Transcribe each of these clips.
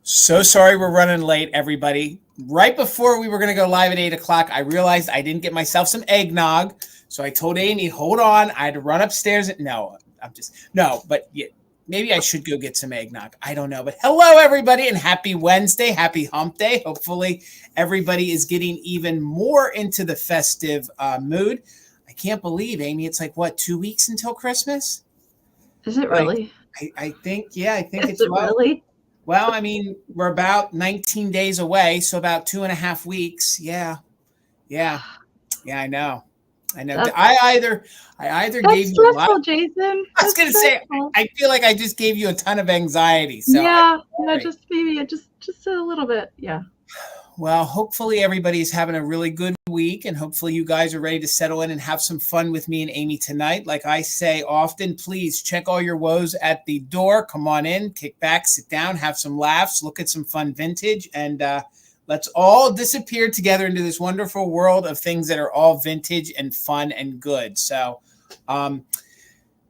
So sorry we're running late, everybody. Right before we were going to go live at 8 o'clock, I realized I didn't get myself some eggnog. So I told Amie, hold on. I had to run upstairs. But maybe I should go get some eggnog. I don't know. But hello, everybody, and happy Wednesday. Happy hump day. Hopefully, everybody is getting even more into the festive mood. I can't believe, Amie, it's like, 2 weeks until Christmas? Is it really? I think it's really? Well, I mean, we're about 19 days away, so about 2.5 weeks. Yeah, I know. I either gave you a lot. Jason. I was gonna say, I feel like I just gave you a ton of anxiety. So just a little bit. Yeah. Well, hopefully everybody's having a really good week, and hopefully you guys are ready to settle in and have some fun with me and Amie tonight. Like I say often, please check all your woes at the door. Come on in, kick back, sit down, have some laughs, look at some fun vintage, and let's all disappear together into this wonderful world of things that are all vintage and fun and good. So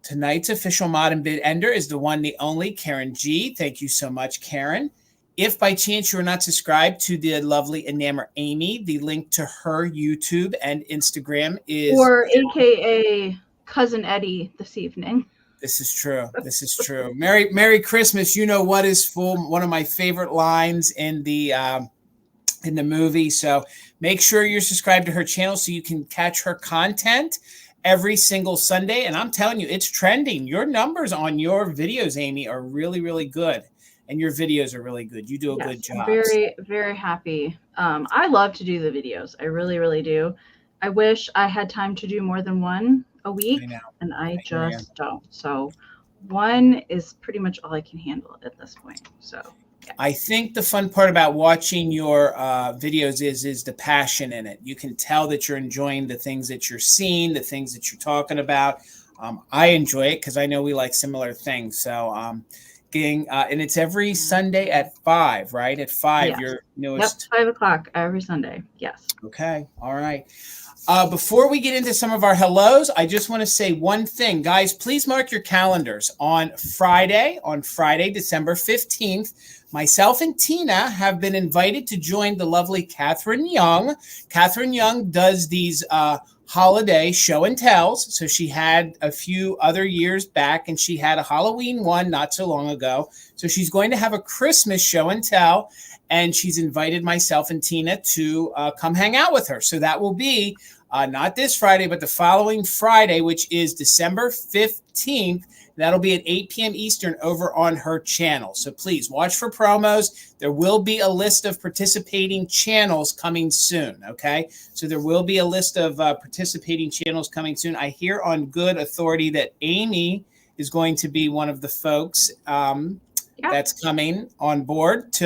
tonight's official mod and bid ender is the one, the only, Karen G. Thank you so much, Karen. If by chance you are not subscribed to the lovely Enamor Amie, the link to her YouTube and Instagram is... Or AKA Cousin Eddie this evening. This is true. Merry Christmas. You know what is full? One of my favorite lines in the movie. So make sure you're subscribed to her channel so you can catch her content every single Sunday. And I'm telling you, it's trending. Your numbers on your videos, Amie, are really, really good. And your videos are really good. You do a good job. Very, very happy. I love to do the videos. I really, really do. I wish I had time to do more than one a week, and I just don't. So one is pretty much all I can handle at this point. So yeah. I think the fun part about watching your videos is the passion in it. You can tell that you're enjoying the things that you're seeing, the things that you're talking about. I enjoy it because I know we like similar things. So and it's every Sunday at 5, right? At 5, yes. Your newest. Yep, 5 o'clock every Sunday. Yes. Okay. All right. Before we get into some of our hellos, I just want to say one thing. Guys, please mark your calendars. On Friday, December 15th, myself and Tina have been invited to join the lovely Catherine Young. Catherine Young does these holiday show and tells. So she had a few other years back, and she had a Halloween one not so long ago. So she's going to have a Christmas show and tell, and she's invited myself and Tina to come hang out with her. So that will be not this Friday, but the following Friday, which is December 15th. That'll be at 8 p.m. Eastern over on her channel. So please watch for promos. There will be a list of participating channels coming soon, okay? So there will be a list of participating channels coming soon. I hear on good authority that Amie is going to be one of the folks that's coming on board.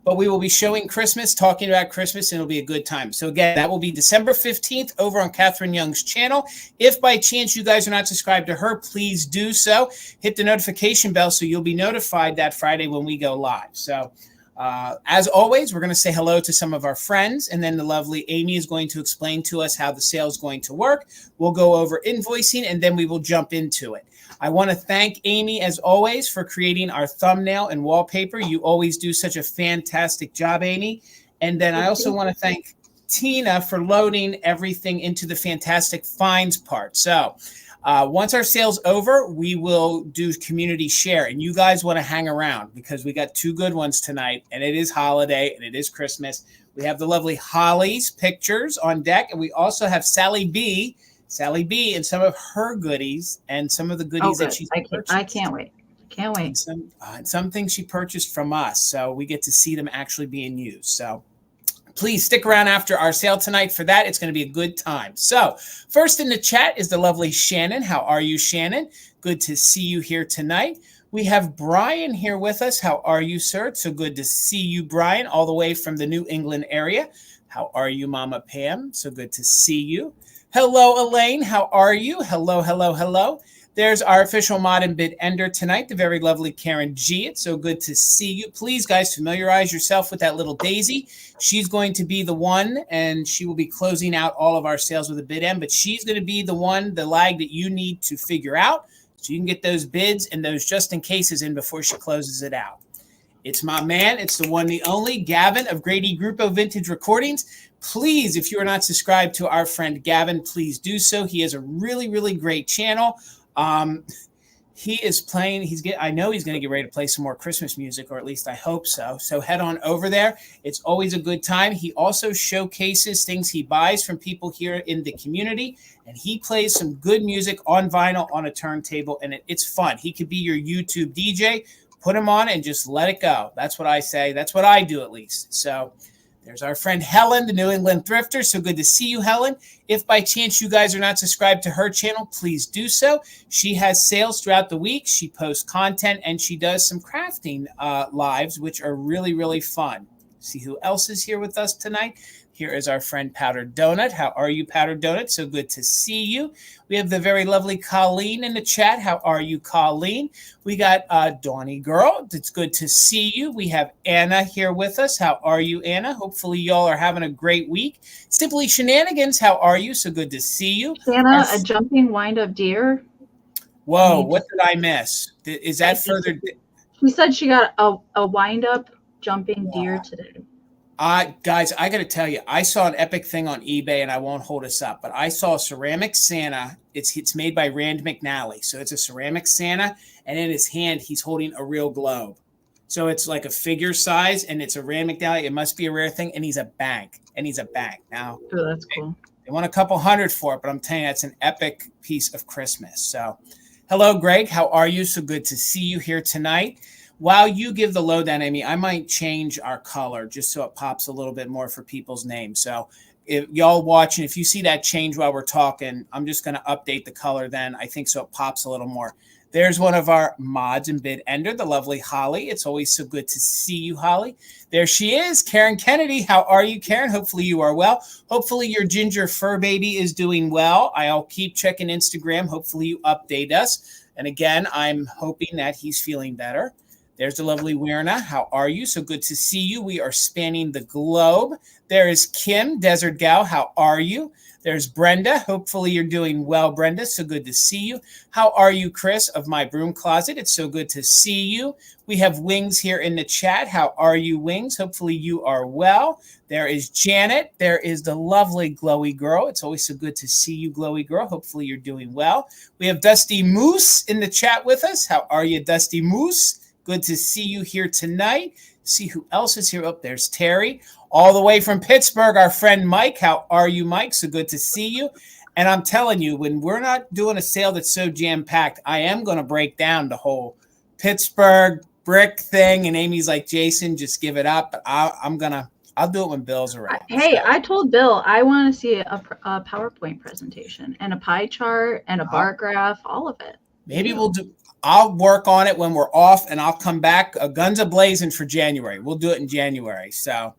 But we will be showing Christmas, talking about Christmas, and it'll be a good time. So again, that will be December 15th over on Catherine Young's channel. If by chance you guys are not subscribed to her, please do so. Hit the notification bell so you'll be notified that Friday when we go live. So as always, we're going to say hello to some of our friends, and then the lovely Amie is going to explain to us how the sale is going to work. We'll go over invoicing, and then we will jump into it. I want to thank Amie, as always, for creating our thumbnail and wallpaper. You always do such a fantastic job, Amie. And then I also want to thank Tina for loading everything into the fantastic finds part. So once our sale's over, we will do community share. And you guys want to hang around because we got 2 good ones tonight. And it is holiday and it is Christmas. We have the lovely Holly's pictures on deck. And we also have Sally B and some of her goodies and some of the goodies that she's purchased. I can't wait. Some things she purchased from us. So we get to see them actually being used. So please stick around after our sale tonight for that. It's going to be a good time. So first in the chat is the lovely Shannon. How are you, Shannon? Good to see you here tonight. We have Brian here with us. How are you, sir? It's so good to see you, Brian, all the way from the New England area. How are you, Mama Pam? So good to see you. Hello, Elaine. How are you? Hello. There's our official mod and bid ender tonight, the very lovely Karen G. It's so good to see you. Please, guys, familiarize yourself with that little Daisy. She's going to be the one, and she will be closing out all of our sales with a bid end, but she's going to be the one, the lag that you need to figure out so you can get those bids and those just in cases in before she closes it out. It's my man. It's the one, the only Gavin of Grady Gruppo Vintage Recordings. Please, if you are not subscribed to our friend Gavin, please do so. He has a really, really great channel. He is playing. I know he's going to get ready to play some more Christmas music, or at least I hope so. So head on over there. It's always a good time. He also showcases things he buys from people here in the community, and he plays some good music on vinyl on a turntable, and it's fun. He could be your YouTube DJ. Put him on and just let it go. That's what I say. That's what I do, at least. So there's our friend Helen, the New England Thrifter. So good to see you, Helen. If by chance you guys are not subscribed to her channel, please do so. She has sales throughout the week. She posts content, and she does some crafting lives, which are really, really fun. See who else is here with us tonight. Here is our friend Powdered Donut. How are you, Powdered Donut? So good to see you. We have the very lovely Colleen in the chat. How are you, Colleen? We got Dawny Girl. It's good to see you. We have Anna here with us. How are you, Anna? Hopefully y'all are having a great week. Simply Shenanigans. How are you? So good to see you. Anna, a jumping wind-up deer. Whoa, what did I miss? Is that further? She said she got a wind-up jumping deer today. Guys, I got to tell you, I saw an epic thing on eBay, and I won't hold us up, but I saw a ceramic Santa. It's made by Rand McNally. So it's a ceramic Santa, and in his hand, he's holding a real globe. So it's like a figure size, and it's a Rand McNally. It must be a rare thing, and he's a bank. Now, oh, that's cool. They want a couple $100 for it, but I'm telling you, that's an epic piece of Christmas. So hello, Greg. How are you? So good to see you here tonight. While you give the lowdown, Amy, I might change our color just so it pops a little bit more for people's names. So if y'all watching, if you see that change while we're talking, I'm just going to update the color then, I think, so it pops a little more. There's one of our mods and bid ender, the lovely Holly. It's always so good to see you, Holly. There she is, Karen Kennedy. How are you, Karen? Hopefully you are well. Hopefully your ginger fur baby is doing well. I'll keep checking Instagram. Hopefully you update us. And again, I'm hoping that he's feeling better. There's the lovely Weirna. How are you? So good to see you. We are spanning the globe. There is Kim, Desert Gal. How are you? There's Brenda. Hopefully you're doing well, Brenda. So good to see you. How are you, Chris, of My Broom Closet? It's so good to see you. We have Wings here in the chat. How are you, Wings? Hopefully you are well. There is Janet. There is the lovely Glowy Girl. It's always so good to see you, Glowy Girl. Hopefully you're doing well. We have Dusty Moose in the chat with us. How are you, Dusty Moose? Good to see you here tonight. See who else is here. Oh, there's Terry. All the way from Pittsburgh, our friend Mike. How are you, Mike? So good to see you. And I'm telling you, when we're not doing a sale that's so jam-packed, I am going to break down the whole Pittsburgh brick thing. And Amy's like, Jason, just give it up. But I'll do it when Bill's around. Hey, I told Bill I want to see a PowerPoint presentation and a pie chart and a bar graph, all of it. Maybe I'll work on it when we're off, and I'll come back guns a-blazing for January. We'll do it in January. So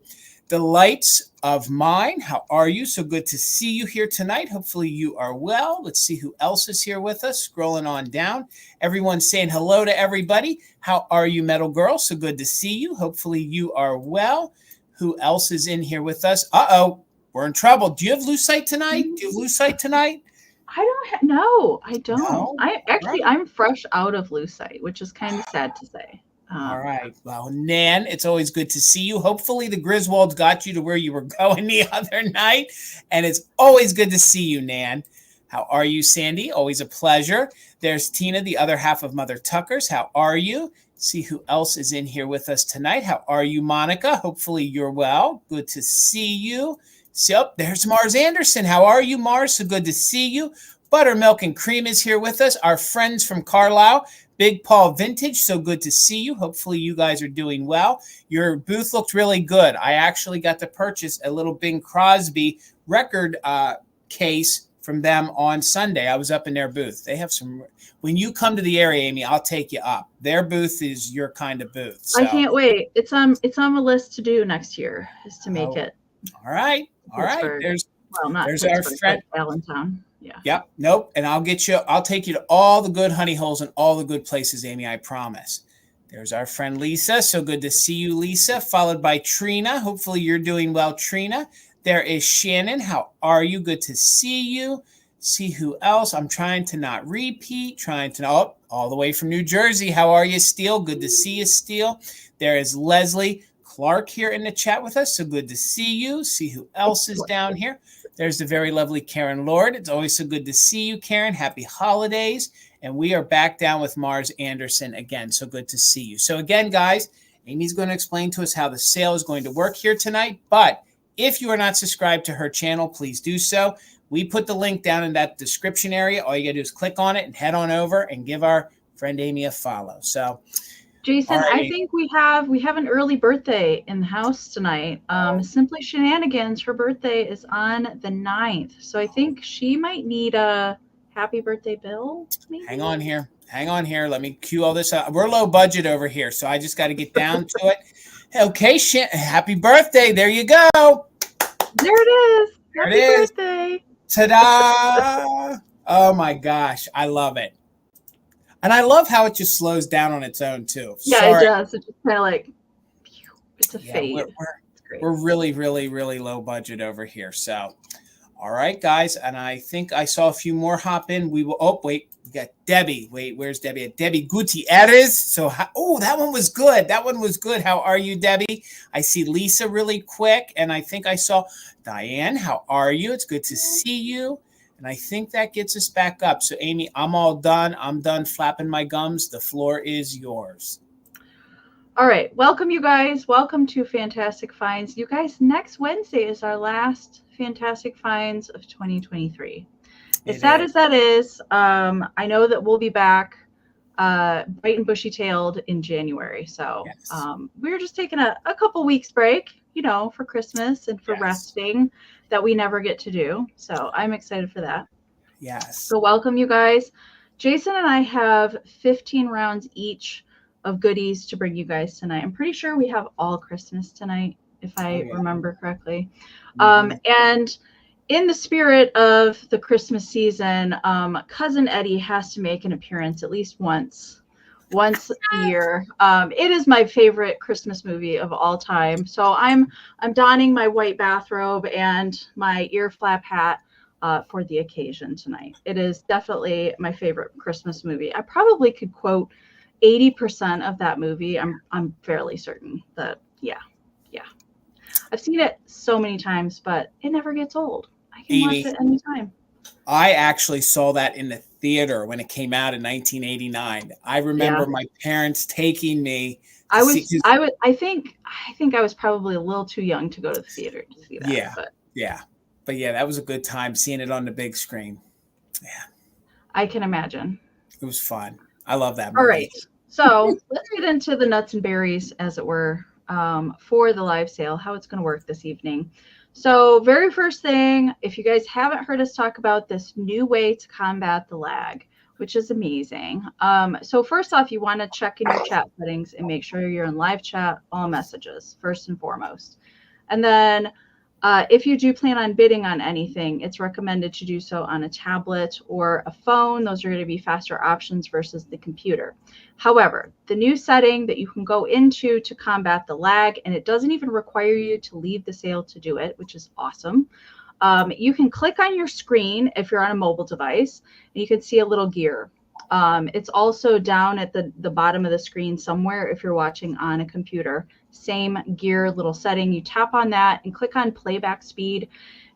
the lights of mine, how are you? So good to see you here tonight. Hopefully you are well. Let's see who else is here with us. Scrolling on down. Everyone's saying hello to everybody. How are you, Metal Girl? So good to see you. Hopefully you are well. Who else is in here with us? Uh-oh, we're in trouble. Do you have lucite tonight? I don't know. I don't. No? I'm fresh out of lucite, which is kind of sad to say. All right. Well, Nan, it's always good to see you. Hopefully the Griswolds got you to where you were going the other night. And it's always good to see you, Nan. How are you, Sandy? Always a pleasure. There's Tina, the other half of Mother Tucker's. How are you? See who else is in here with us tonight. How are you, Monica? Hopefully you're well. Good to see you. So there's Mars Anderson. How are you, Mars? So good to see you. Buttermilk and Cream is here with us. Our friends from Carlisle, Big Paul Vintage. So good to see you. Hopefully you guys are doing well. Your booth looked really good. I actually got to purchase a little Bing Crosby record case from them on Sunday. I was up in their booth. They have some. When you come to the area, Amy, I'll take you up. Their booth is your kind of booth. So. I can't wait. It's on the list to do next year, is to make it. All right. There's our friend Allentown. Yeah. Yep. Nope. And I'll take you to all the good honey holes and all the good places, Amy, I promise. There's our friend Lisa. So good to see you, Lisa. Followed by Trina. Hopefully you're doing well, Trina. There is Shannon. How are you? Good to see you. See who else. I'm trying to not repeat, all the way from New Jersey. How are you, Steele? Good to see you, Steele. There is Leslie Clark here in the chat with us. So good to see you. See who else is down here. There's the very lovely Karen Lord. It's always so good to see you, Karen. Happy holidays. And we are back down with Mars Anderson again. So good to see you. So again, guys, Amy's going to explain to us how the sale is going to work here tonight. But if you are not subscribed to her channel, please do so. We put the link down in that description area. All you got to do is click on it and head on over and give our friend Amie a follow. So, Jason, right. I think we have an early birthday in the house tonight. Simply Shenanigans, her birthday is on the 9th. So I think she might need a happy birthday bill. Maybe? Hang on here. Let me cue all this up. We're low budget over here, so I just got to get down to it. Okay, happy birthday. There you go. There it is. There happy it is. Birthday. Ta-da! Oh my gosh, I love it. And I love how it just slows down on its own too. Yeah, Sorry. it does. It's just kind of like, it's a fade. We're really, really, really low budget over here. So, all right, guys. And I think I saw a few more hop in. We got Debbie. Wait, where's Debbie? Debbie Gutierrez. So, that one was good. That one was good. How are you, Debbie? I see Lisa really quick. And I think I saw Diane. How are you? It's good to see you. And I think that gets us back up. So, Amie, I'm all done. I'm done flapping my gums. The floor is yours. All right. Welcome, you guys. Welcome to Fantastic Finds. You guys, next Wednesday is our last Fantastic Finds of 2023. As sad as that is, I know that we'll be back bright and bushy-tailed in January. So yes. We're just taking a couple weeks break, for Christmas and for resting that we never get to do. So I'm excited for that. Yes. So welcome, you guys. Jason and I have 15 rounds each of goodies to bring you guys tonight. I'm pretty sure we have all Christmas tonight, if I remember correctly. Mm-hmm. And in the spirit of the Christmas season, Cousin Eddie has to make an appearance at least once a year. It is my favorite Christmas movie of all time. So I'm donning my white bathrobe and my ear flap hat for the occasion tonight. It is definitely my favorite Christmas movie. I probably could quote 80% of that movie. I'm fairly certain that I've seen it so many times, but it never gets old. I can watch it anytime. I actually saw that in the theater when it came out in 1989. I remember my parents taking me. I think I was probably a little too young to go to the theater to see that. But that was a good time seeing it on the big screen. Yeah, I can imagine. It was fun. I love that movie. All right, so let's get into the nuts and berries, as it were, for the live sale, how it's going to work this evening. So very first thing, if you guys haven't heard us talk about this new way to combat the lag, which is amazing. So first off, you want to check in your chat settings and make sure you're in live chat, all messages, first and foremost. And then if you do plan on bidding on anything, it's recommended to do so on a tablet or a phone. Those are going to be faster options versus the computer. However, the new setting that you can go into to combat the lag, and it doesn't even require you to leave the sale to do it, which is awesome. You can click on your screen if you're on a mobile device, and you can see a little gear. It's also down at the bottom of the screen somewhere if you're watching on a computer. Same gear, little setting. You tap on that and click on playback speed.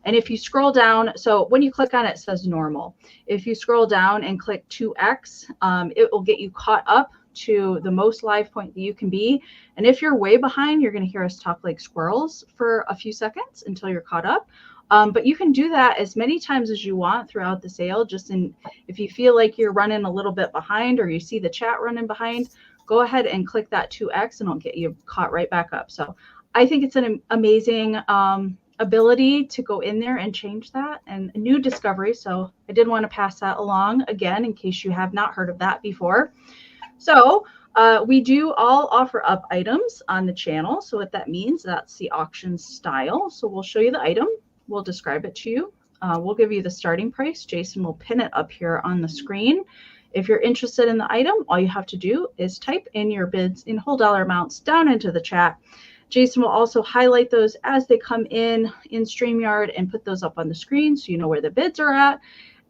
And if you scroll down, so when you click on it, it says normal. If you scroll down and click 2x, it will get you caught up to the most live point that you can be. And if you're way behind, you're going to hear us talk like squirrels for a few seconds until you're caught up. But you can do that as many times as you want throughout the sale. If you feel like you're running a little bit behind or you see the chat running behind, go ahead and click that 2x and it'll get you caught right back up. So I think it's an amazing ability to go in there and change that, and a new discovery. So I did want to pass that along again in case you have not heard of that before. So we do all offer up items on the channel. So what that means, that's the auction style. So we'll show you the item. We'll describe it to you. We'll give you the starting price. Jason will pin it up here on the screen. If you're interested in the item, all you have to do is type in your bids in whole dollar amounts down into the chat. Jason will also highlight those as they come in StreamYard and put those up on the screen so you know where the bids are at.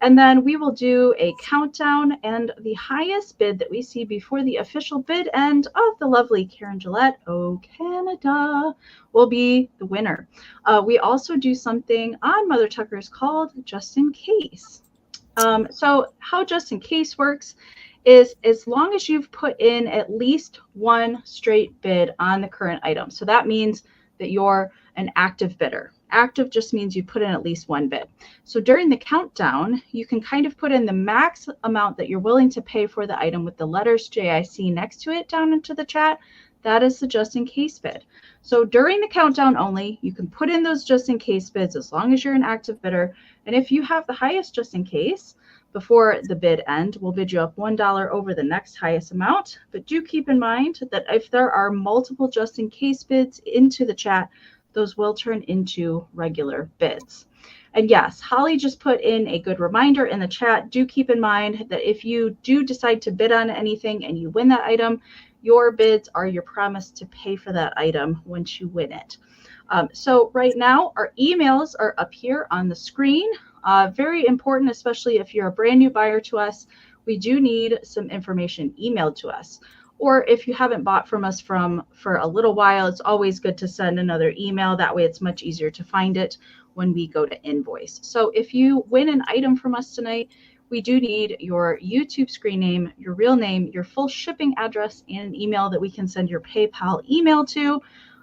And then we will do a countdown, and the highest bid that we see before the official bid end of the lovely Karen Gillette, Oh Canada, will be the winner. We also do something on Mother Tucker's called Just in Case. So how Just in Case works is as long as you've put in at least one straight bid on the current item. So that means that you're an active bidder. Active just means you put in at least one bid. So during the countdown, you can kind of put in the max amount that you're willing to pay for the item with the letters JIC next to it down into the chat. That is the just in case bid. So during the countdown only, you can put in those just in case bids as long as you're an active bidder. And if you have the highest just in case before the bid end, we'll bid you up $1 over the next highest amount. But do keep in mind that if there are multiple just in case bids into the chat, those will turn into regular bids. And yes, Holly just put in a good reminder in the chat. Do keep in mind that if you do decide to bid on anything and you win that item, your bids are your promise to pay for that item once you win it. So right now, our emails are up here on the screen. Very important, especially if you're a brand new buyer to us. We do need some information emailed to us. Or if you haven't bought from us for a little while, it's always good to send another email. That way it's much easier to find it when we go to invoice. So if you win an item from us tonight, we do need your YouTube screen name, your real name, your full shipping address, and an email that we can send your PayPal email to.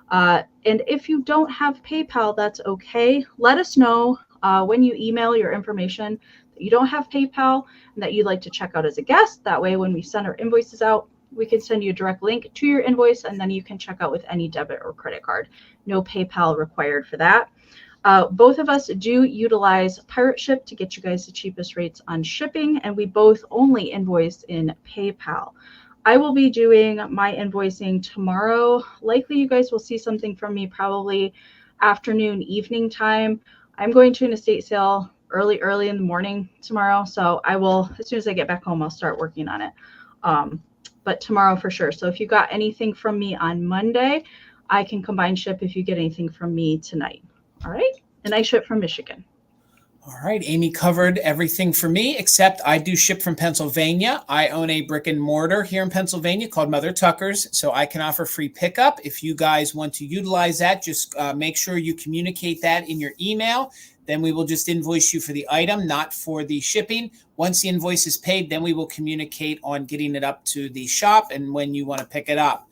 And if you don't have PayPal, that's okay. Let us know when you email your information that you don't have PayPal and that you'd like to check out as a guest. That way, when we send our invoices out, we can send you a direct link to your invoice, and then you can check out with any debit or credit card. No PayPal required for that. Both of us do utilize Pirate Ship to get you guys the cheapest rates on shipping, and we both only invoice in PayPal. I will be doing my invoicing tomorrow. Likely you guys will see something from me probably afternoon, evening time. I'm going to an estate sale early in the morning tomorrow. So I will, as soon as I get back home, I'll start working on it. But tomorrow for sure. So if you got anything from me on Monday, I can combine ship if you get anything from me tonight. All right. And I ship from Michigan. All right. Amie covered everything for me, except I do ship from Pennsylvania. I own a brick and mortar here in Pennsylvania called Mother Tucker's, so I can offer free pickup. If you guys want to utilize that, just make sure you communicate that in your email. Then we will just invoice you for the item, not for the shipping. Once the invoice is paid, then we will communicate on getting it up to the shop and when you want to pick it up.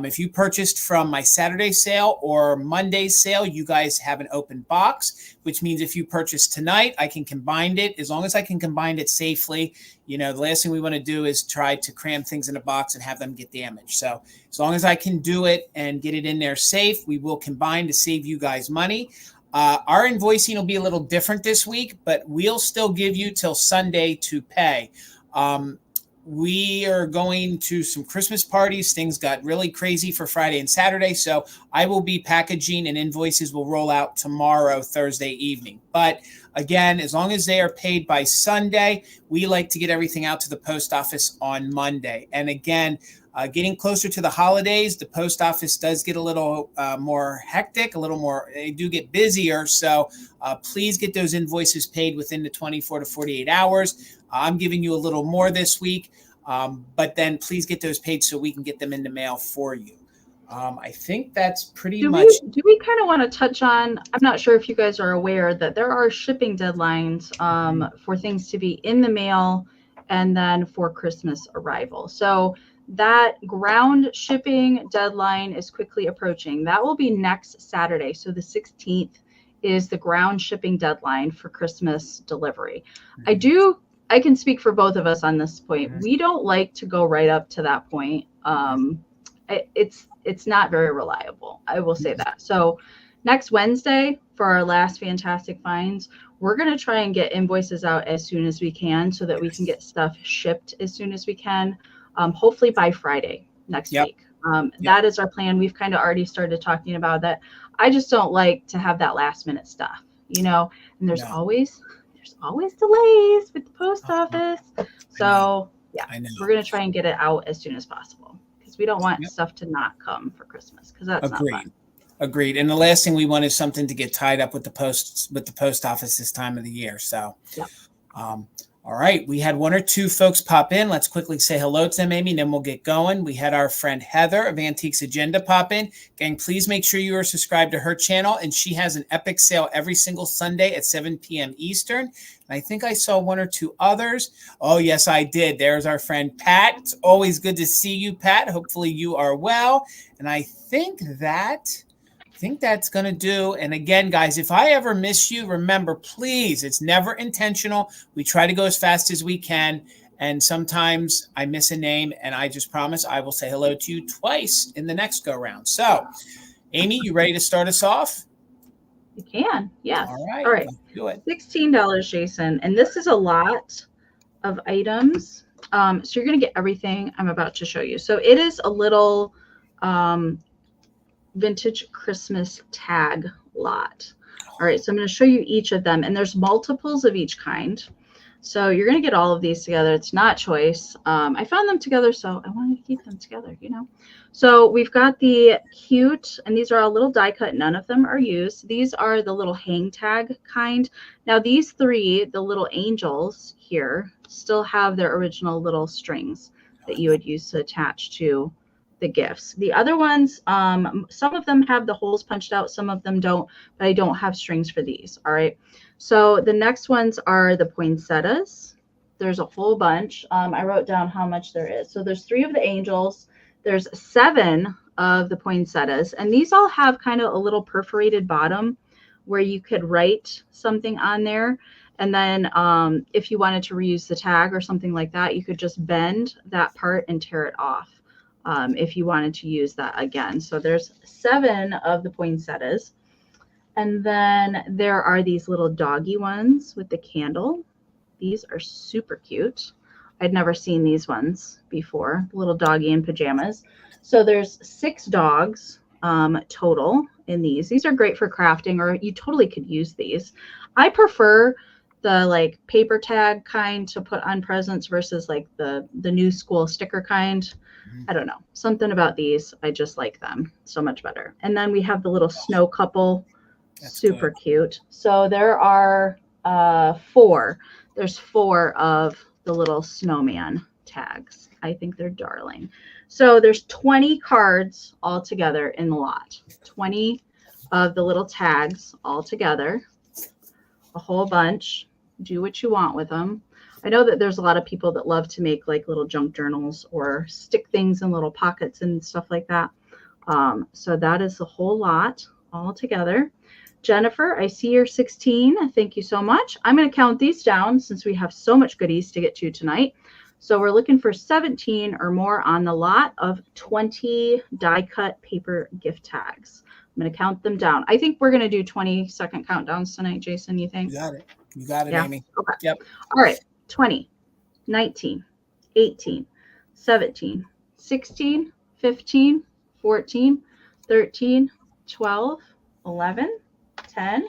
If you purchased from my Saturday sale or Monday's sale, you guys have an open box, which means if you purchase tonight, I can combine it. As long as I can combine it safely, you know, the last thing we want to do is try to cram things in a box and have them get damaged. So as long as I can do it and get it in there safe, we will combine to save you guys money. Our invoicing will be a little different this week, but we'll still give you till Sunday to pay. We are going to some Christmas parties. Things got really crazy for Friday and Saturday. So I will be packaging and invoices will roll out tomorrow, Thursday evening. But again, as long as they are paid by Sunday, we like to get everything out to the post office on Monday. And again, getting closer to the holidays, the post office does get a little more hectic, they do get busier. So please get those invoices paid within the 24 to 48 hours. I'm giving you a little more this week, but then please get those paid so we can get them in the mail for you. I think that's pretty much. Do we kind of want to touch on, I'm not sure if you guys are aware that there are shipping deadlines for things to be in the mail and then for Christmas arrival. So that ground shipping deadline is quickly approaching. That will be next Saturday. So the 16th is the ground shipping deadline for Christmas delivery. I can speak for both of us on this point. We don't like to go right up to that point. It's not very reliable. I will say that. So next Wednesday for our last fantastic finds, we're going to try and get invoices out as soon as we can so that we can get stuff shipped as soon as we can. Hopefully by Friday next week. That is our plan. We've kind of already started talking about that. I just don't like to have that last minute stuff, you know, and there's always delays with the post office. So we're going to try and get it out as soon as possible because we don't want stuff to not come for Christmas because that's not fun. Agreed. And the last thing we want is something to get tied up with the post office this time of the year. So, All right, we had one or two folks pop in. Let's quickly say hello to them, Amy, and then we'll get going. We had our friend Heather of Antiques Agenda pop in. Gang, please make sure you are subscribed to her channel, and she has an epic sale every single Sunday at 7 p.m. Eastern. And I think I saw one or two others. Oh, yes, I did. There's our friend Pat. It's always good to see you, Pat. Hopefully you are well. And I think that's going to do. And again, guys, if I ever miss you, remember, please, it's never intentional. We try to go as fast as we can. And sometimes I miss a name, and I just promise I will say hello to you twice in the next go round. So, Amy, you ready to start us off? You can, yes. All right. Let's do it. $16, Jason. And this is a lot of items. So you're going to get everything I'm about to show you. So it is a little vintage Christmas tag lot. All right, so I'm going to show you each of them, and there's multiples of each kind. So you're going to get all of these together. It's not choice. I found them together, so I wanted to keep them together, you know. So we've got the cute, and these are all little die cut. None of them are used. These are the little hang tag kind. Now these three, the little angels here, still have their original little strings that you would use to attach to the gifts. The other ones, some of them have the holes punched out, some of them don't, but I don't have strings for these. All right. So the next ones are the poinsettias. There's a whole bunch. I wrote down how much there is. So there's 3 of the angels. There's 7 of the poinsettias, and these all have kind of a little perforated bottom where you could write something on there. And then if you wanted to reuse the tag or something like that, you could just bend that part and tear it off. If you wanted to use that again. So there's 7 of the poinsettias. And then there are these little doggy ones with the candle. These are super cute. I'd never seen these ones before, the little doggy in pajamas. So there's 6 dogs total in these. These are great for crafting, or you totally could use these. I prefer the like paper tag kind to put on presents versus like the new school sticker kind. I don't know, something about these. I just like them so much better. And then we have the little snow couple. That's super good. Cute. So there are 4. There's 4 of the little snowman tags. I think they're darling. So there's 20 cards all together in the lot. 20 of the little tags all together. A whole bunch. Do what you want with them. I know that there's a lot of people that love to make like little junk journals or stick things in little pockets and stuff like that. So that is a whole lot all together. Jennifer, I see you're 16. Thank you so much. I'm going to count these down since we have so much goodies to get to tonight. So we're looking for 17 or more on the lot of 20 die cut paper gift tags. I'm going to count them down. I think we're going to do 20-second countdowns tonight, Jason. You think? You got it. You got it, yeah. Amy. Okay. Yep. All right. 20, 19, 18, 17, 16, 15, 14, 13, 12, 11, 10,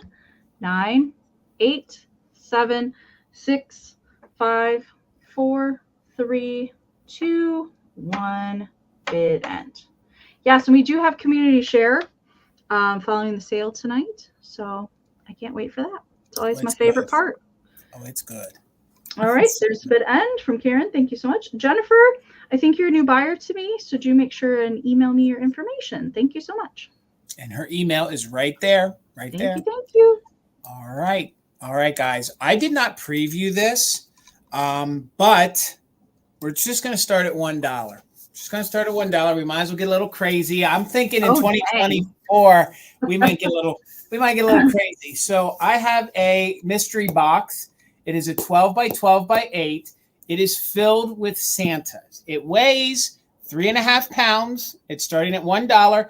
9, 8, 7, 6, 5, 4, 3, 2, 1, bid end. Yes, and we do have community share following the sale tonight. So I can't wait for that. It's always my favorite part. Oh, it's good. All right, there's bid end from Karen. Thank you so much. Jennifer, I think you're a new buyer to me, so do make sure and email me your information. Thank you so much. And her email is right there, right there. Thank you. All right. All right, guys. I did not preview this, but we're just going to start at $1. Just going to start at $1. We might as well get a little crazy. I'm thinking in 2024, we might get a little crazy. So I have a mystery box. It is a 12 by 12 by 8. It is filled with Santas. It weighs 3.5 pounds. It's starting at $1.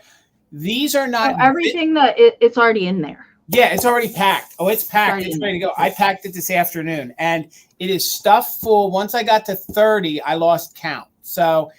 These are not everything that it's already in there. Yeah, it's already packed. Oh, it's packed. It's ready to go. I packed it this afternoon, and it is stuffed full. Once I got to 30, I lost count. So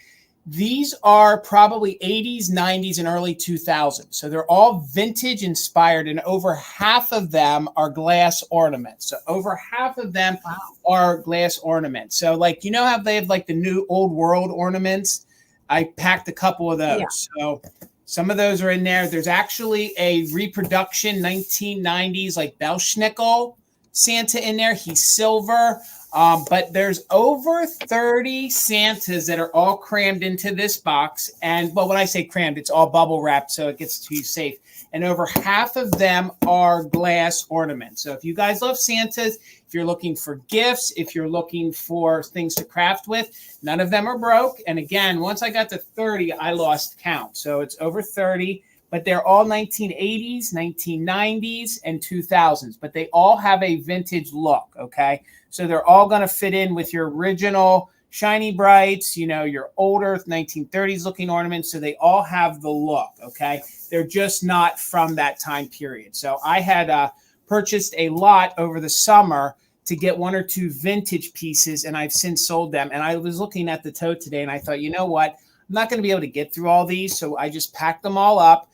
these are probably 80s, 90s, and early 2000s. So they're all vintage inspired, and over half of them are glass ornaments. So over half of them are glass ornaments. So like, you know how they have like the new old world ornaments? I packed a couple of those. Yeah. So some of those are in there. There's actually a reproduction 1990s like Belschnickel Santa in there. He's silver. But there's over 30 Santas that are all crammed into this box. And, well, when I say crammed, it's all bubble wrapped, so it gets to you safe. And over half of them are glass ornaments. So if you guys love Santas, if you're looking for gifts, if you're looking for things to craft with, none of them are broke. And again, once I got to 30, I lost count. So it's over 30. But they're all 1980s, 1990s, and 2000s. But they all have a vintage look, okay? So they're all going to fit in with your original shiny brights, you know, your older 1930s looking ornaments. So they all have the look, okay? They're just not from that time period. So I had purchased a lot over the summer to get one or two vintage pieces, and I've since sold them. And I was looking at the tote today, and I thought, you know what? I'm not going to be able to get through all these, so I just packed them all up.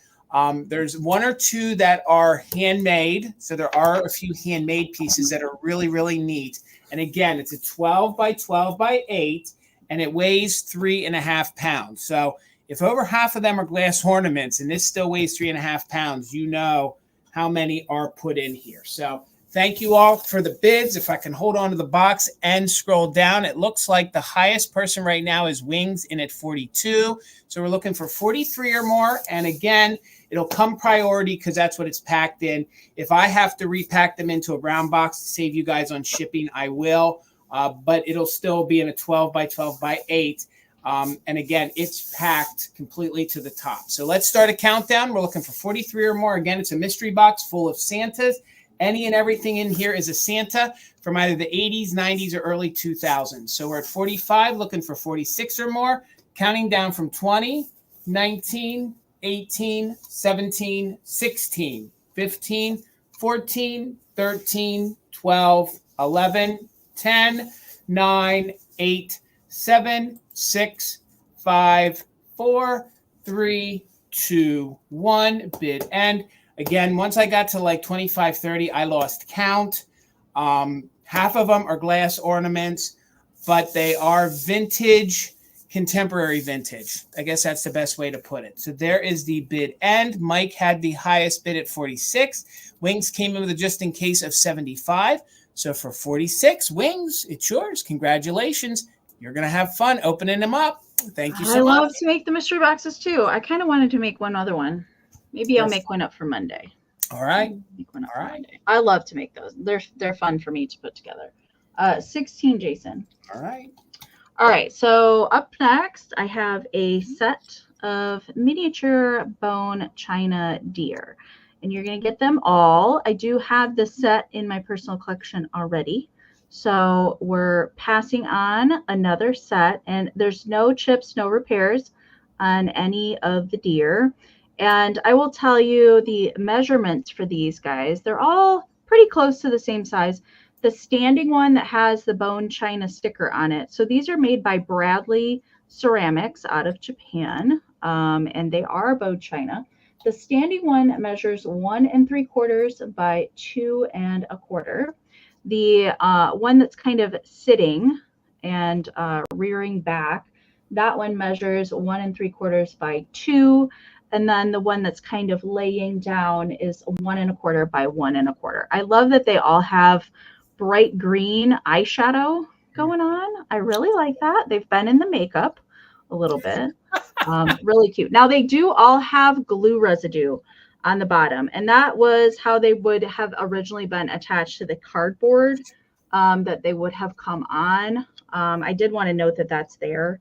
There's one or two that are handmade. So there are a few handmade pieces that are really, really neat. And again, it's a 12 by 12 by 8, and it weighs 3.5 pounds. So if over half of them are glass ornaments and this still weighs 3.5 pounds, you know how many are put in here. So thank you all for the bids. If I can hold on to the box and scroll down, it looks like the highest person right now is Wings in at 42. So we're looking for 43 or more. And again, it'll come priority because that's what it's packed in. If I have to repack them into a brown box to save you guys on shipping, I will. But it'll still be in a 12 by 12 by 8. And again, it's packed completely to the top. So let's start a countdown. We're looking for 43 or more. Again, it's a mystery box full of Santas. Any and everything in here is a Santa from either the 80s, 90s, or early 2000s. So we're at 45, looking for 46 or more, counting down from 20, 19, 18, 17, 16, 15, 14, 13, 12, 11, 10, 9, 8, 7, 6, 5, 4, 3, 2, 1. Bid end. Again, once I got to like 25, 30, I lost count. Half of them are glass ornaments, but they are vintage, contemporary vintage. I guess that's the best way to put it. So there is the bid end. Mike had the highest bid at 46. Wings came in with a just in case of 75. So for 46, Wings, it's yours. Congratulations. You're going to have fun opening them up. Thank you so much. I love to make the mystery boxes too. I kind of wanted to make one other one. Maybe I'll make one up for Monday. All right. Make one up for Monday. I love to make those. They're fun for me to put together. 16, Jason. All right. All right. So up next, I have a set of miniature bone china deer, and you're going to get them all. I do have the set in my personal collection already. So we're passing on another set, and there's no chips, no repairs on any of the deer. And I will tell you the measurements for these guys. They're all pretty close to the same size. The standing one that has the bone china sticker on it. So these are made by Bradley Ceramics out of Japan, and they are bone china. The standing one measures 1 3/4 by 2 1/4. The one that's kind of sitting and rearing back, that one measures 1 3/4 by 2. And then the one that's kind of laying down is 1 1/4 by 1 1/4. I love that they all have bright green eyeshadow going on. I really like that. They've been in the makeup a little bit. Really cute. Now they do all have glue residue on the bottom, and that was how they would have originally been attached to the cardboard that they would have come on. I did want to note that that's there.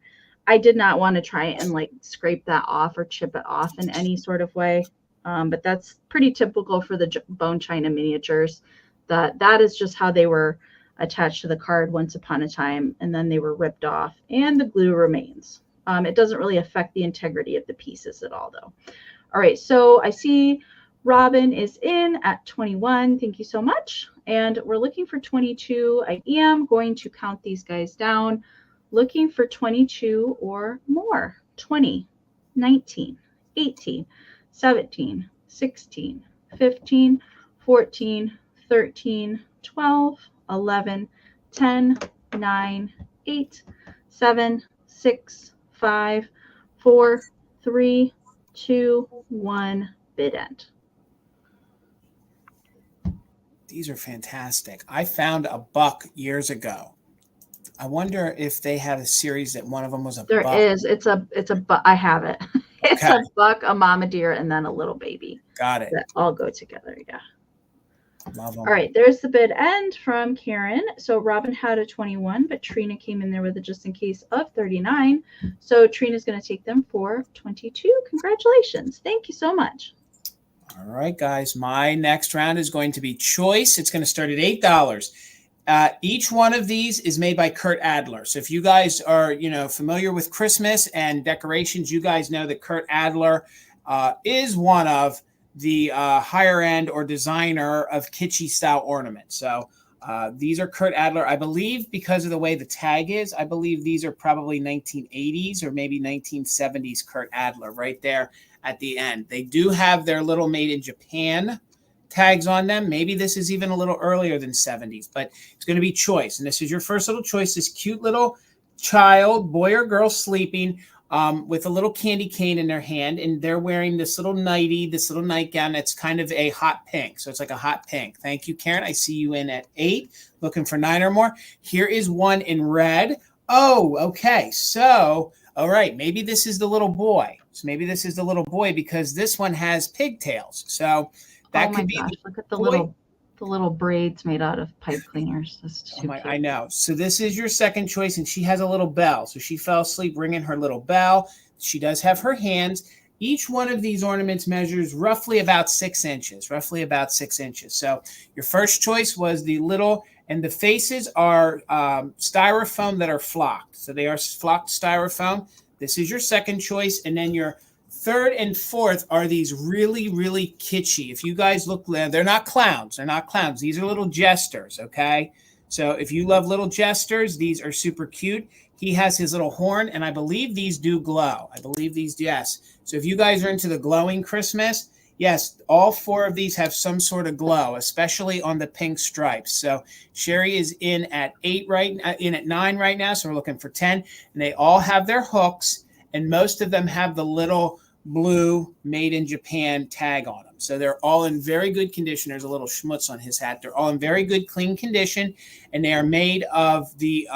I did not want to try and like scrape that off or chip it off in any sort of way. But that's pretty typical for the bone china miniatures. That is just how they were attached to the card once upon a time, and then they were ripped off and the glue remains. It doesn't really affect the integrity of the pieces at all though. All right, so I see Robin is in at 21. Thank you so much. And we're looking for 22. I am going to count these guys down. Looking for 22 or more. 20, 19, 18, 17, 16, 15, 14, 13, 12, 11, 10, 9, 8, 7, 6, 5, 4, 3, 2, 1, bid end. These are fantastic. I found a buck years ago. I wonder if they have a series that one of them was a There buck. is. It's a buck. I have it. It's Okay. a buck, a mama deer, and then a little baby. Got it. That all go together. Yeah. Love them. All right. There's the bid end from Karen. So Robin had a 21, but Trina came in there with a just in case of 39. So Trina's going to take them for 22. Congratulations. Thank you so much. All right, guys. My next round is going to be choice. It's going to start at $8. Each one of these is made by Kurt Adler. So if you guys are, familiar with Christmas and decorations, you guys know that Kurt Adler is one of the higher end or designer of kitschy style ornaments. So these are Kurt Adler. I believe because of the way the tag is, I believe these are probably 1980s or maybe 1970s Kurt Adler right there at the end. They do have their little made in Japan tags on them. Maybe this is even a little earlier than 70s, but it's going to be choice. And this is your first little choice, this cute little child, boy or girl, sleeping with a little candy cane in their hand. And they're wearing this little nightie, this little nightgown that's kind of a hot pink. So it's like a hot pink. Thank you, Karen. I see you in at 8, looking for 9 or more. Here is one in red. Oh, okay. So, all right. Maybe this is the little boy. So maybe this is the little boy because this one has pigtails. So that could be. Gosh, look at the little braids made out of pipe cleaners. That's too cute. I know. So this is your second choice, and she has a little bell. So she fell asleep ringing her little bell. She does have her hands. Each one of these ornaments measures roughly about 6 inches. So your first choice was the little, and the faces are styrofoam that are flocked. So they are flocked styrofoam. This is your second choice, and then your third and fourth are these really, really kitschy. If you guys look, they're not clowns. These are little jesters, okay? So if you love little jesters, these are super cute. He has his little horn, and I believe these do glow. Yes. So if you guys are into the glowing Christmas, yes, all 4 of these have some sort of glow, especially on the pink stripes. So Sherry is in at 9 right now, so we're looking for 10. And they all have their hooks, and most of them have the little blue made in Japan tag on them. So they're all in very good condition. There's a little schmutz on his hat. They're all in very good, clean condition, and they are made of the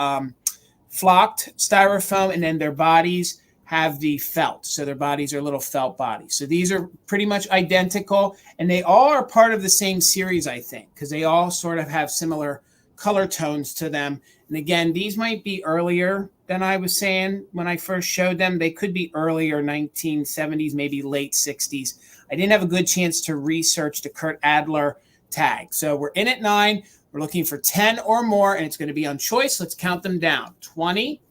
flocked styrofoam, and then their bodies have the felt. So their bodies are little felt bodies. So these are pretty much identical, and they all are part of the same series, I think, because they all sort of have similar color tones to them. And again, these might be earlier than I was saying when I first showed them. They could be earlier 1970s, maybe late 60s. I didn't have a good chance to research the Kurt Adler tag. So we're in at 9. We're looking for 10 or more, and it's going to be on choice. Let's count them down. 20,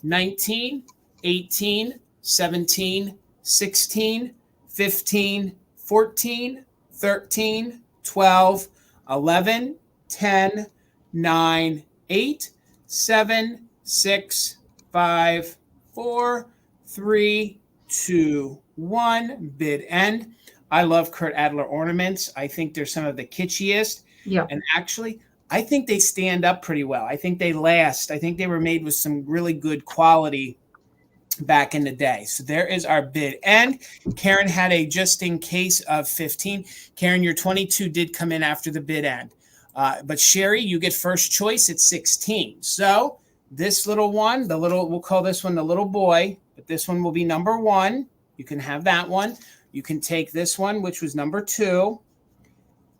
19, 18, 17, 16, 15, 14, 13, 12, 11, 10, 9, 8, 7, 6, 5, 4, 3, 2, 1. Bid end. I love Kurt Adler ornaments. I think they're some of the kitschiest. Yeah. And actually, I think they stand up pretty well. I think they last. I think they were made with some really good quality back in the day. So there is our bid end. Karen had a just in case of 15. Karen, your 22 did come in after the bid end. But Sherry, you get first choice at 16. So this little one, we'll call this one the little boy, but this one will be number 1. You can have that one. You can take this one, which was number 2.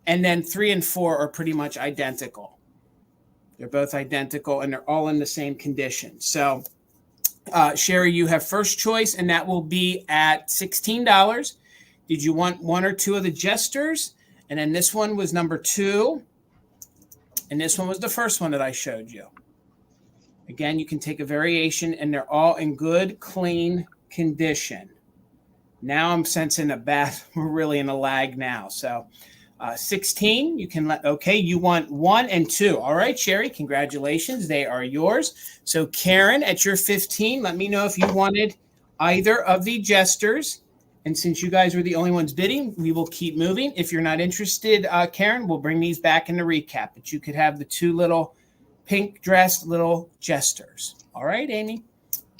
And then 3 and 4 are pretty much identical. They're both identical, and they're all in the same condition. So, Sherry, you have first choice, and that will be at $16. Did you want 1 or 2 of the jesters? And then this one was number 2. And this one was the first one that I showed you. Again, you can take a variation, and they're all in good, clean condition. Now I'm sensing we're really in a lag now. So 16, you can you want 1 and 2. All right, Sherry, congratulations. They are yours. So Karen, at your 15, let me know if you wanted either of the jesters. And since you guys were the only ones bidding, we will keep moving. If you're not interested, Karen, we'll bring these back in the recap. But you could have the 2 little pink-dressed little jesters. All right, Amy,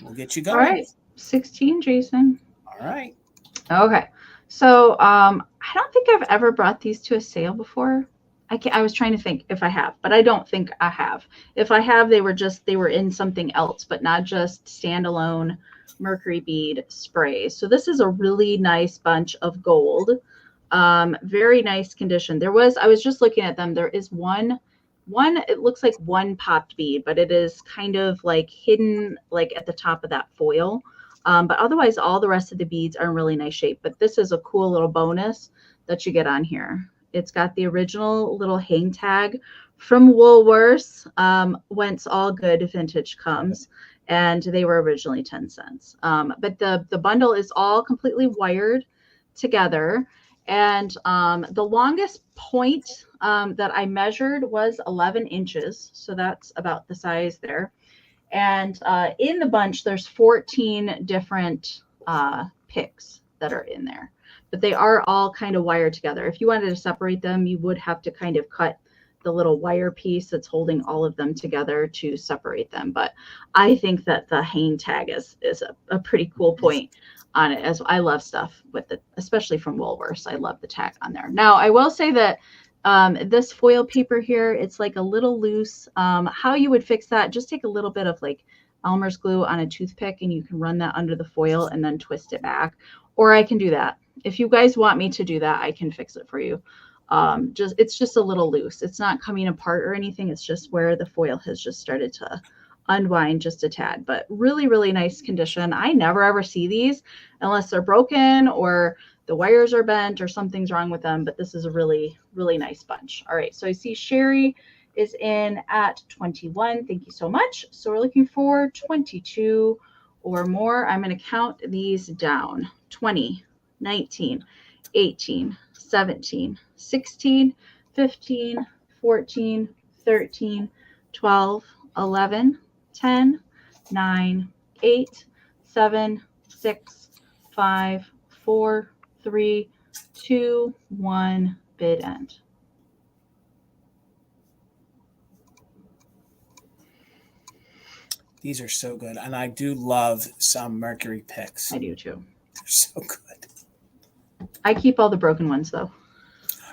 we'll get you going. All right, 16, Jason. All right. Okay. So I don't think I've ever brought these to a sale before. I was trying to think if I have, but I don't think I have. If I have, they were in something else, but not just standalone Mercury bead sprays. So this is a really nice bunch of gold. Very nice condition. I was just looking at them. There is one, it looks like one popped bead, but it is kind of like hidden like at the top of that foil. But otherwise, all the rest of the beads are in really nice shape. But this is a cool little bonus that you get on here. It's got the original little hang tag from Woolworths, whence all good vintage comes. And they were originally 10 cents. But the bundle is all completely wired together. And the longest point that I measured was 11 inches. So that's about the size there. And in the bunch, there's 14 different picks that are in there. But they are all kind of wired together. If you wanted to separate them, you would have to kind of cut the little wire piece that's holding all of them together to separate them. But I think that the hang tag is a pretty cool point on it, as I love stuff with it, especially from Woolworths. I love the tag on there. Now, I will say that this foil paper here, it's like a little loose. How you would fix that, just take a little bit of like Elmer's glue on a toothpick and you can run that under the foil and then twist it back. Or I can do that. If you guys want me to do that, I can fix it for you. It's just a little loose. It's not coming apart or anything. It's just where the foil has just started to unwind just a tad, but really, really nice condition. I never ever see these unless they're broken or the wires are bent or something's wrong with them, but this is a really, really nice bunch. All right, so I see Sherry is in at 21. Thank you so much. So we're looking for 22 or more. I'm going to count these down. 20, 19, 18, 17, 16, 15, 14, 13, 12, 11, 10, 9, 8, 7, 6, 5, 4, 3, 2, 1, bid end. These are so good. And I do love some Mercury picks. I do too. They're so good. I keep all the broken ones though.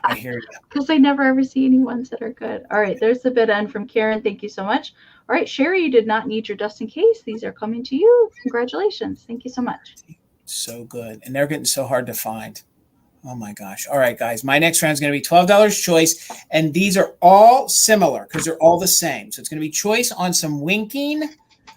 I hear you. Because I never ever see any ones that are good. All right, there's the bid end from Karen. Thank you so much. All right, Sherry, you did not need your just in case. These are coming to you. Congratulations. Thank you so much. So good. And they're getting so hard to find. Oh my gosh. All right, guys. My next round is going to be $12 choice. And these are all similar because they're all the same. So it's going to be choice on some winking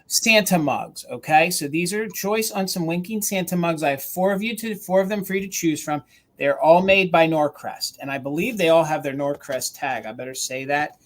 Santa mugs. Okay. So these are choice on some winking Santa mugs. I have four of them for you to choose from. They're all made by Norcrest. And I believe they all have their Norcrest tag. I better say that.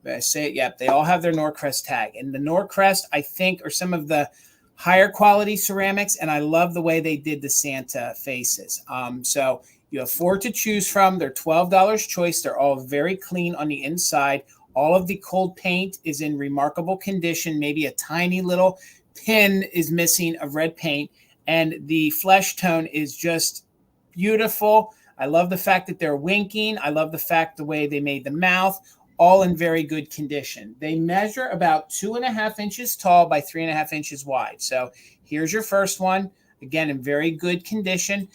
I say it. Yep. They all have their Norcrest tag. And the Norcrest, I think, are some of the higher quality ceramics. And I love the way they did the Santa faces. So you have four to choose from. They're $12 choice. They're all very clean on the inside. All of the cold paint is in remarkable condition. Maybe a tiny little pin is missing of red paint. And the flesh tone is just beautiful. I love the fact that they're winking. I love the fact the way they made the mouth, all in very good condition. They measure about 2.5 inches tall by 3.5 inches wide. So here's your first one. Again, in very good condition.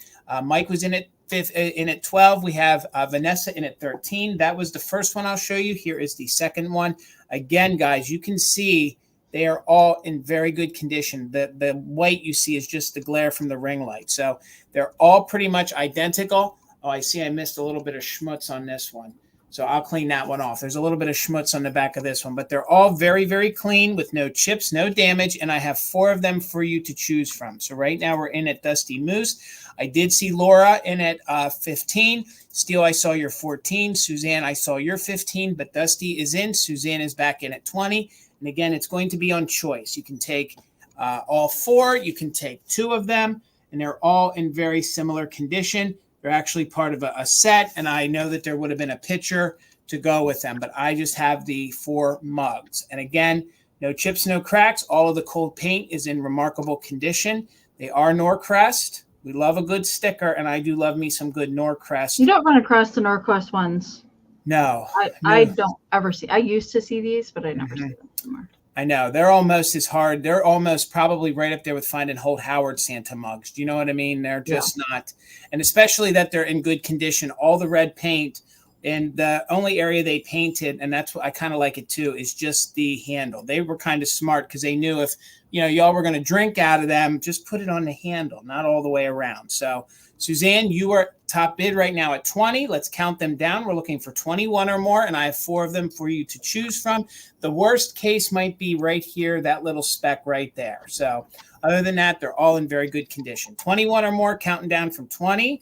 Mike was in at 12. We have Vanessa in at 13. That was the first one I'll show you. Here is the second one. Again, guys, you can see they are all in very good condition. The white you see is just the glare from the ring light. So they're all pretty much identical. Oh, I see I missed a little bit of schmutz on this one. So I'll clean that one off. There's a little bit of schmutz on the back of this one, but they're all very, very clean with no chips, no damage. And I have four of them for you to choose from. So right now we're in at Dusty Moose. I did see Laura in at 15. Steele, I saw your 14. Suzanne, I saw your 15, but Dusty is in. Suzanne is back in at 20. And again, it's going to be on choice. You can take all four. You can take two of them, and they're all in very similar condition. They're actually part of a set, and I know that there would have been a picture to go with them, but I just have the four mugs. And again, no chips, no cracks. All of the cold paint is in remarkable condition. They are Norcrest. We love a good sticker, and I do love me some good Norcrest. You don't run across the Norcrest ones. No. I don't ever see. I used to see these, but I never see them anymore. I know. They're almost as hard. They're almost probably right up there with finding Holt Howard Santa mugs. Do you know what I mean? They're just not. And especially that they're in good condition. All the red paint, And the only area they painted, and that's what I kind of like it too, is just the handle. They were kind of smart because they knew if, y'all were going to drink out of them, just put it on the handle, not all the way around. So Suzanne, you are top bid right now at 20. Let's count them down. We're looking for 21 or more, and I have 4 of them for you to choose from. The worst case might be right here, that little speck right there. So other than that, they're all in very good condition. 21 or more, counting down from 20,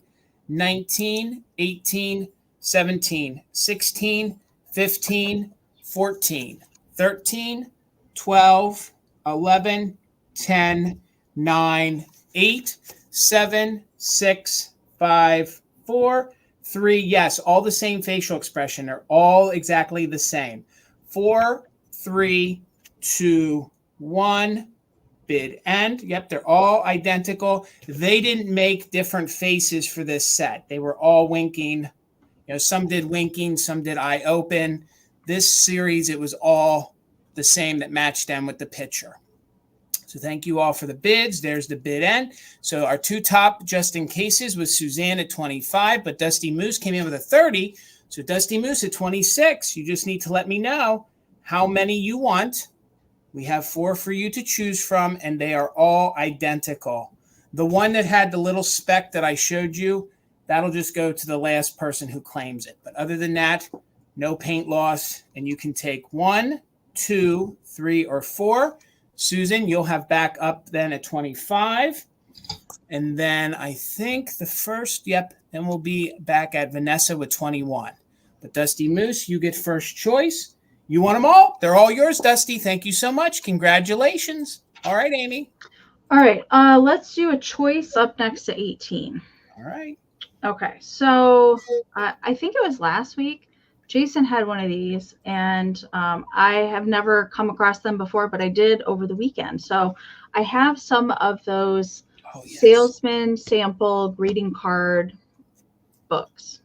19, 18, 17, 16, 15, 14, 13, 12, 11, 10, 9, 8, 7, 6, 5, 4, 3. Yes, all the same facial expression. They're all exactly the same. 4, 3, 2, 1. Bid end. Yep, they're all identical. They didn't make different faces for this set. They were all winking. Some did winking, some did eye open. This series, it was all the same that matched them with the picture. So thank you all for the bids. There's the bid end. So our 2 top just in cases was Suzanne at 25, but Dusty Moose came in with a 30. So Dusty Moose at 26. You just need to let me know how many you want. We have 4 for you to choose from, and they are all identical. The one that had the little speck that I showed you, that'll just go to the last person who claims it. But other than that, no paint loss, and you can take 1, 2, 3, or 4. Susan, you'll have back up then at 25. And then I think the first, then we'll be back at Vanessa with 21. But Dusty Moose, you get first choice. You want them all? They're all yours, Dusty. Thank you so much. Congratulations. All right, Amy. All right. Let's do a choice up next to 18. All right. Okay. So I think it was last week. Jason had one of these, and I have never come across them before, but I did over the weekend. So I have some of those Salesman sample greeting card books.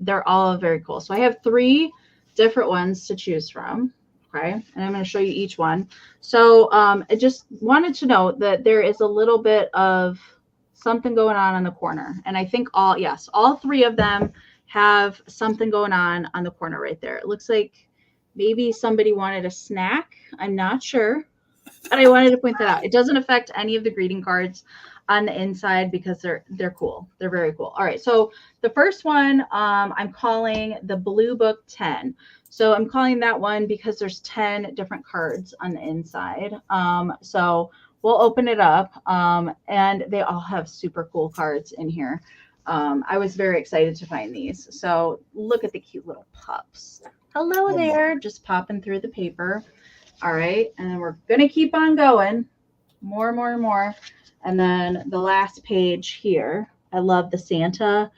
They're all very cool. So I have 3 different ones to choose from. Okay. And I'm going to show you each one. So I just wanted to note that there is a little bit of something going on the corner. And I think all 3 of them have something going on the corner right there. It looks like maybe somebody wanted a snack. I'm not sure, but I wanted to point that out. It doesn't affect any of the greeting cards on the inside because they're cool. They're very cool. All right. So the first one I'm calling the Blue Book 10. So I'm calling that one because there's 10 different cards on the inside. So we'll open it up and they all have super cool cards in here. I was very excited to find these. So look at the cute little pups. Hello there, just popping through the paper. All right, and then we're gonna keep on going. More. And then the last page here. I love the Santa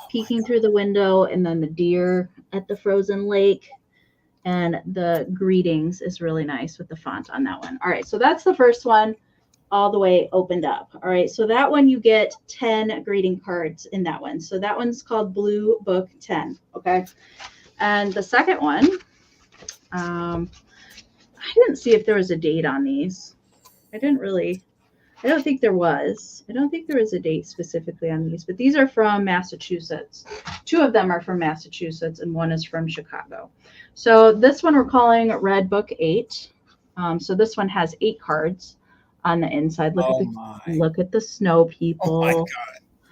peeking through the window, and then the deer at the frozen lake. And the greetings is really nice with the font on that one. All right, so that's the first one all the way opened up. All right, so that one you get 10 greeting cards in that one. So that one's called Blue Book 10, okay? And the second one, I didn't see if there was a date on these. I don't think there was. I don't think there was a date specifically on these, but these are from Massachusetts. 2 of them are from Massachusetts and 1 is from Chicago. So this one we're calling Red Book 8. So this one has 8 cards on the inside. Look at the snow people. Oh my God.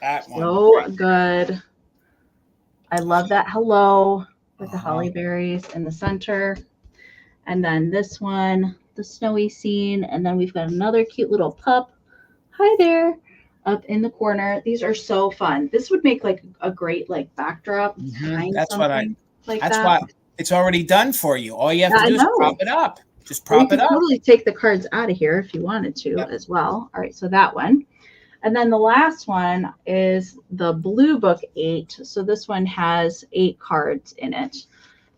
That one. So good. I love that hello with the holly berries in the center. And then this one, the snowy scene. And then we've got another cute little pup. Hi there. Up in the corner. These are so fun. This would make like a great like backdrop. That's why it's already done for you. All you have to do is prop it up. Just prop it up. Totally take the cards out of here if you wanted to as well. All right, so that one. And then the last one is the Blue Book 8. So this one has 8 cards in it.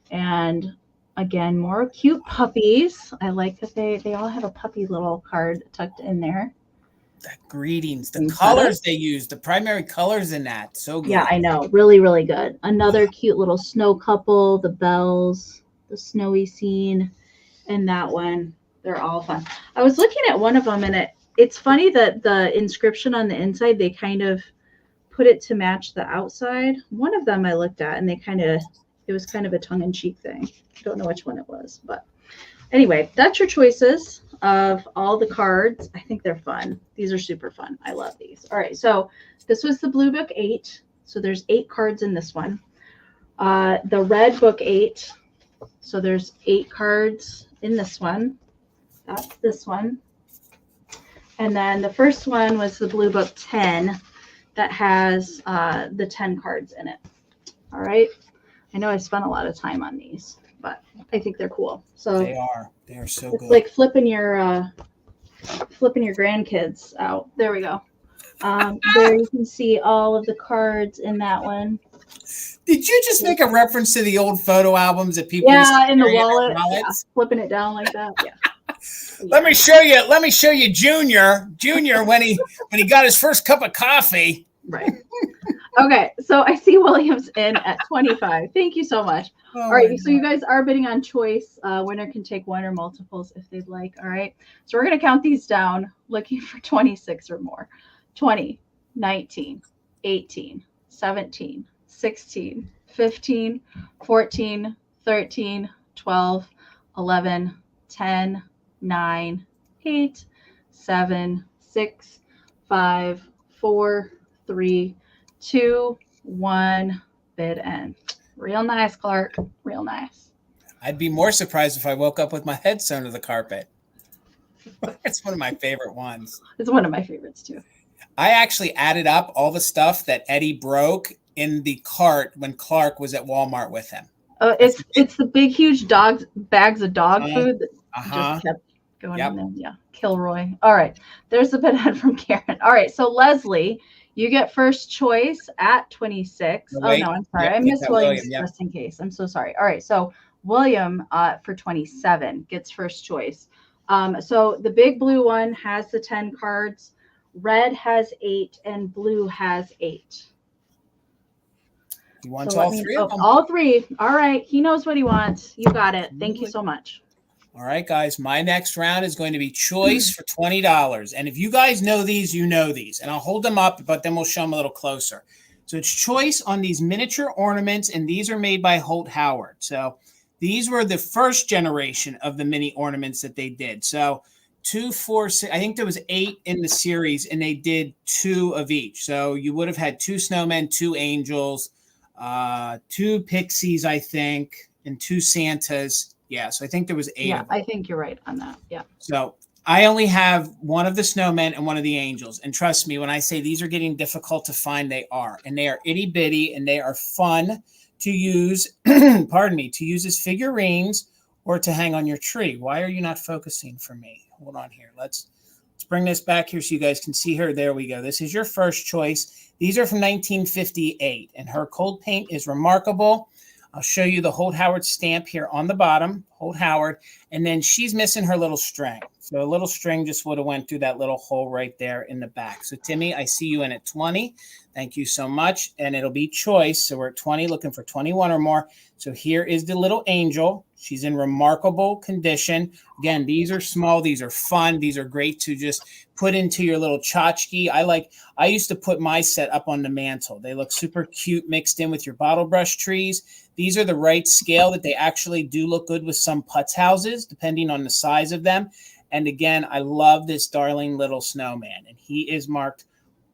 And again, more cute puppies. I like that they all have a puppy little card tucked in there. The greetings, the colors they use, the primary colors in that. So good. Yeah, I know. Really, really good. Another cute little snow couple, the bells, the snowy scene, and that one. They're all fun. I was looking at one of them, and it's funny that the inscription on the inside, they kind of put it to match the outside. One of them I looked at, and it It was kind of a tongue-in-cheek thing. I don't know which one it was, but anyway, that's your choices of all the cards. I think they're fun. These are super fun. I love these. All right, so this was the blue book 8. So there's 8 cards in this one. The red book 8. So there's 8 cards in this one. That's this one. And then the first one was the blue book 10 that has the 10 cards in it. All right. I know I spent a lot of time on these, but I think they're cool. So they are so good. It's like flipping your grandkids out. There we go. There you can see all of the cards in that one. Did you just make a reference to the old photo albums that people in the wallet, flipping it down like that? Yeah. Let me show you Junior when he got his first cup of coffee. Right. Okay, so I see William's in at 25. Thank you so much. Oh, all right, so you guys are bidding on choice. Winner can take one or multiples if they'd like. All right, so we're going to count these down, looking for 26 or more. 20, 19, 18, 17, 16, 15, 14, 13, 12, 11, 10, 9, 8, 7, 6, 5, 4, 3, 2, 1. Bid end. Real nice, Clark. Real nice. I'd be more surprised if I woke up with my head sewn to the carpet. It's one of my favorite ones. It's one of my favorites too. I actually added up all the stuff that Eddie broke in the cart when Clark was at Walmart with him. It's the big, huge bags of dog food that just kept going in there. Yeah, Kilroy. All right, there's the bid end from Karen. All right, so Leslie, you get first choice at 26. Oh, no, I'm sorry. I missed Williams just in case. I'm so sorry. All right, so William for 27 gets first choice. So the big blue one has the 10 cards. Red has 8 and blue has 8. He wants all 3 of them. All 3. All right. He knows what he wants. You got it. Thank you so much. All right, guys. My next round is going to be choice for $20. And if you guys know these, you know these. And I'll hold them up, but then we'll show them a little closer. So it's choice on these miniature ornaments, and these are made by Holt Howard. So these were the first generation of the mini ornaments that they did. So 2, 4, 6, I think there was 8 in the series, and they did 2 of each. So you would have had 2 snowmen, 2 angels, 2 pixies, I think, and 2 Santas. Yeah, so I think there was 8. Yeah, I think you're right on that. Yeah. So I only have one of the snowmen and one of the angels. And trust me, when I say these are getting difficult to find, they are. And they are itty bitty, and they are fun to use, pardon me, to use as figurines or to hang on your tree. Why are you not focusing for me? Hold on here. Let's bring this back here so you guys can see her. There we go. This is your first choice. These are from 1958, and her cold paint is remarkable. I'll show you the Holt Howard stamp here on the bottom, Holt Howard, and then she's missing her little string. So a little string just would have went through that little hole right there in the back. So Timmy, I see you in at 20. Thank you so much. And it'll be choice. So we're at 20, looking for 21 or more. So here is the little angel. She's in remarkable condition. Again, these are small. These are fun. These are great to just put into your little tchotchke. I used to put my set up on the mantle. They look super cute mixed in with your bottle brush trees. These are the right scale that they actually do look good with some putz houses, depending on the size of them. And again, I love this darling little snowman. And he is marked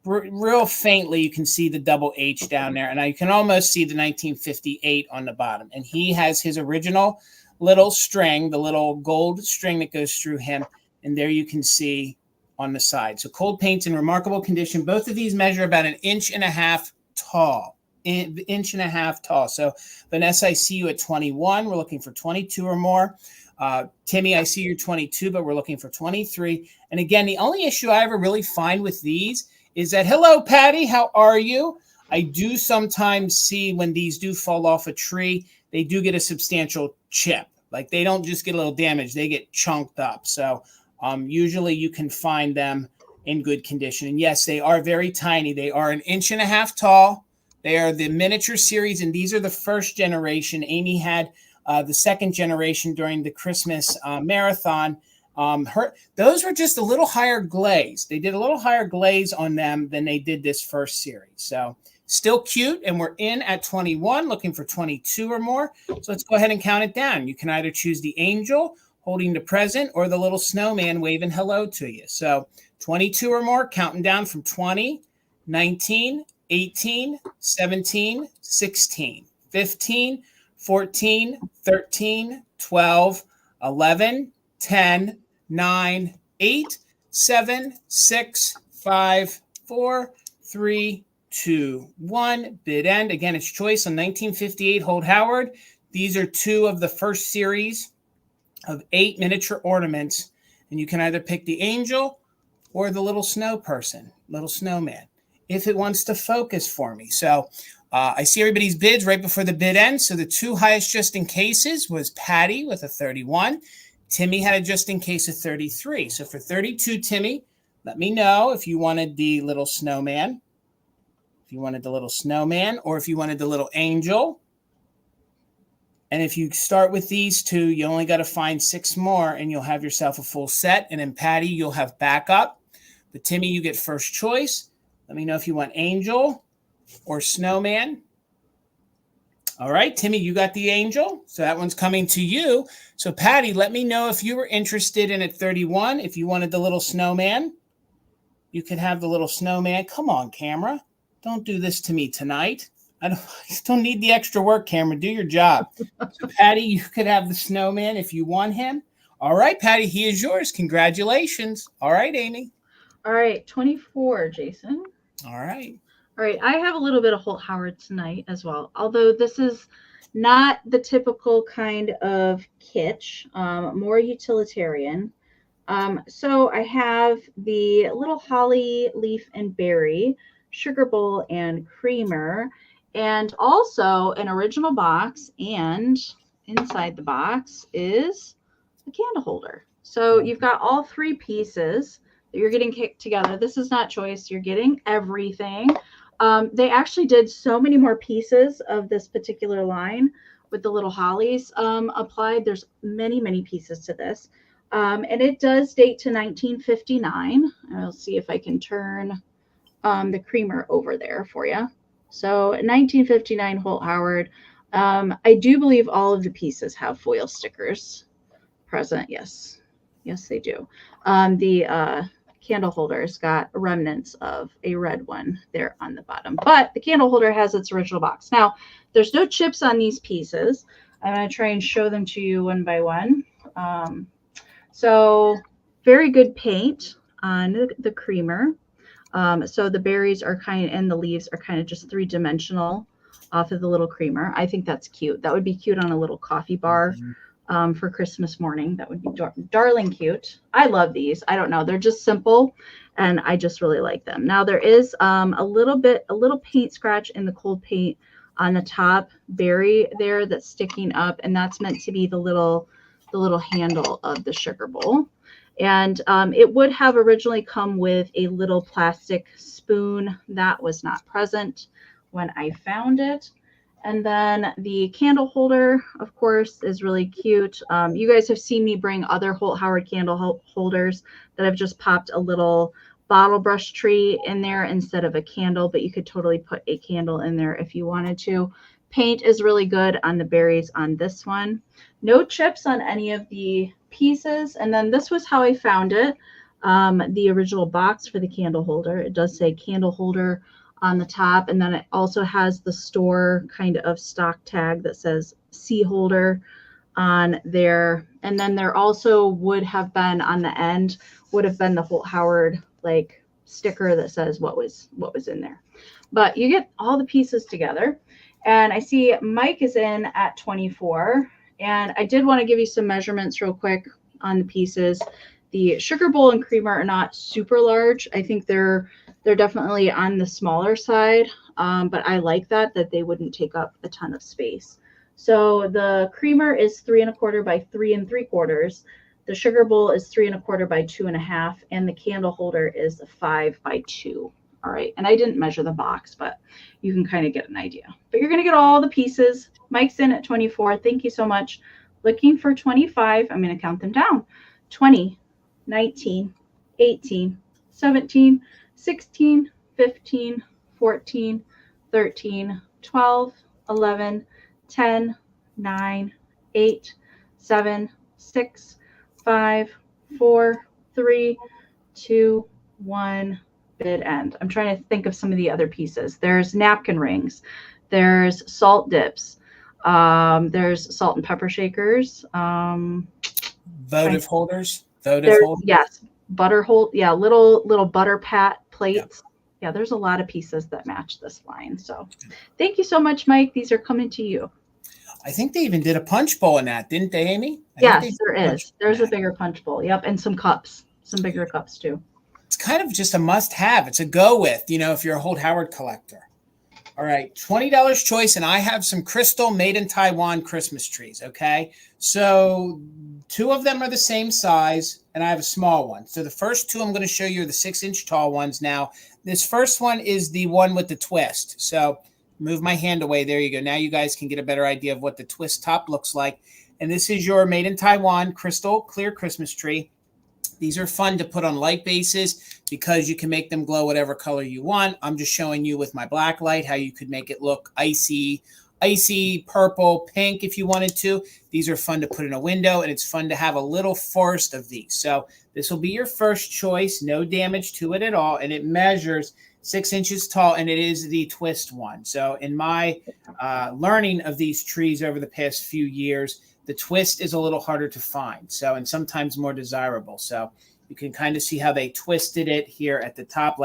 real faintly. You can see the double H down there. And you can almost see the 1958 on the bottom. And he has his original little string, the little gold string that goes through him. And there you can see on the side. So cold paint's in remarkable condition. Both of these measure about 1.5 inches tall. Inch and a half tall. So Vanessa, I see you at 21. We're looking for 22 or more. Timmy, I see you're 22, but we're looking for 23. And again, the only issue I ever really find with these is that, hello, Patty, how are you? I do sometimes see when these do fall off a tree, they do get a substantial chip. Like they don't just get a little damage, they get chunked up. So usually you can find them in good condition. And yes, they are very tiny. They are 1.5 inches tall. They are the miniature series, and these are the first generation. Amie had the second generation during the Christmas marathon. Those were just a little higher glaze. They did a little higher glaze on them than they did this first series. So Still cute, and we're in at 21, looking for 22 or more. So let's go ahead and count it down. You can either choose the angel holding the present or the little snowman waving hello to you. So 22 or more, counting down from 20, 19, 18, 17, 16, 15, 14, 13, 12, 11, 10, 9, 8, 7, 6, 5, 4, 3, 2, 1. Bid end. Again, it's choice on 1958 Holt Howard. These are 2 of the first series of 8 miniature ornaments. And you can either pick the angel or the little snow person, little snowman, if it wants to focus for me. So I see everybody's bids right before the bid ends. So the 2 highest just in cases was Patty with a 31. Timmy had a just in case of 33. So for 32, Timmy, let me know if you wanted the little snowman, if you wanted the little snowman, or if you wanted the little angel. And if you start with these 2, you only got to find 6 more and you'll have yourself a full set. And then Patty, you'll have backup. But Timmy, you get first choice. Let me know if you want angel or snowman. All right, Timmy, you got the angel. So that one's coming to you. So Patty, let me know if you were interested in at 31. If you wanted the little snowman, you could have the little snowman. Come on, camera. Don't do this to me tonight. I don't need the extra work, camera. Do your job. So Patty, you could have the snowman if you want him. All right, Patty, he is yours. Congratulations. All right, Amy. All right, 24, Jason. All right. All right, I have a little bit of Holt Howard tonight as well, although this is not the typical kind of kitsch, more utilitarian. So I have the little holly, leaf, and berry, sugar bowl, and creamer, and also an original box, and inside the box is a candle holder. So you've got all 3 pieces that you're getting kicked together. This is not choice. You're getting everything. They actually did so many more pieces of this particular line with the little hollies applied. There's many, many pieces to this. And it does date to 1959. I'll see if I can turn the creamer over there for you. So 1959 Holt Howard. I do believe all of the pieces have foil stickers present. Yes. Yes, they do. The candle holder's got remnants of a red one there on the bottom, but the candle holder has its original box. Now, there's no chips on these pieces. I'm going to try and show them to you one by one. So very good paint on the creamer. So the berries are and the leaves are kind of just 3-dimensional off of the little creamer. I think that's cute. That would be cute on a little coffee bar. For Christmas morning. That would be darling cute. I love these. I don't know. They're just simple and I just really like them. Now there is a little paint scratch in the cold paint on the top berry there that's sticking up, and that's meant to be the little handle of the sugar bowl. And it would have originally come with a little plastic spoon that was not present when I found it. And then the candle holder, of course, is really cute. You guys have seen me bring other Holt Howard candle holders that have just popped a little bottle brush tree in there instead of a candle, but you could totally put a candle in there if you wanted to. Paint is really good on the berries on this one. No chips on any of the pieces. And then this was how I found it. The original box for the candle holder. It does say candle holder on the top, and then it also has the store kind of stock tag that says C holder on there. And then there also would have been on the end the Holt Howard like sticker that says what was in there. But you get all the pieces together, and I see Mike is in at 24, and I did want to give you some measurements real quick on the pieces. The sugar bowl and creamer are not super large. I think they're definitely on the smaller side, but I like that they wouldn't take up a ton of space. So the creamer is 3 1/4 by 3 3/4. The sugar bowl is 3 1/4 by 2 1/2, and the candle holder is 5 by 2. All right, and I didn't measure the box, but you can kind of get an idea. But you're going to get all the pieces. Mike's in at 24. Thank you so much. Looking for 25. I'm going to count them down. 20, 19, 18, 17, 16, 15, 14, 13, 12, 11, 10, 9, 8, 7, 6, 5, 4, 3, 2, 1, bid end. I'm trying to think of some of the other pieces. There's napkin rings. There's salt dips. There's salt and pepper shakers. Votive holders. Yes. Butter hold. Yeah. Little butter pat plates. Yeah. There's a lot of pieces that match this line. So thank you so much, Mike. These are coming to you. I think they even did a punch bowl in that, didn't they, Amy? Yes, there is. There's a bigger punch bowl. Yep. And some cups, some bigger cups too. It's kind of just a must have. It's a go with, if you're a Holt Howard collector. All right, $20 choice, and I have some crystal made in Taiwan Christmas trees, okay? So 2 of them are the same size, and I have a small one. So the first 2 I'm going to show you are the 6-inch tall ones. Now, this first one is the one with the twist. So move my hand away. There you go. Now you guys can get a better idea of what the twist top looks like. And this is your made in Taiwan crystal clear Christmas tree. These are fun to put on light bases because you can make them glow whatever color you want. I'm just showing you with my black light how you could make it look icy, purple, pink if you wanted to. These are fun to put in a window, and it's fun to have a little forest of these. So this will be your first choice, no damage to it at all, and it measures 6 inches tall, and it is the twist one. So in my learning of these trees over the past few years, the twist is a little harder to find, and sometimes more desirable. So you can kind of see how they twisted it here at the top,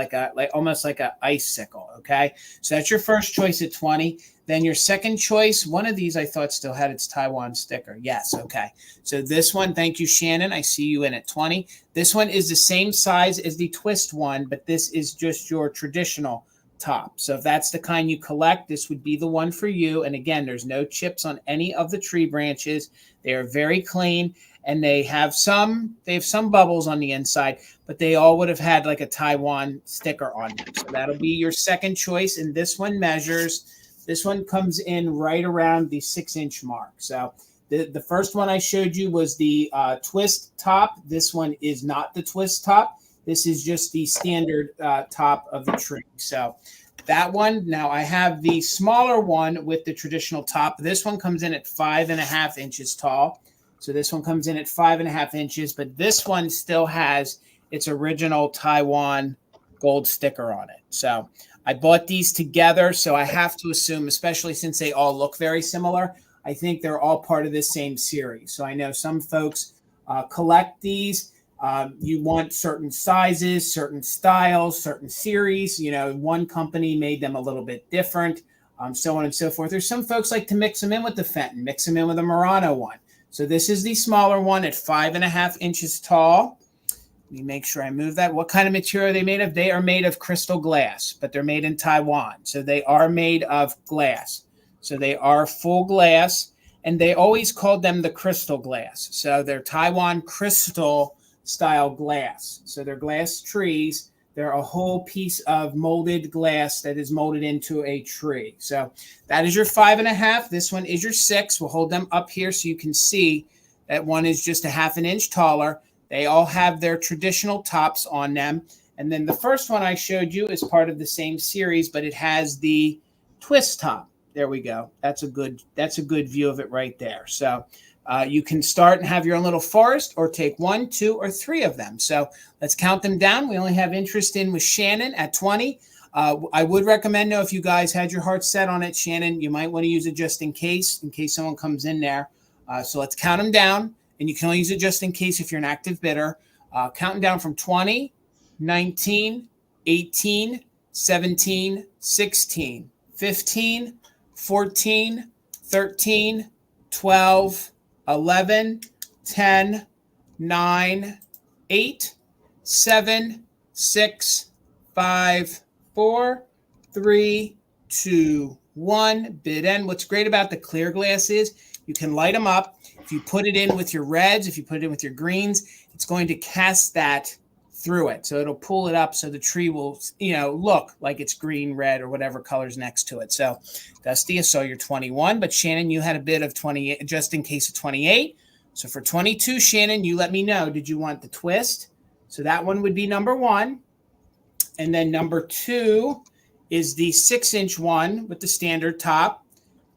almost like an icicle. Okay, so that's your first choice at 20. Then your second choice, one of these I thought still had its Taiwan sticker. Yes, okay. So this one, thank you, Shannon. I see you in at 20. This one is the same size as the twist one, but this is just your traditional top. So if that's the kind you collect, this would be the one for you. And again, there's no chips on any of the tree branches. They are very clean, and they have some bubbles on the inside, but they all would have had like a Taiwan sticker on them. So that'll be your second choice. And this one comes in right around the 6-inch mark. So the first one I showed you was the twist top. This one is not the twist top. This is just the standard top of the tree. So that one, now I have the smaller one with the traditional top. This one comes in at 5.5 inches tall. So this one comes in at 5.5 inches, but this one still has its original Taiwan gold sticker on it. So I bought these together, so I have to assume, especially since they all look very similar, I think they're all part of the same series. So I know some folks collect these. You want certain sizes, certain styles, certain series. One company made them a little bit different, so on and so forth. There's some folks like to mix them in with the Fenton, mix them in with a Murano one. So this is the smaller one at 5.5 inches tall. Let me make sure I move that. What kind of material are they made of? They are made of crystal glass, but they're made in Taiwan. So they are made of glass. So they are full glass, and they always called them the crystal glass. So they're Taiwan crystal style glass. So they're glass trees. They're a whole piece of molded glass that is molded into a tree. So that is your 5.5. This one is your 6. We'll hold them up here so you can see that one is just 1/2 inch taller. They all have their traditional tops on them. And then the first one I showed you is part of the same series, but it has the twist top. There we go. That's a good view of it right there. So you can start and have your own little forest, or take 1, 2, or 3 of them. So let's count them down. We only have interest in with Shannon at 20. I would recommend, though, if you guys had your heart set on it, Shannon, you might want to use it just in case someone comes in there. So let's count them down, and you can only use it just in case if you're an active bidder. Count them down from 20, 19, 18, 17, 16, 15, 14, 13, 12, 11, 10, 9, 8, 7, 6, 5, 4, 3, 2, 1. Bid end. What's great about the clear glass is you can light them up. If you put it in with your reds, if you put it in with your greens, it's going to cast that through it. So it'll pull it up so the tree will, look like it's green, red, or whatever color's next to it. So Dusty, I saw you're 21, but Shannon, you had a bid of 28, just in case of 28. So for 22, Shannon, you let me know, did you want the twist? So that one would be number 1. And then number 2 is the 6-inch one with the standard top.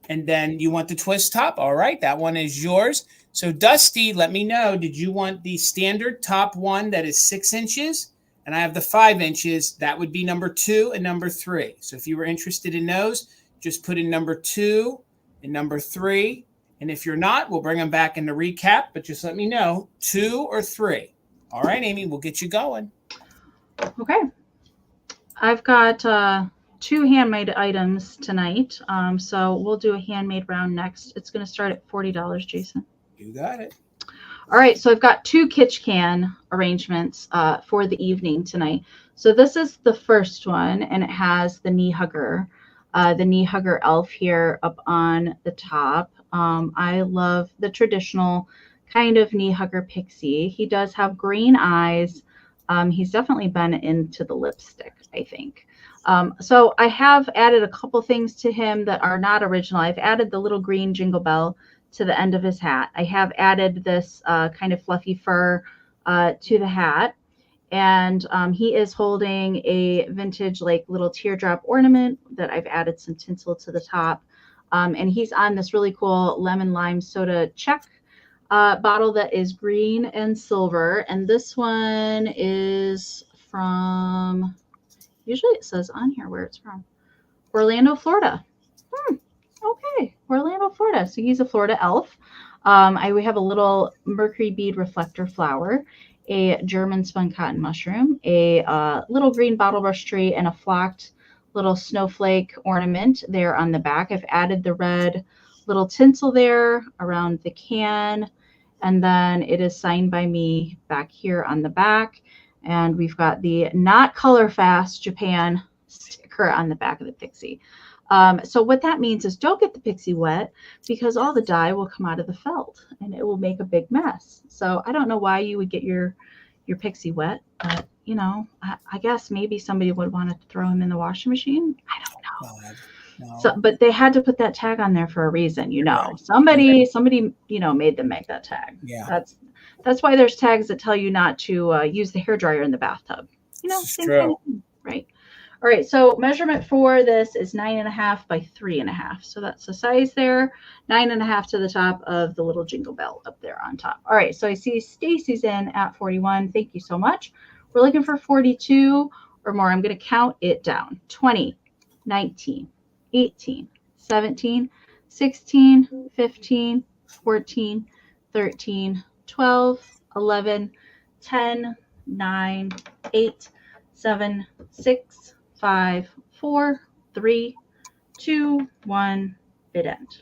And then you want the twist top. All right, that one is yours. So Dusty, let me know, did you want the standard top one that is 6 inches? And I have the 5 inches. That would be number 2 and number 3. So if you were interested in those, just put in number 2 and number 3. And if you're not, we'll bring them back in the recap. But just let me know, 2 or 3. All right, Amy, we'll get you going. Okay. I've got 2 handmade items tonight. So we'll do a handmade round next. It's going to start at $40, Jason. You got it. All right, so I've got 2 kitsch can arrangements for the evening tonight. So this is the first one, and it has the knee hugger elf here up on the top. I love the traditional kind of knee hugger Pixie. He does have green eyes. He's definitely been into the lipstick, I think. So I have added a couple things to him that are not original. I've added the little green jingle bell to the end of his hat. I have added this kind of fluffy fur to the hat. And he is holding a vintage like little teardrop ornament that I've added some tinsel to the top. And he's on this really cool lemon lime soda check bottle that is green and silver. And this one is from, usually it says on here where it's from, Orlando, Florida. Okay, Orlando, Florida. So he's a Florida elf. We have a little Mercury bead reflector flower, a German spun cotton mushroom, a little green bottle brush tree, and a flocked little snowflake ornament there on the back. I've added the red little tinsel there around the can, and then it is signed by me back here on the back. And we've got the not color fast Japan sticker on the back of the Pixie. So what that means is don't get the Pixie wet, because all the dye will come out of the felt and it will make a big mess. So I don't know why you would get your Pixie wet, but you know, I guess maybe somebody would want to throw him in the washing machine. I don't know. No. So, but they had to put that tag on there for a reason, you know. Right. Somebody, you know, made them make that tag. Yeah. That's why there's tags that tell you not to use the hairdryer in the bathtub. You know, same kind of thing, right? All right, so measurement for this is 9.5 by 3.5. So that's the size there, 9.5 to the top of the little jingle bell up there on top. All right, so I see Stacy's in at 41. Thank you so much. We're looking for 42 or more. I'm going to count it down. 20, 19, 18, 17, 16, 15, 14, 13, 12, 11, 10, 9, 8, 7, 6, 5, 4, 3, 2, 1, bid end.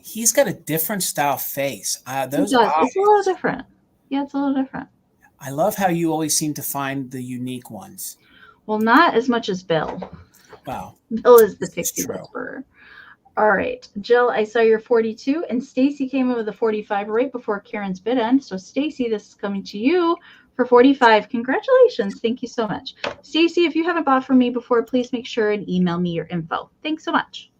He's got a different style face. Those eyes, it's a little different. Yeah, it's a little different. I love how you always seem to find the unique ones. Well, not as much as Bill. Wow. Bill is the Pixie whisperer. All right, Jill, I saw your 42, and Stacy came in with a 45 right before Karen's bid end. So Stacy, this is coming to you for 45. Congratulations. Thank you so much. Stacy, if you haven't bought from me before, please make sure and email me your info. Thanks so much.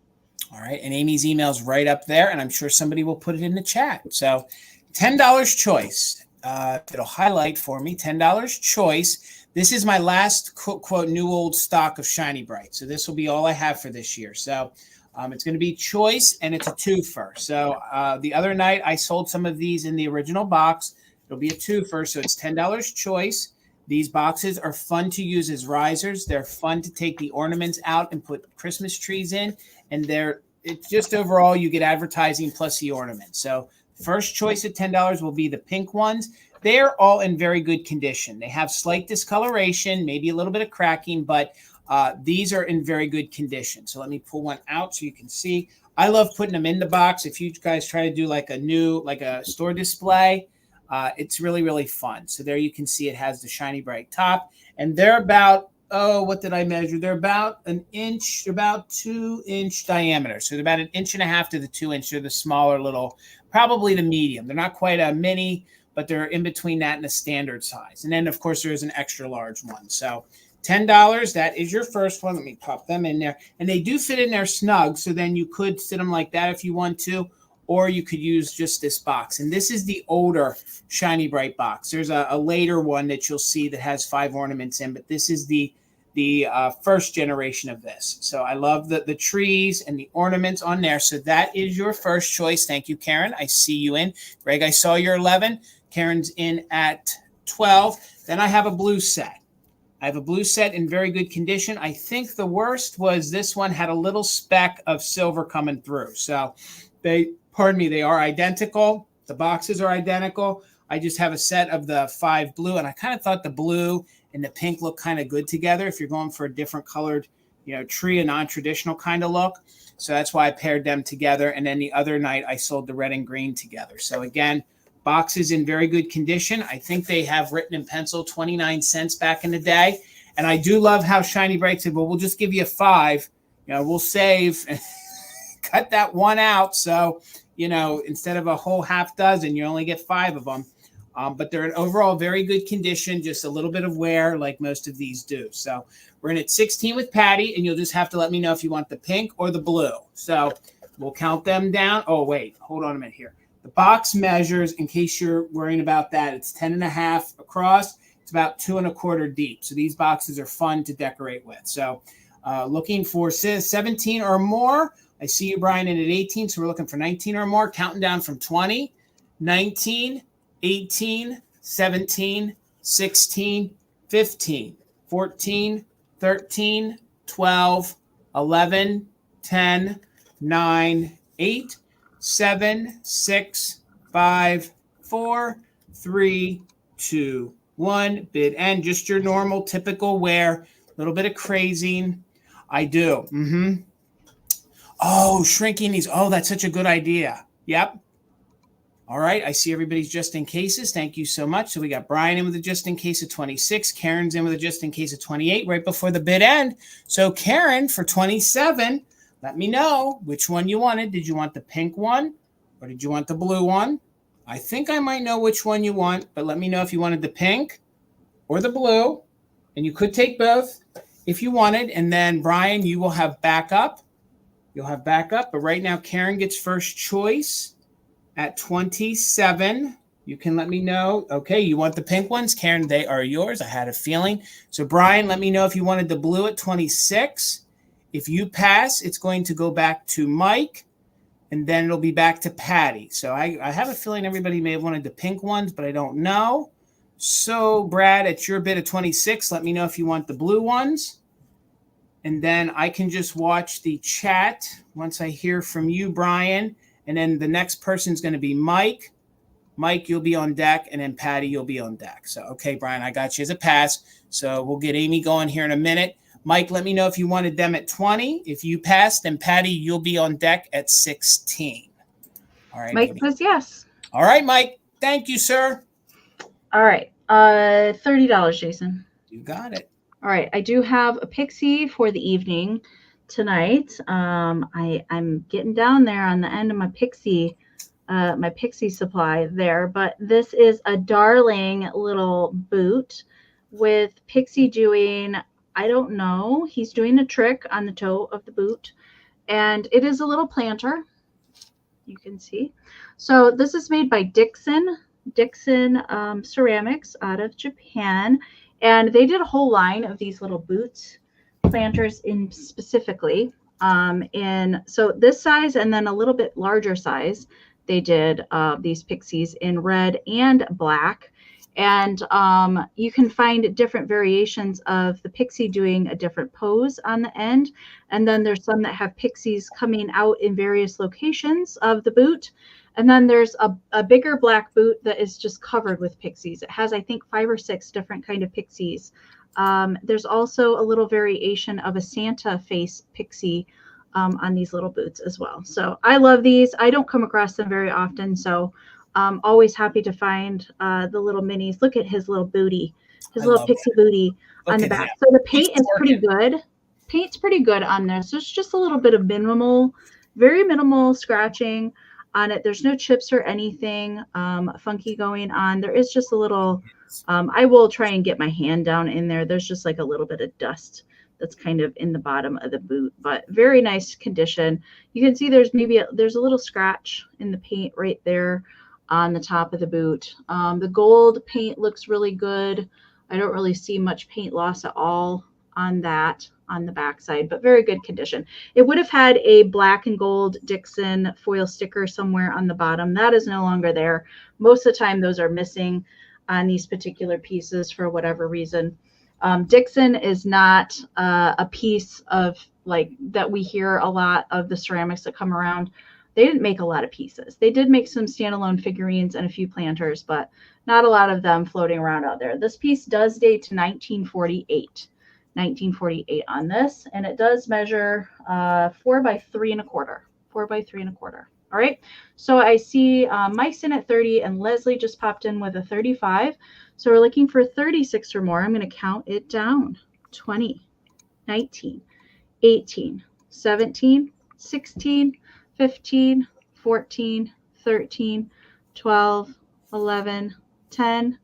All right, and Amy's email is right up there, and I'm sure somebody will put it in the chat. So $10 choice. It'll highlight for me, $10 choice. This is my last quote new old stock of Shiny Bright. So this will be all I have for this year. So it's going to be choice, and it's a twofer. So the other night I sold some of these in the original box. It'll be a twofer, so it's $10 choice. These boxes are fun to use as risers. They're fun to take the ornaments out and put Christmas trees in, and it's just overall you get advertising plus the ornament. So first choice at $10 will be the pink ones. They're all in very good condition. They have slight discoloration, maybe a little bit of cracking, but these are in very good condition. So let me pull one out so you can see. I love putting them in the box. If you guys try to do like a store display, it's really, really fun. So there you can see it has the Shiny Bright top, and they're about, what did I measure? They're about an inch, about 2-inch diameter. So they're about 1.5 inches to the 2 inch. They're the smaller little, probably the medium. They're not quite a mini, but they're in between that and the standard size. And then of course there is an extra large one. So $10, that is your first one. Let me pop them in there. And they do fit in there snug. So then you could sit them like that if you want to, or you could use just this box. And this is the older Shiny Bright box. There's a later one that you'll see that has 5 ornaments in, but this is the the first generation of this. So I love the trees and the ornaments on there. So that is your first choice. Thank you, Karen. I see you in. Greg, I saw your 11. Karen's in at 12. Then I have a blue set. I have a blue set in very good condition. I think the worst was this one had a little speck of silver coming through. So they are identical. The boxes are identical. I just have a set of the 5 blue, and I kind of thought the blue and the pink look kind of good together if you're going for a different colored, tree, a non-traditional kind of look. So that's why I paired them together. And then the other night I sold the red and green together. So again, boxes in very good condition. I think they have written in pencil 29 cents back in the day. And I do love how Shiny Bright said, well, we'll just give you 5. We'll save, cut that one out. So, instead of a whole half dozen, you only get 5 of them. But they're in overall very good condition, just a little bit of wear like most of these do. So we're in at 16 with Patty, and you'll just have to let me know if you want the pink or the blue. So we'll count them down. Oh, wait, hold on a minute here. The box measures, in case you're worrying about that, it's 10.5 across. It's about 2 1/4 deep. So these boxes are fun to decorate with. So looking for 17 or more. I see you, Brian, in at 18. So we're looking for 19 or more, counting down from 20, 19, 18, 17, 16, 15, 14, 13, 12, 11, 10, 9, 8, 7, 6, 5, 4, 3, 2, 1. Bid end. Just your normal, typical wear. A little bit of crazing. I do. Oh, shrinking these. Oh, that's such a good idea. Yep. All right, I see everybody's just in cases. Thank you so much. So we got Brian in with a just in case of 26. Karen's in with a just in case of 28 right before the bid end. So Karen, for 27, let me know which one you wanted. Did you want the pink one or did you want the blue one? I think I might know which one you want, but let me know if you wanted the pink or the blue. And you could take both if you wanted. And then Brian, you will have backup. You'll have backup. But right now, Karen gets first choice. At 27, you can let me know. Okay, you want the pink ones? Karen, they are yours. I had a feeling. So, Brian, let me know if you wanted the blue at 26. If you pass, it's going to go back to Mike, and then it'll be back to Patty. So I have a feeling everybody may have wanted the pink ones, but I don't know. So, Brad, at your bid of 26, let me know if you want the blue ones. And then I can just watch the chat once I hear from you, Brian. And then the next person is going to be Mike. Mike, you'll be on deck. And then Patty, you'll be on deck. So, okay, Brian, I got you as a pass. So we'll get Amie going here in a minute. Mike, let me know if you wanted them at 20. If you pass, then Patty, you'll be on deck at 16. All right. Mike says yes. All right, Mike. Thank you, sir. All right. $30, Jason. You got it. All right. I do have a Pixie for the evening tonight. I'm getting down there on the end of my Pixie supply there, but this is a darling little boot with Pixie doing, I don't know, he's doing a trick on the toe of the boot, and it is a little planter, you can see. So this is made by Dixon Ceramics out of Japan, and they did a whole line of these little boots, planters in specifically, in so this size and then a little bit larger size. They did these Pixies in red and black, and you can find different variations of the Pixie doing a different pose on the end, and then there's some that have Pixies coming out in various locations of the boot, and then there's a bigger black boot that is just covered with Pixies. It has, I think, 5 or 6 different kind of Pixies. There's also a little variation of a Santa face Pixie on these little boots as well. So I love these. I don't come across them very often, so I'm always happy to find the little minis. Look at his little booty, his little Pixie booty on the back. So the paint is pretty good. Paint's pretty good on there. So it's just a little bit of very minimal scratching on it. There's no chips or anything funky going on. There is just a little, I will try and get my hand down in there. There's just like a little bit of dust that's kind of in the bottom of the boot, but very nice condition. You can see there's a little scratch in the paint right there on the top of the boot. The gold paint looks really good. I don't really see much paint loss at all on that on the back side, but very good condition. It would have had a black and gold Dixon foil sticker somewhere on the bottom. That is no longer there. Most of the time, those are missing on these particular pieces for whatever reason. Dixon is not a piece of like that we hear a lot of the ceramics that come around. They didn't make a lot of pieces. They did make some standalone figurines and a few planters, but not a lot of them floating around out there. This piece does date to 1948. 1948 on this, and it does measure 4 by 3 1/4. 4 by 3 1/4. All right. So I see Mike's in at 30, and Leslie just popped in with a 35. So we're looking for 36 or more. I'm going to count it down. 20, 19, 18, 17, 16, 15, 14, 13, 12, 11, 10,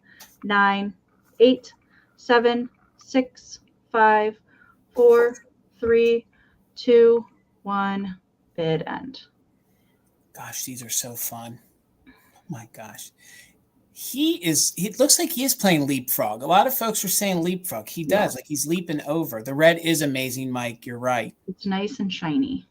9, 8, 7, 6, 5, 4, 3, 2, 1, bid end. Gosh, these are so fun. Oh my gosh. It looks like he is playing leapfrog. A lot of folks are saying leapfrog. He does, like he's leaping over. The red is amazing, Mike. You're right. It's nice and shiny.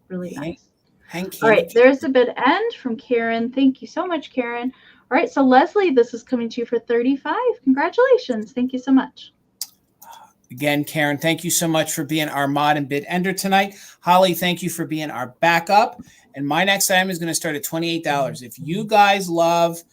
Really nice. Hank, all right, there's the bid end from Karen. Thank you so much, Karen. All right, so Leslie, this is coming to you for 35. Congratulations. Thank you so much. Again, Karen, thank you so much for being our mod and bid ender tonight. Holly, thank you for being our backup. And my next item is going to start at $28. If you guys love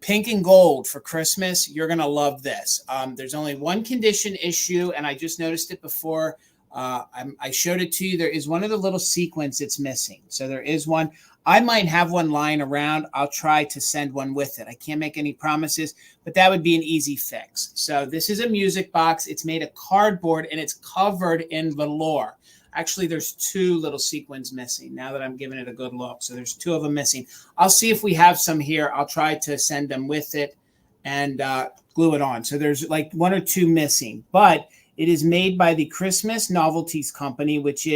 pink and gold for Christmas, you're going to love this. There's only one condition issue, and I just noticed it before. I showed it to you. There is one of the little sequins that's missing. So there is one. I might have one lying around. I'll try to send one with it. I can't make any promises, but that would be an easy fix. So this is a music box. It's made of cardboard, and it's covered in velour. Actually, there's 2 little sequins missing now that I'm giving it a good look. So there's 2 of them missing. I'll see if we have some here. I'll try to send them with it and glue it on. So there's like 1 or 2 missing, but it is made by the Christmas Novelties Company, which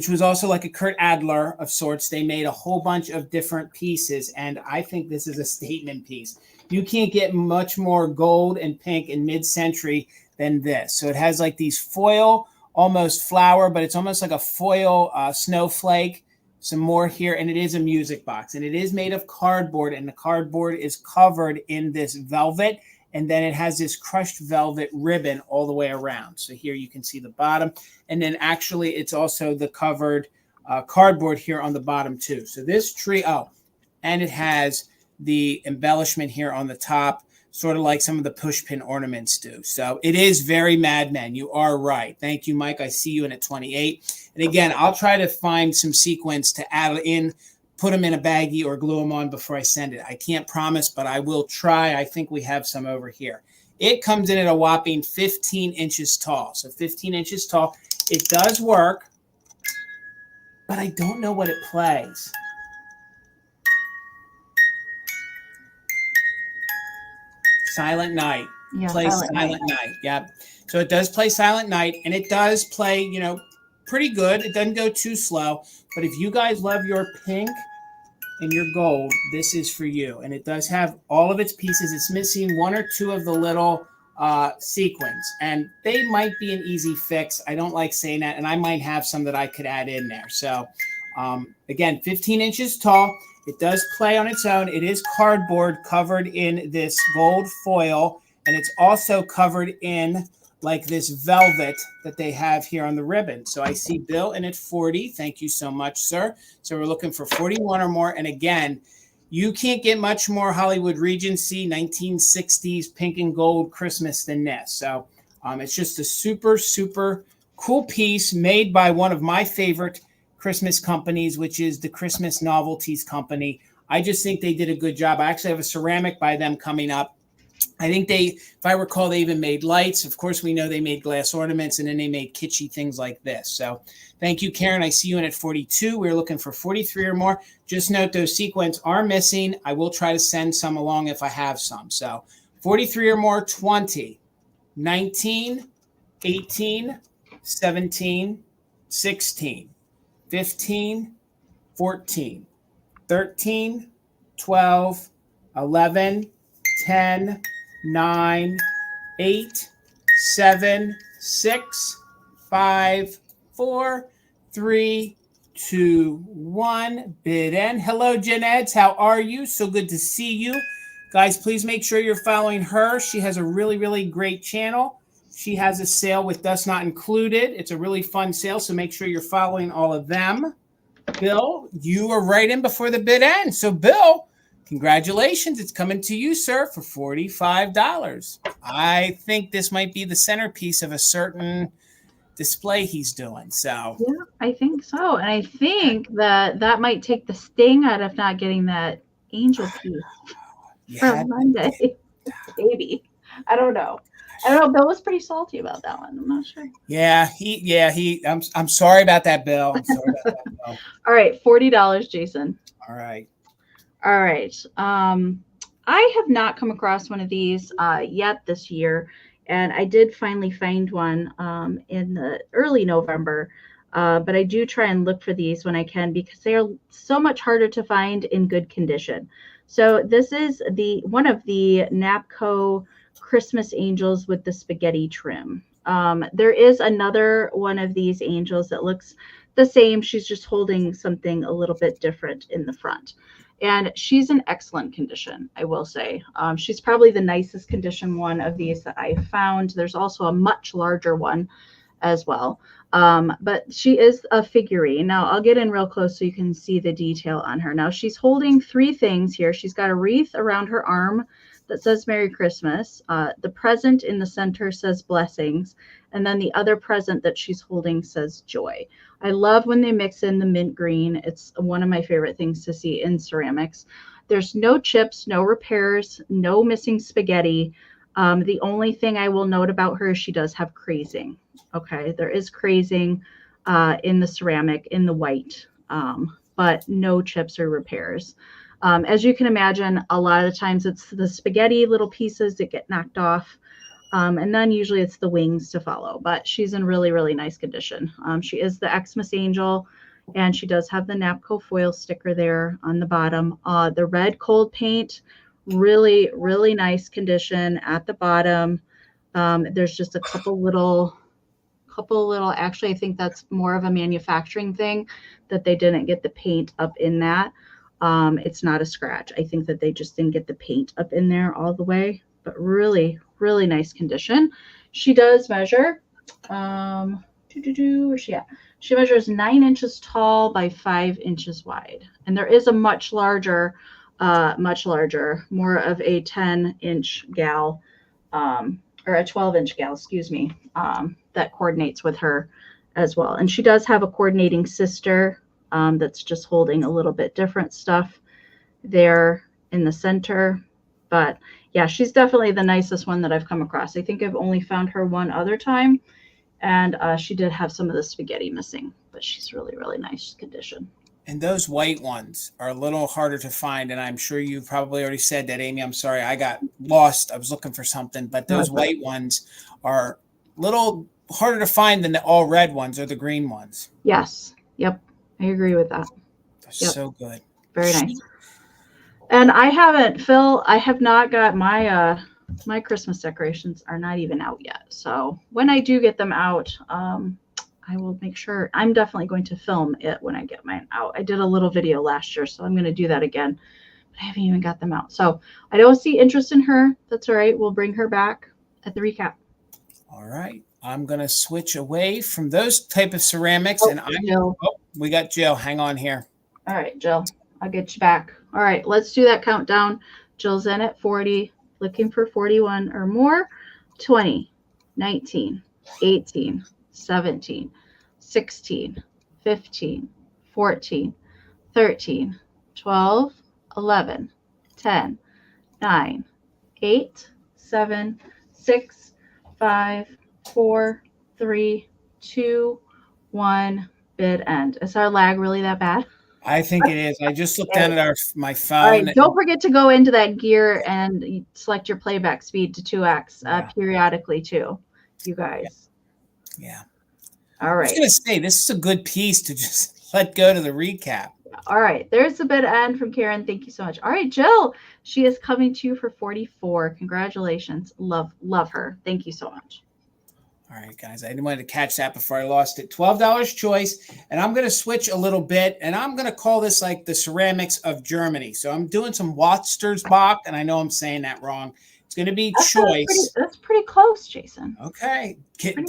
was also like a Kurt Adler of sorts. They made a whole bunch of different pieces, and I think this is a statement piece. You can't get much more gold and pink in mid-century than this. So it has like these foil, almost flower, but it's almost like a foil snowflake. Some more here, and it is a music box, and it is made of cardboard, and the cardboard is covered in this velvet. And then it has this crushed velvet ribbon all the way around. So here you can see the bottom. And then actually it's also the covered cardboard here on the bottom too. So this tree, and it has the embellishment here on the top, sort of like some of the pushpin ornaments do. So it is very Mad Men. You are right. Thank you, Mike. I see you in at 28. And again, I'll try to find some sequins to add in, put them in a baggie or glue them on before I send it. I can't promise, but I will try. I think we have some over here. It comes in at a whopping 15 inches tall. So 15 inches tall. It does work, but I don't know what it plays. Silent Night. Yeah, Plays Silent Night. Yep. So it does play Silent Night, and it does play, pretty good. It doesn't go too slow. But if you guys love your pink and your gold, this is for you. And it does have all of its pieces. It's missing 1 or 2 of the little sequins, and they might be an easy fix. I don't like saying that, and I might have some that I could add in there. So again, 15 inches tall. It does play on its own. It is cardboard covered in this gold foil, and it's also covered in like this velvet that they have here on the ribbon. So I see Bill in at 40. Thank you so much, sir. So we're looking for 41 or more. And again, you can't get much more Hollywood Regency 1960s pink and gold Christmas than this. So it's just a super, super cool piece made by one of my favorite Christmas companies, which is the Christmas Novelties Company. I just think they did a good job. I actually have a ceramic by them coming up. I think if I recall, they even made lights. Of course, we know they made glass ornaments, and then they made kitschy things like this. So thank you, Karen. I see you in at 42. We're looking for 43 or more. Just note those sequins are missing. I will try to send some along if I have some. So 43 or more, 20, 19, 18, 17, 16, 15, 14, 13, 12, 11, 10, 9, 8, 7, 6, 5, 4, 3, 2, 1. Bid end. Hello, Jeanette. How are you? So good to see you. Guys, please make sure you're following her. She has a really, really great channel. She has a sale with Dust Not Included. It's a really fun sale, so make sure you're following all of them. Bill, you are right in before the bid end. So, Bill, congratulations. It's coming to you, sir, for $45. I think this might be the centerpiece of a certain display he's doing. So yeah, I think so. And I think that might take the sting out of not getting that angel piece for Monday. Maybe. I don't know. Bill was pretty salty about that one. I'm not sure. Yeah, I'm sorry about that, Bill. I'm sorry about that, Bill. All right, $40, Jason. All right. I have not come across one of these yet this year, and I did finally find one in the early November. But I do try and look for these when I can because they are so much harder to find in good condition. So this is one of the Napco Christmas angels with the spaghetti trim. There is another one of these angels that looks the same. She's just holding something a little bit different in the front. And she's in excellent condition, I will say. She's probably the nicest condition one of these that I found. There's also a much larger one as well. But she is a figurine. Now, I'll get in real close so you can see the detail on her. Now, she's holding three things here. She's got a wreath around her arm that says Merry Christmas. The present in the center says blessings. And then the other present that she's holding says joy. I love when they mix in the mint green. It's one of my favorite things to see in ceramics. There's no chips, no repairs, no missing spaghetti. The only thing I will note about her is she does have crazing. Okay, there is crazing in the ceramic, in the white, but no chips or repairs. As you can imagine, a lot of the times it's the spaghetti little pieces that get knocked off. And then usually it's the wings to follow, but she's in really, really nice condition. She is the Xmas angel, and she does have the Napco foil sticker there on the bottom. The red cold paint, really, really nice condition at the bottom. There's just a couple little, actually, I think that's more of a manufacturing thing that they didn't get the paint up in that. It's not a scratch. I think that they just didn't get the paint up in there all the way, but really, really nice condition. She does measure, where's she at? She measures 9 inches tall by 5 inches wide. And there is a much larger, more of a 10-inch gal, or a 12-inch gal, excuse me, that coordinates with her as well. And she does have a coordinating sister that's just holding a little bit different stuff there in the center. But yeah, she's definitely the nicest one that I've come across. I think I've only found her one other time, and she did have some of the spaghetti missing, but she's really, really nice condition. And those white ones are a little harder to find, and I'm sure you probably already said that, Amy. I'm sorry, I got lost. I was looking for something, but those white ones are a little harder to find than the all red ones or the green ones. Yes. Yep. I agree with that. They're so good. Very nice. And I have not got my my Christmas decorations are not even out yet. So when I do get them out, I will make sure. I'm definitely going to film it when I get mine out. I did a little video last year, so I'm going to do that again. But I haven't even got them out. So I don't see interest in her. That's all right. We'll bring her back at the recap. All right. I'm going to switch away from those type of ceramics. We got Jill. Hang on here. All right, Jill. I'll get you back. All right, let's do that countdown. Jill's in at 40, looking for 41 or more. 20, 19, 18, 17, 16, 15, 14, 13, 12, 11, 10, 9, 8, 7, 6, 5, 4, 3, 2, 1. Bid end. Is our lag really that bad? I think it is. I just looked down at my phone. All right, don't forget to go into that gear and select your playback speed to 2x periodically too, you guys. Yeah. All right. I was going to say, this is a good piece to just let go to the recap. All right. There's the bid end from Karen. Thank you so much. All right, Jill. She is coming to you for 44. Congratulations. Love her. Thank you so much. All right, guys, I didn't want to catch that before I lost it. $12 choice, and I'm going to switch a little bit, and I'm going to call this like the ceramics of Germany. So I'm doing some Wattersbach, and I know I'm saying that wrong. It's going to be choice. That's pretty close, Jason. Okay.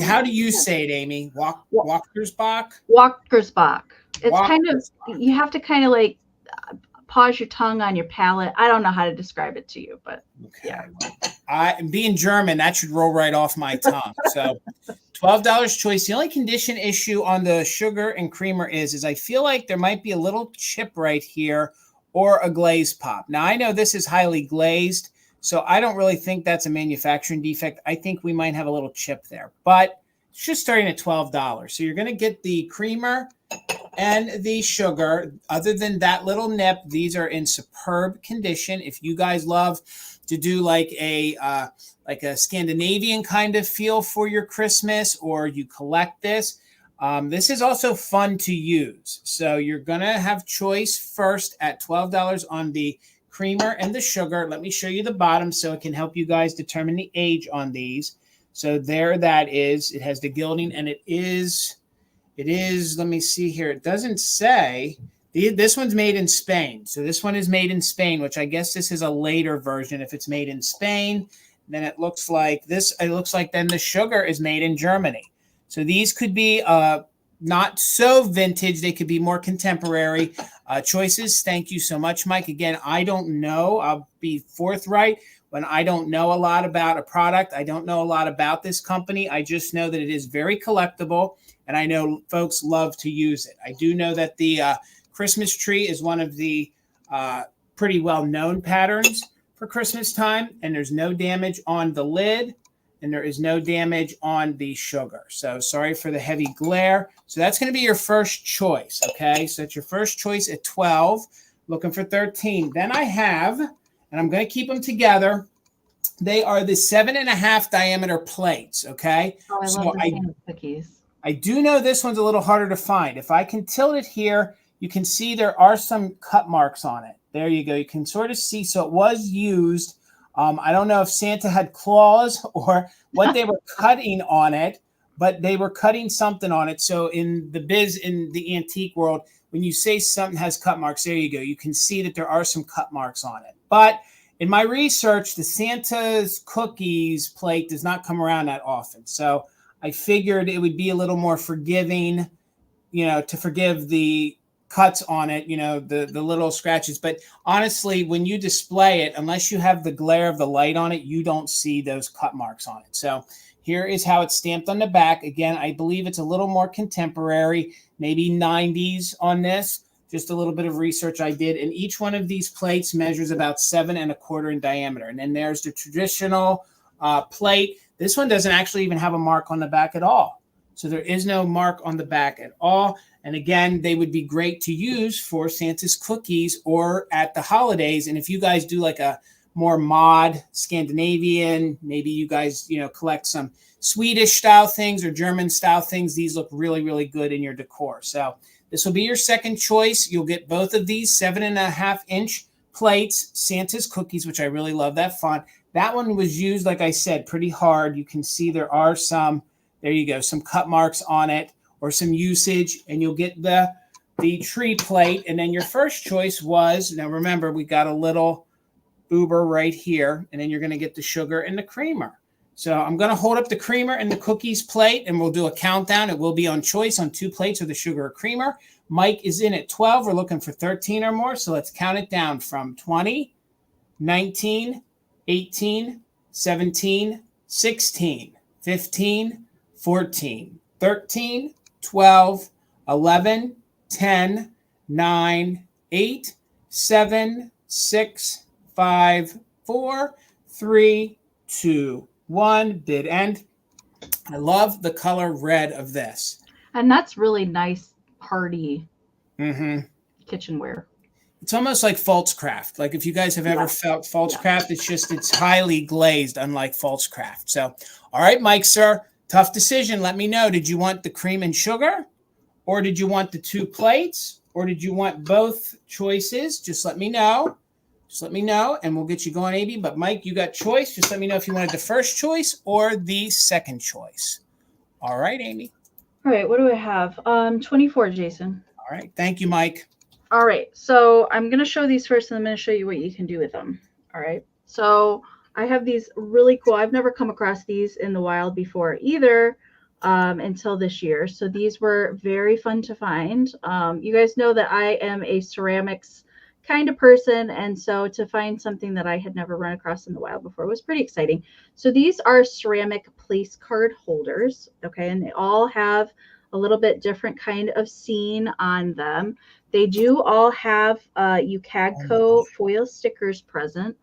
How do you say it, Amy? Wattersbach? Wattersbach. It's kind of, you have to kind of like pause your tongue on your palate. I don't know how to describe it to you, but yeah. Being German, that should roll right off my tongue. So $12 choice. The only condition issue on the sugar and creamer is I feel like there might be a little chip right here or a glaze pop. Now, I know this is highly glazed, so I don't really think that's a manufacturing defect. I think we might have a little chip there, but it's just starting at $12. So you're going to get the creamer and the sugar. Other than that little nip, these are in superb condition. If you guys love to do like a Scandinavian kind of feel for your Christmas, or you collect this, this is also fun to use. So you're going to have choice first at $12 on the creamer and the sugar. Let me show you the bottom so it can help you guys determine the age on these. So there that is. It has the gilding, and it is, let me see here. It doesn't say. This one's made in Spain. So this one is made in Spain, which I guess this is a later version. If it's made in Spain, then it looks like this. It looks like then the sugar is made in Germany. So these could be not so vintage. They could be more contemporary choices. Thank you so much, Mike. Again, I don't know. I'll be forthright. When I don't know a lot about a product, I don't know a lot about this company. I just know that it is very collectible, and I know folks love to use it. I do know that the Christmas tree is one of the pretty well-known patterns for Christmas time, and there's no damage on the lid, and there is no damage on the sugar. So sorry for the heavy glare. So that's going to be your first choice, okay? So that's your first choice at 12, looking for 13. Then I have, and I'm going to keep them together, they are the 7.5 diameter plates, okay? Oh, I love the cookies. I do know this one's a little harder to find. If I can tilt it here, you can see there are some cut marks on it. There you go. You can sort of see. So it was used. I don't know if Santa had claws or what they were cutting on it, but they were cutting something on it. So in the antique world, when you say something has cut marks, there you go. You can see that there are some cut marks on it. But in my research, the Santa's cookies plate does not come around that often. So I figured it would be a little more forgiving, to forgive the cuts on it, the little scratches. But honestly, when you display it, unless you have the glare of the light on it, you don't see those cut marks on it. So here is how it's stamped on the back. Again, I believe it's a little more contemporary, maybe 90s on this. Just a little bit of research I did. And each one of these plates measures about 7.25 in diameter. And then there's the traditional plate. This one doesn't actually even have a mark on the back at all. So there is no mark on the back at all. And again, they would be great to use for Santa's cookies or at the holidays. And if you guys do like a more mod Scandinavian, maybe you guys, collect some Swedish style things or German style things, these look really, really good in your decor. So this will be your second choice. You'll get both of these 7.5-inch plates, Santa's cookies, which I really love that font. That one was used, like I said, pretty hard. You can see there are some, there you go, some cut marks on it or some usage, and you'll get the tree plate. And then your first choice was, now remember, we got a little Uber right here, and then you're going to get the sugar and the creamer. So I'm going to hold up the creamer and the cookies plate, and we'll do a countdown. It will be on choice on 2 plates of the sugar or creamer. Mike is in at 12. We're looking for 13 or more. So let's count it down from 20, 19, 18, 17, 16, 15, 14, 13, 12, 11, 10, 9, 8, 7, 6, 5, 4, 3, 2, 1. Did end. I love the color red of this. And that's really nice, hardy kitchenware. It's almost like false craft. Like if you guys have ever felt false craft, it's highly glazed, unlike false craft. So, all right, Mike, sir, tough decision. Let me know. Did you want the cream and sugar, or did you want the 2 plates, or did you want both choices? Just let me know. Just let me know, and we'll get you going, Abby. But Mike, you got choice. Just let me know if you wanted the first choice or the second choice. All right, Amie. All right, what do I have? 24, Jason. All right. Thank you, Mike. All right, so I'm going to show these first, and I'm going to show you what you can do with them. All right, so I have these really cool. I've never come across these in the wild before either until this year. So these were very fun to find. You guys know that I am a ceramics kind of person, and so to find something that I had never run across in the wild before was pretty exciting. So these are ceramic place card holders, okay, and they all have a little bit different kind of scene on them. They do all have UCADCO foil stickers present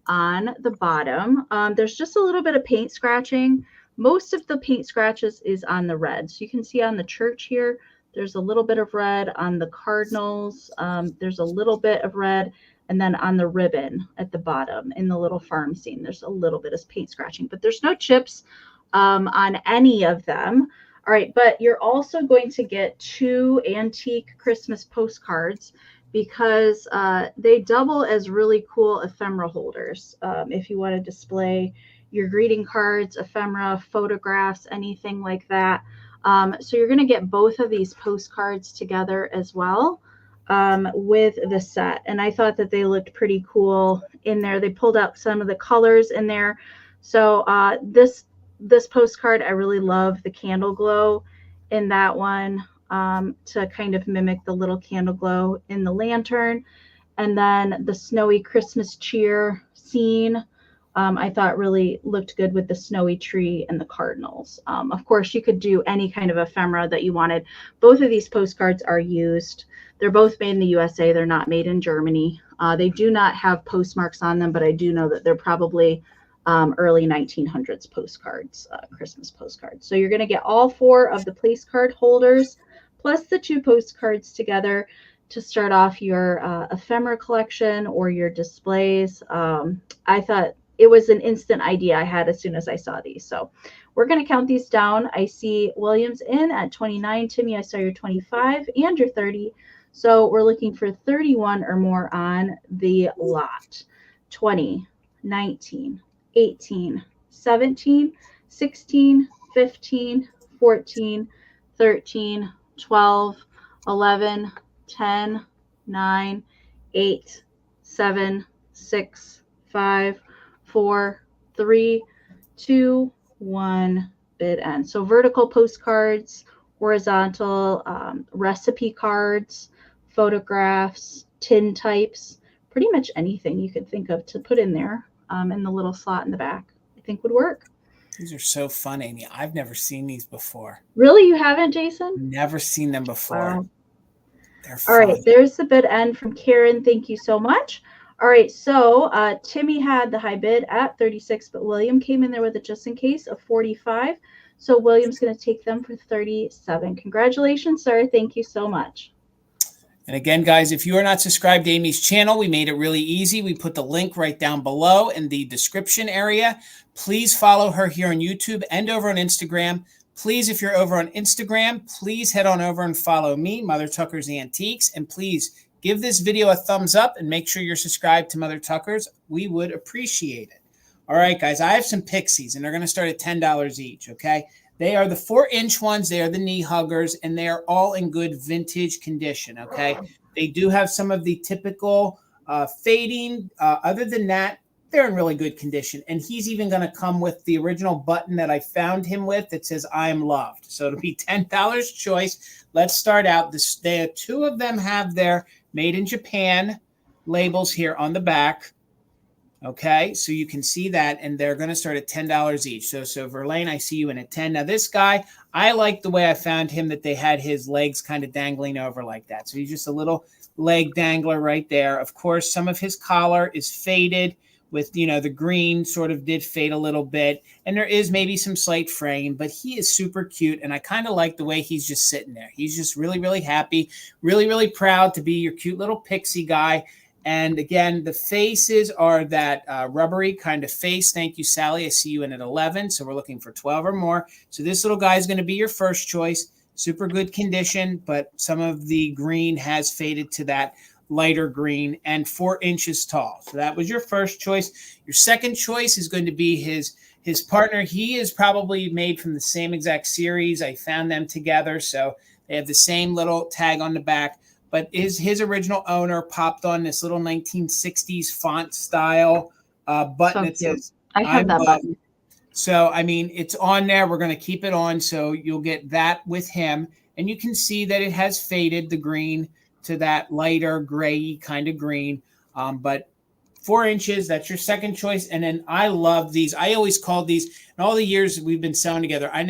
on the bottom. There's just a little bit of paint scratching. Most of the paint scratches is on the red. So you can see on the church here, there's a little bit of red. On the cardinals, there's a little bit of red. And then on the ribbon at the bottom in the little farm scene, there's a little bit of paint scratching. But there's no chips on any of them. All right, but you're also going to get 2 antique Christmas postcards because they double as really cool ephemera holders. If you want to display your greeting cards, ephemera, photographs, anything like that. So you're going to get both of these postcards together as well with the set. And I thought that they looked pretty cool in there. They pulled out some of the colors in there. So this postcard, I really love the candle glow in that one to kind of mimic the little candle glow in the lantern. And then the snowy Christmas cheer scene, I thought really looked good with the snowy tree and the cardinals. Of course, you could do any kind of ephemera that you wanted. Both of these postcards are used. They're both made in the USA. They're not made in Germany. They do not have postmarks on them, but I do know that they're probably early 1900s postcards, Christmas postcards. So you're going to get all 4 of the place card holders plus the 2 postcards together to start off your ephemera collection or your displays. I thought it was an instant idea I had as soon as I saw these. So we're going to count these down. I see Williams in at 29. Timmy, I saw your 25 and your 30. So we're looking for 31 or more on the lot. 20, 19, 18, 17, 16, 15, 14, 13, 12, 11, 10, 9, 8, 7, 6, 5, 4, 3, 2, 1, bid end. So vertical postcards, horizontal recipe cards, photographs, tin types, pretty much anything you could think of to put in there in the little slot in the back, I think would work. These are so fun, Amie. I've never seen these before. Really? You haven't, Jason? Never seen them before. Wow. They're fun. All right, there's the bid end from Karen. Thank you so much. All right, so Timmy had the high bid at 36, but William came in there with a just in case of 45. So William's going to take them for 37. Congratulations, sir. Thank you so much. And again, guys, if you are not subscribed to Amie's channel, we made it really easy. We put the link right down below in the description area. Please follow her here on YouTube and over on Instagram. Please, if you're over on Instagram, please head on over and follow me, Mother Tucker's Antiques. And please give this video a thumbs up and make sure you're subscribed to Mother Tucker's. We would appreciate it. All right, guys, I have some Pixies, and they're going to start at $10 each, okay? They are the 4-inch ones. They are the knee huggers, and they are all in good vintage condition, okay? They do have some of the typical fading. Other than that, they're in really good condition. And he's even going to come with the original button that I found him with that says, I am loved. So it'll be $10 choice. Let's start out. There 2 of them have their made in Japan labels here on the back. Okay, so you can see that, and they're going to start at $10 each. So Verlaine, I see you in at 10. Now, this guy, I like the way I found him, that they had his legs kind of dangling over like that. So he's just a little leg dangler right there. Of course, some of his collar is faded with, you know, the green sort of did fade a little bit. And there is maybe some slight fraying, but he is super cute. And I kind of like the way he's just sitting there. He's just really, really happy, really, really proud to be your cute little Pixie guy. And again, the faces are that rubbery kind of face. Thank you, Sally. I see you in at 11. So we're looking for 12 or more. So this little guy is going to be your first choice. Super good condition, but some of the green has faded to that lighter green and 4 inches tall. So that was your first choice. Your second choice is going to be his His partner, he is probably made from the same exact series. I found them together, so they have the same little tag on the back. But his original owner popped on this little 1960s font style button that says, I have that button. So, I mean, it's on there. We're going to keep it on, so you'll get that with him. And you can see that it has faded the green to that lighter gray kind of green. But 4 inches, that's your second choice. And then I love these. I always called these, in all the years we've been selling together, I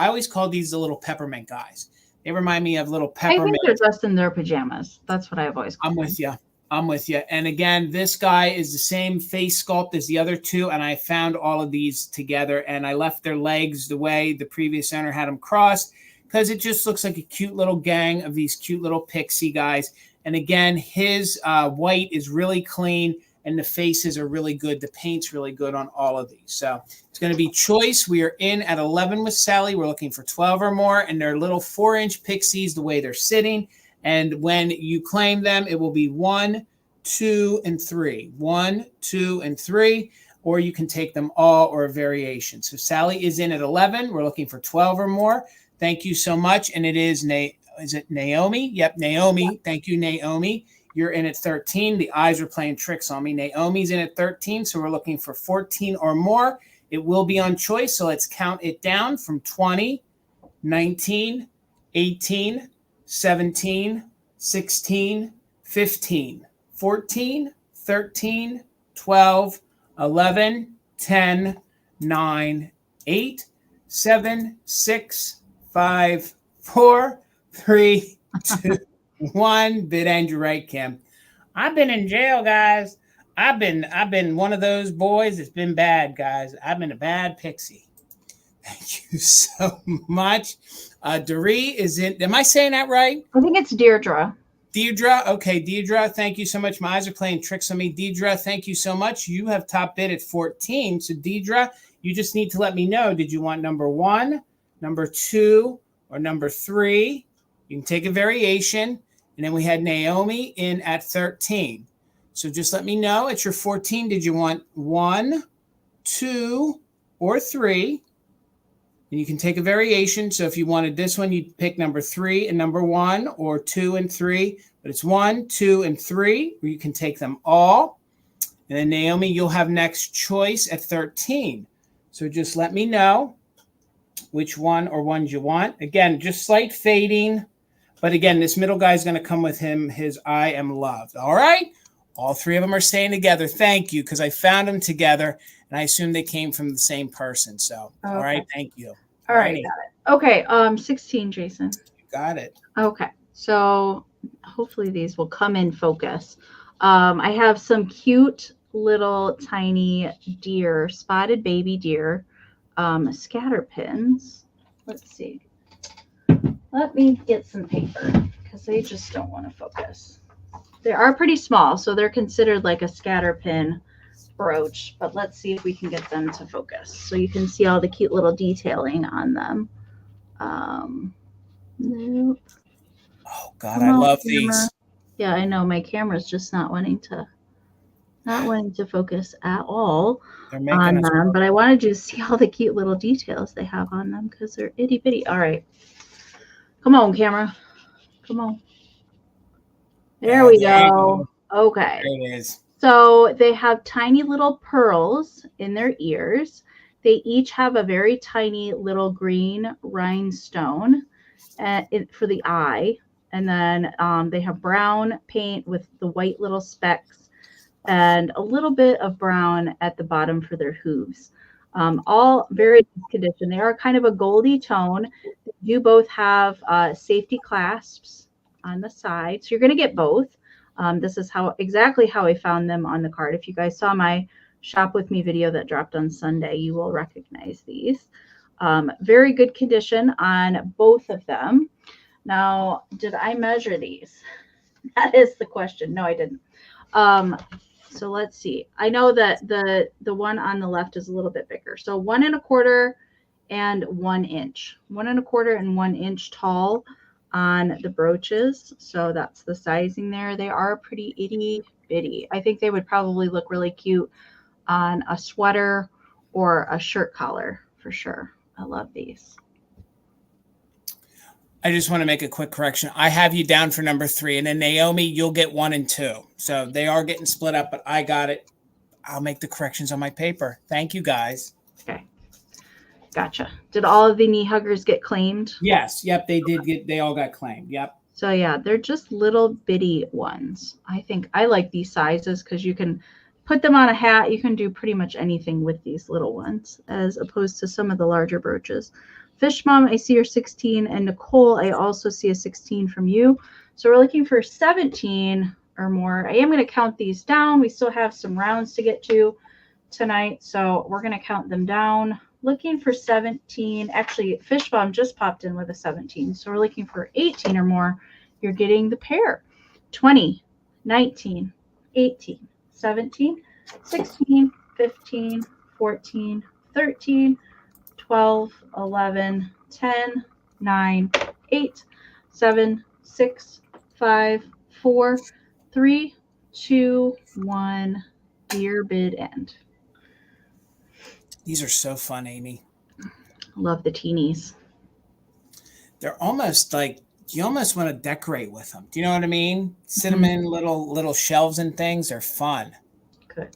always called these the little peppermint guys. They remind me of little peppermint. I think they're dressed in their pajamas. That's what I've always called them. I'm with you. And again, this guy is the same face sculpt as the other two. And I found all of these together, and I left their legs the way the previous owner had them crossed, because it just looks like a cute little gang of these cute little pixie guys. And again, his white is really clean, and the faces are really good. The paint's really good on all of these. So it's going to be choice. We are in at 11 with Sally. We're looking for 12 or more, and they're little 4-inch pixies the way they're sitting. And when you claim them, it will be 1, 2, and 3. 1, 2, and 3. Or you can take them all or a variation. So Sally is in at 11. We're looking for 12 or more. Thank you so much. And it is Naomi? Yep, Naomi. Thank you, Naomi. You're in at 13. The eyes are playing tricks on me. Naomi's in at 13, so we're looking for 14 or more. It will be on choice, so let's count it down from 20, 19, 18, 17, 16, 15, 14, 13, 12, 11, 10, 9, 8, 7, 6, 5, 4, 3, 2, 1. Bid and you're right, Kim. I've been in jail, guys. I've been one of those boys that's been bad, guys. I've been a bad pixie. Thank you so much. Doree is in. Am I saying that right? I think it's Deirdre. Deirdre. Okay, Deirdre, thank you so much. My eyes are playing tricks on me. Deirdre, thank you so much. You have top bid at 14. So, Deirdre, you just need to let me know. Did you want number 1, number 2, or number 3? You can take a variation. And then we had Naomi in at 13. So just let me know. At your 14, did you want 1, 2, or 3? And you can take a variation. So if you wanted this one, you'd pick number 3 and number 1, or 2 and 3. But it's 1, 2, and 3, or you can take them all. And then Naomi, you'll have next choice at 13. So just let me know which one or ones you want. Again, just slight fading. But again, this middle guy is going to come with him, his I Am Loved. All right? All 3 of them are staying together. Thank you, because I found them together, and I assume they came from the same person. So, okay. All right, thank you. All right, got it. Okay, 16, Jason. You got it. Okay, so hopefully these will come in focus. I have some cute little tiny deer, spotted baby deer, scatter pins. Let's see. Let me get some paper because they just don't want to focus. They are pretty small, so they're considered like a scatter pin brooch, but let's see if we can get them to focus so you can see all the cute little detailing on them. Nope. Oh God, I love these. Yeah, I know my camera's just not wanting to focus at all on them, but I wanted you to see all the cute little details they have on them because they're itty bitty. All right. Come on, camera. Come on. There we go. Okay. There it is. So they have tiny little pearls in their ears. They each have a very tiny little green rhinestone for the eye. And then they have brown paint with the white little specks and a little bit of brown at the bottom for their hooves. All very good condition. They are kind of a goldy tone. They do both have safety clasps on the side. So you're going to get both. This is exactly how I found them on the card. If you guys saw my shop with me video that dropped on Sunday, you will recognize these. Very good condition on both of them. Now, did I measure these? That is the question. No, I didn't. So let's see. I know that the one on the left is a little bit bigger. So 1 1/4 and 1 inch. 1 1/4 and 1 inch tall on the brooches. So that's the sizing there. They are pretty itty bitty. I think they would probably look really cute on a sweater or a shirt collar for sure. I love these. I just want to make a quick correction. I have you down for number 3, and then Naomi, you'll get 1 and 2. So they are getting split up, but I got it. I'll make the corrections on my paper. Thank you, guys. Okay. Gotcha. Did all of the knee huggers get claimed? Yes. Yep. They all got claimed. Yep. So yeah, they're just little bitty ones. I think I like these sizes because you can put them on a hat. You can do pretty much anything with these little ones as opposed to some of the larger brooches. Fish Mom, I see your 16, and Nicole, I also see a 16 from you. So we're looking for 17 or more. I am going to count these down. We still have some rounds to get to tonight, so we're going to count them down. Looking for 17. Actually, Fish Mom just popped in with a 17, so we're looking for 18 or more. You're getting the pair. 20, 19, 18, 17, 16, 15, 14, 13, 12, 11, 10, 9, 8, 7, 6, 5, 4, 3, 2, 1. Dear bid end. These are so fun, Amy. Love the teenies. They're almost like you almost want to decorate with them. Do you know what I mean? Cinnamon, little shelves and things. They're fun. Good.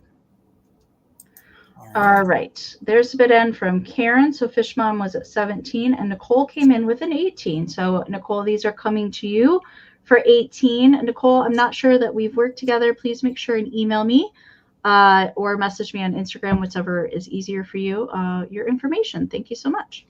All right. There's the bid end from Karen. So Fish Mom was at 17, and Nicole came in with an 18. So Nicole, these are coming to you for 18. Nicole, I'm not sure that we've worked together. Please make sure and email me or message me on Instagram, whichever is easier for you, your information. Thank you so much.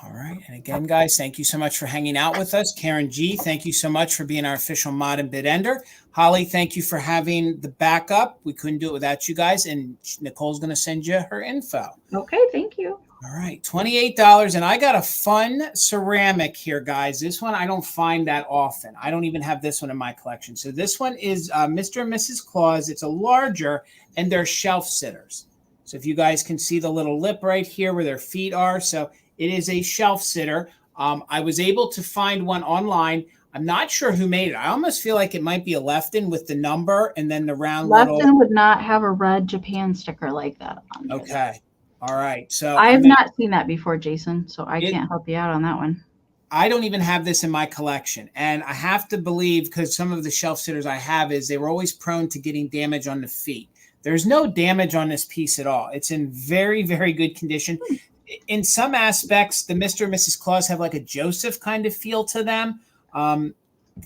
All right. And again, guys, thank you so much for hanging out with us. Karen G, thank you so much for being our official mod and bid ender. Holly, thank you for having the backup. We couldn't do it without you guys. And Nicole's going to send you her info. Okay. Thank you. All right. $28. And I got a fun ceramic here, guys. This one I don't find that often. I don't even have this one in my collection. So this one is Mr. and Mrs. Claus. It's a larger, and they're shelf sitters. So if you guys can see the little lip right here where their feet are. So it is a shelf sitter. I was able to find one online. I'm not sure who made it. I almost feel like it might be a Lefton with the number and then the round Lefton would not have a red Japan sticker like that on it. Okay. All right. So I have not seen that before, Jason, so I can't help you out on that one. I don't even have this in my collection. And I have to believe, because some of the shelf sitters I have is they were always prone to getting damage on the feet. There's no damage on this piece at all. It's in very, very good condition. In some aspects, the Mr. and Mrs. Claus have like a Joseph kind of feel to them.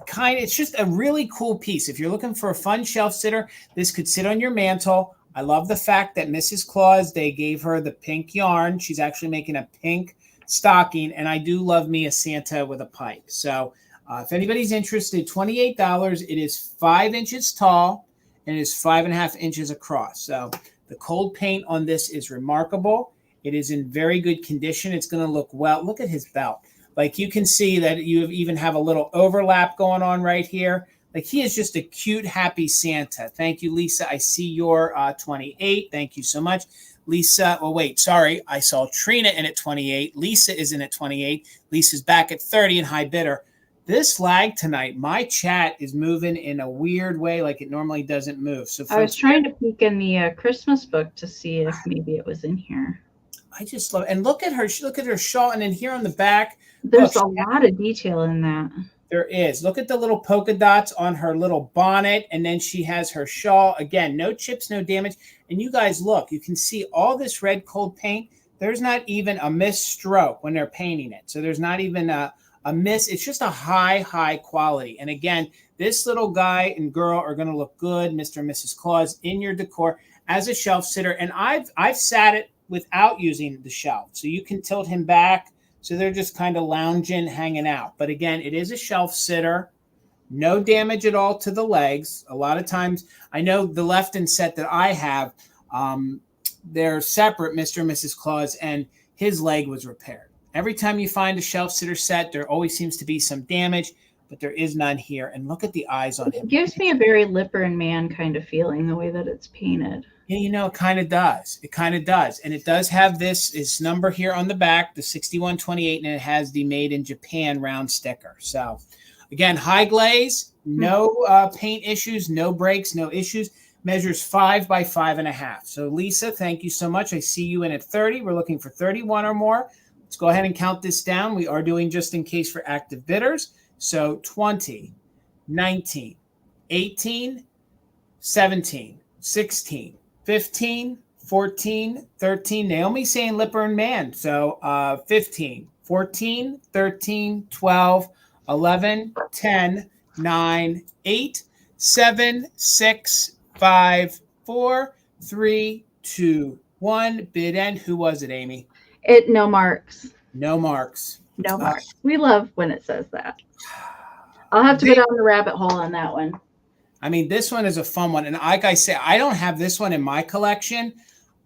It's just a really cool piece. If you're looking for a fun shelf sitter, this could sit on your mantle. I love the fact that Mrs. Claus, they gave her the pink yarn. She's actually making a pink stocking, and I do love me a Santa with a pipe. So if anybody's interested, $28. It is 5 inches tall, and it is 5.5 inches across. So the cold paint on this is remarkable. It is in very good condition. It's going to look well. Look at his belt. Like you can see that you even have a little overlap going on right here. Like he is just a cute, happy Santa. Thank you, Lisa. I see your 28. Thank you so much. Lisa, well, wait, sorry. I saw Trina in at 28. Lisa is in at 28. Lisa's back at 30 and high bidder. This lag tonight, my chat is moving in a weird way like it normally doesn't move. So I was trying to peek in the Christmas book to see if maybe it was in here. I just love, and look at her shawl, and then here on the back, there's a lot of detail in that. There is. Look at the little polka dots on her little bonnet, and then she has her shawl. Again, no chips, no damage. And you guys look, you can see all this red cold paint. There's not even a miss stroke when they're painting it. So there's not even a miss. It's just a high quality. And again, this little guy and girl are going to look good, Mr. and Mrs. Claus, in your decor as a shelf sitter. And I've sat it without using the shelf. So you can tilt him back. So they're just kind of lounging, hanging out. But again, it is a shelf sitter. No damage at all to the legs. A lot of times, I know the Lefton set that I have, they're separate, Mr. and Mrs. Claus, and his leg was repaired. Every time you find a shelf sitter set, there always seems to be some damage, but there is none here. And look at the eyes on him. It gives me a very Lipper and Man kind of feeling, the way that it's painted. Yeah, you know, it kind of does. It kind of does. And it does have this number here on the back, the 6128, and it has the Made in Japan round sticker. So, again, high glaze, no paint issues, no breaks, no issues. measures 5 by 5.5. So Lisa, thank you so much. I see you in at 30. We're looking for 31 or more. Let's go ahead and count this down. We are doing just in case for active bidders. So 20, 19, 18, 17, 16, 15, 14, 13. Naomi's saying lipper and man. So 15, 14, 13, 12, 11, 10, 9, 8, 7, 6, 5, 4, 3, 2, 1. Bid end. Who was it, Amie? No marks. No marks. No marks. We love when it says that. I'll have to go down the rabbit hole on that one. I mean, this one is a fun one. And like I say, I don't have this one in my collection.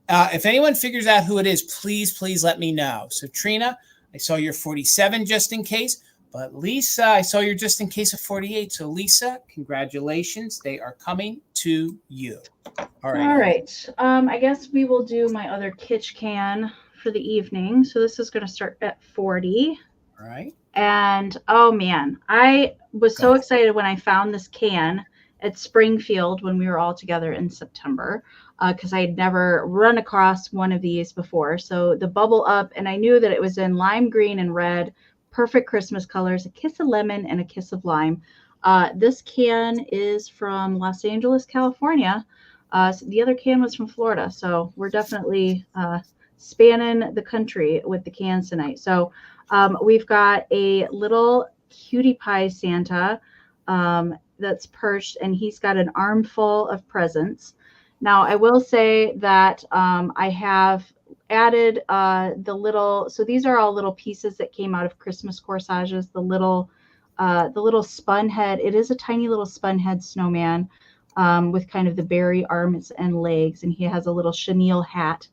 If anyone figures out who it is, please let me know. So Trina, I saw your 47 just in case. But Lisa, I saw you're just in case of 48. So Lisa, congratulations. They are coming to you. All right. I guess we will do my other kitsch can for the evening. So this is going to start at 40. All right. And oh man, I was so excited when I found this can at Springfield when we were all together in September, because I had never run across one of these before. So the bubble up, and I knew that it was in lime green and red, perfect Christmas colors, a kiss of lemon and a kiss of lime. This can is from Los Angeles, California. So the other can was from Florida. So we're definitely spanning the country with the cans tonight. So we've got a little cutie pie Santa that's perched, and he's got an armful of presents. Now, I will say that I have added the little, so these are all little pieces that came out of Christmas corsages, the little spun head. It is a tiny little spun head snowman with kind of the berry arms and legs, and he has a little chenille hat.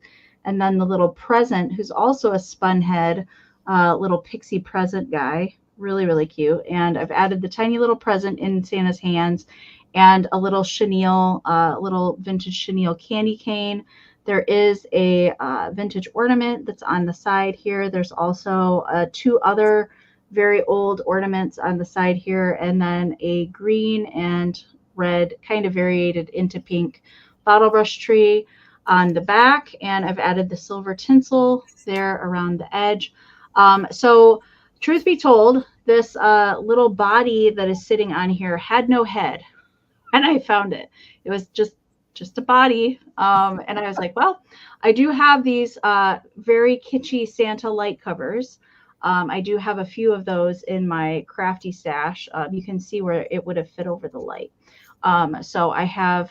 And then the little present, who's also a spun head, little Pixie present guy, really cute. And I've added the tiny little present in Santa's hands and a little chenille, little vintage chenille candy cane. There is a vintage ornament that's on the side here. There's also 2 other very old ornaments on the side here, and then a green and red, kind of variated into pink bottle brush tree on the back. And I've added the silver tinsel there around the edge. So truth be told, this little body that is sitting on here had no head, and I found it. It was just a body. And I was like, well, I do have these very kitschy Santa light covers. I do have a few of those in my crafty stash. You can see where it would have fit over the light. So I have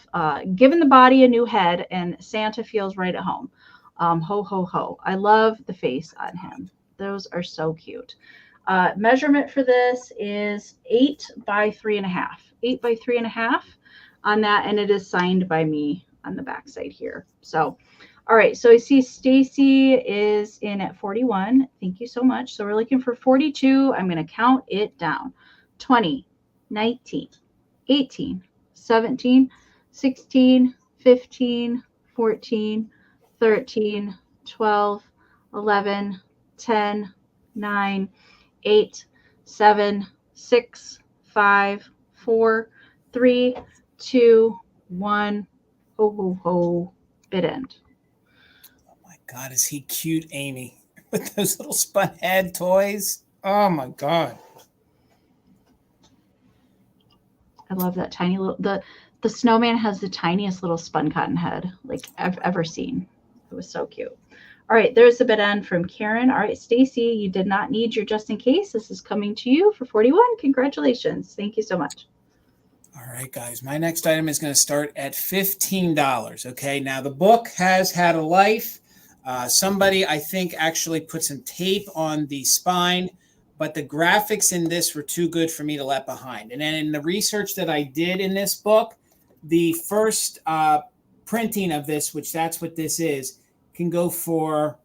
given the body a new head, and Santa feels right at home. Ho, ho, ho. I love the face on him. Those are so cute. Measurement for this is 8 by 3.5. 8 by 3.5 on that, and it is signed by me on the back side here. So, all right. So I see Stacy is in at 41. Thank you so much. So we're looking for 42. I'm going to count it down. 20, 19, 18, 17, 16, 15, 14, 13, 12, 11, 10, 9, 8, 7, 6, 5, 4, 3, 2, 1. Ho, ho, ho. Bid end. Oh my God, is he cute, Amie? With those little spun head toys. Oh my God. I love that tiny little, the snowman has the tiniest little spun cotton head like I've ever seen. It was so cute. All right, there's the bid end from Karen. All right, Stacy, you did not need your just in case. This is coming to you for 41. Congratulations. Thank you so much. All right, guys, my next item is going to start at $15. Okay, now the book has had a life. Somebody, I think, actually put some tape on the spine, but the graphics in this were too good for me to let behind. And then in the research that I did in this book, the first printing of this, which that's what this is, can go for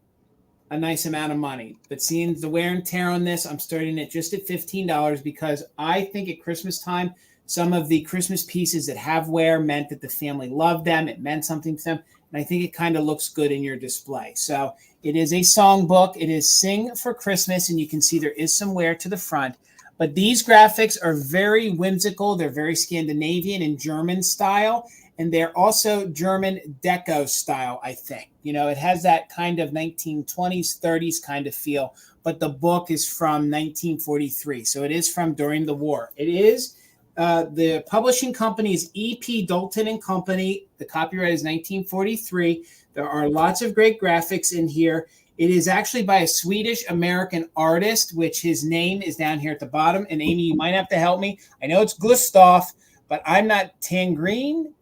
a nice amount of money. But seeing the wear and tear on this, I'm starting it just at $15 because I think at Christmas time, some of the Christmas pieces that have wear meant that the family loved them. It meant something to them. And I think it kind of looks good in your display. So it is a songbook. It is Sing for Christmas. And you can see there is some wear to the front. But these graphics are very whimsical. They're very Scandinavian and German style. and they're also German deco style, I think. You know, it has that kind of 1920s, 30s kind of feel, but the book is from 1943. So it is from during the war. It is, the publishing company is E.P. Dalton and Company. The copyright is 1943. There are lots of great graphics in here. It is actually by a Swedish-American artist, which his name is down here at the bottom. And Amy, you might have to help me. I know it's Gustav, but I'm not Tangren.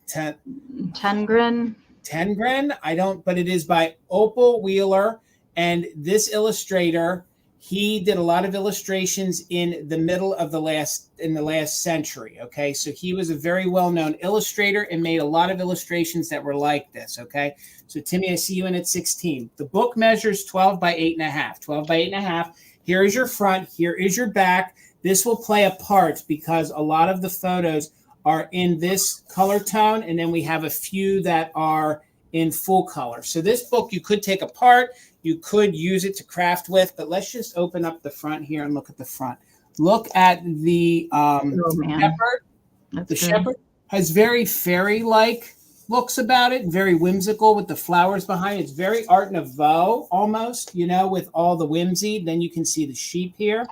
I don't, but it is by Opal Wheeler. And this illustrator, he did a lot of illustrations in the middle of the last century. Okay. So he was a very well-known illustrator and made a lot of illustrations that were like this. Okay. So Timmy, I see you in at 16. The book measures 12 by 8.5, 12 by 8.5. Here is your front. Here is your back. This will play a part because a lot of the photos are in this color tone, and then we have a few that are in full color. So this book you could take apart, you could use it to craft with, but let's just open up the front here and look at the front. Look at the shepherd. The shepherd has very fairy-like looks about it, very whimsical with the flowers behind it. It's very Art Nouveau almost, you know, with all the whimsy. Then you can see the sheep here.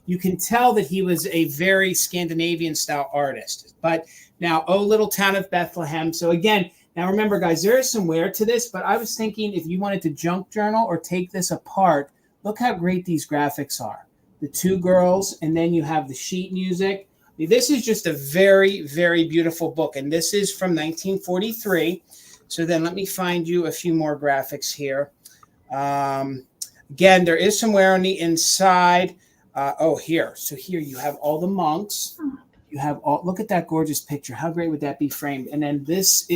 You can tell that he was a very Scandinavian style artist. But now, Oh Little Town of Bethlehem. So again, now remember, guys, there is some wear to this, but I was thinking if you wanted to junk journal or take this apart, look how great these graphics are. The two girls, and then you have the sheet music. This is just a very, very beautiful book, and this is from 1943. So then let me find you a few more graphics here. Again, there is some wear on the inside. Here. So here you have all the monks. You have all, look at that gorgeous picture. How great would that be framed? And then this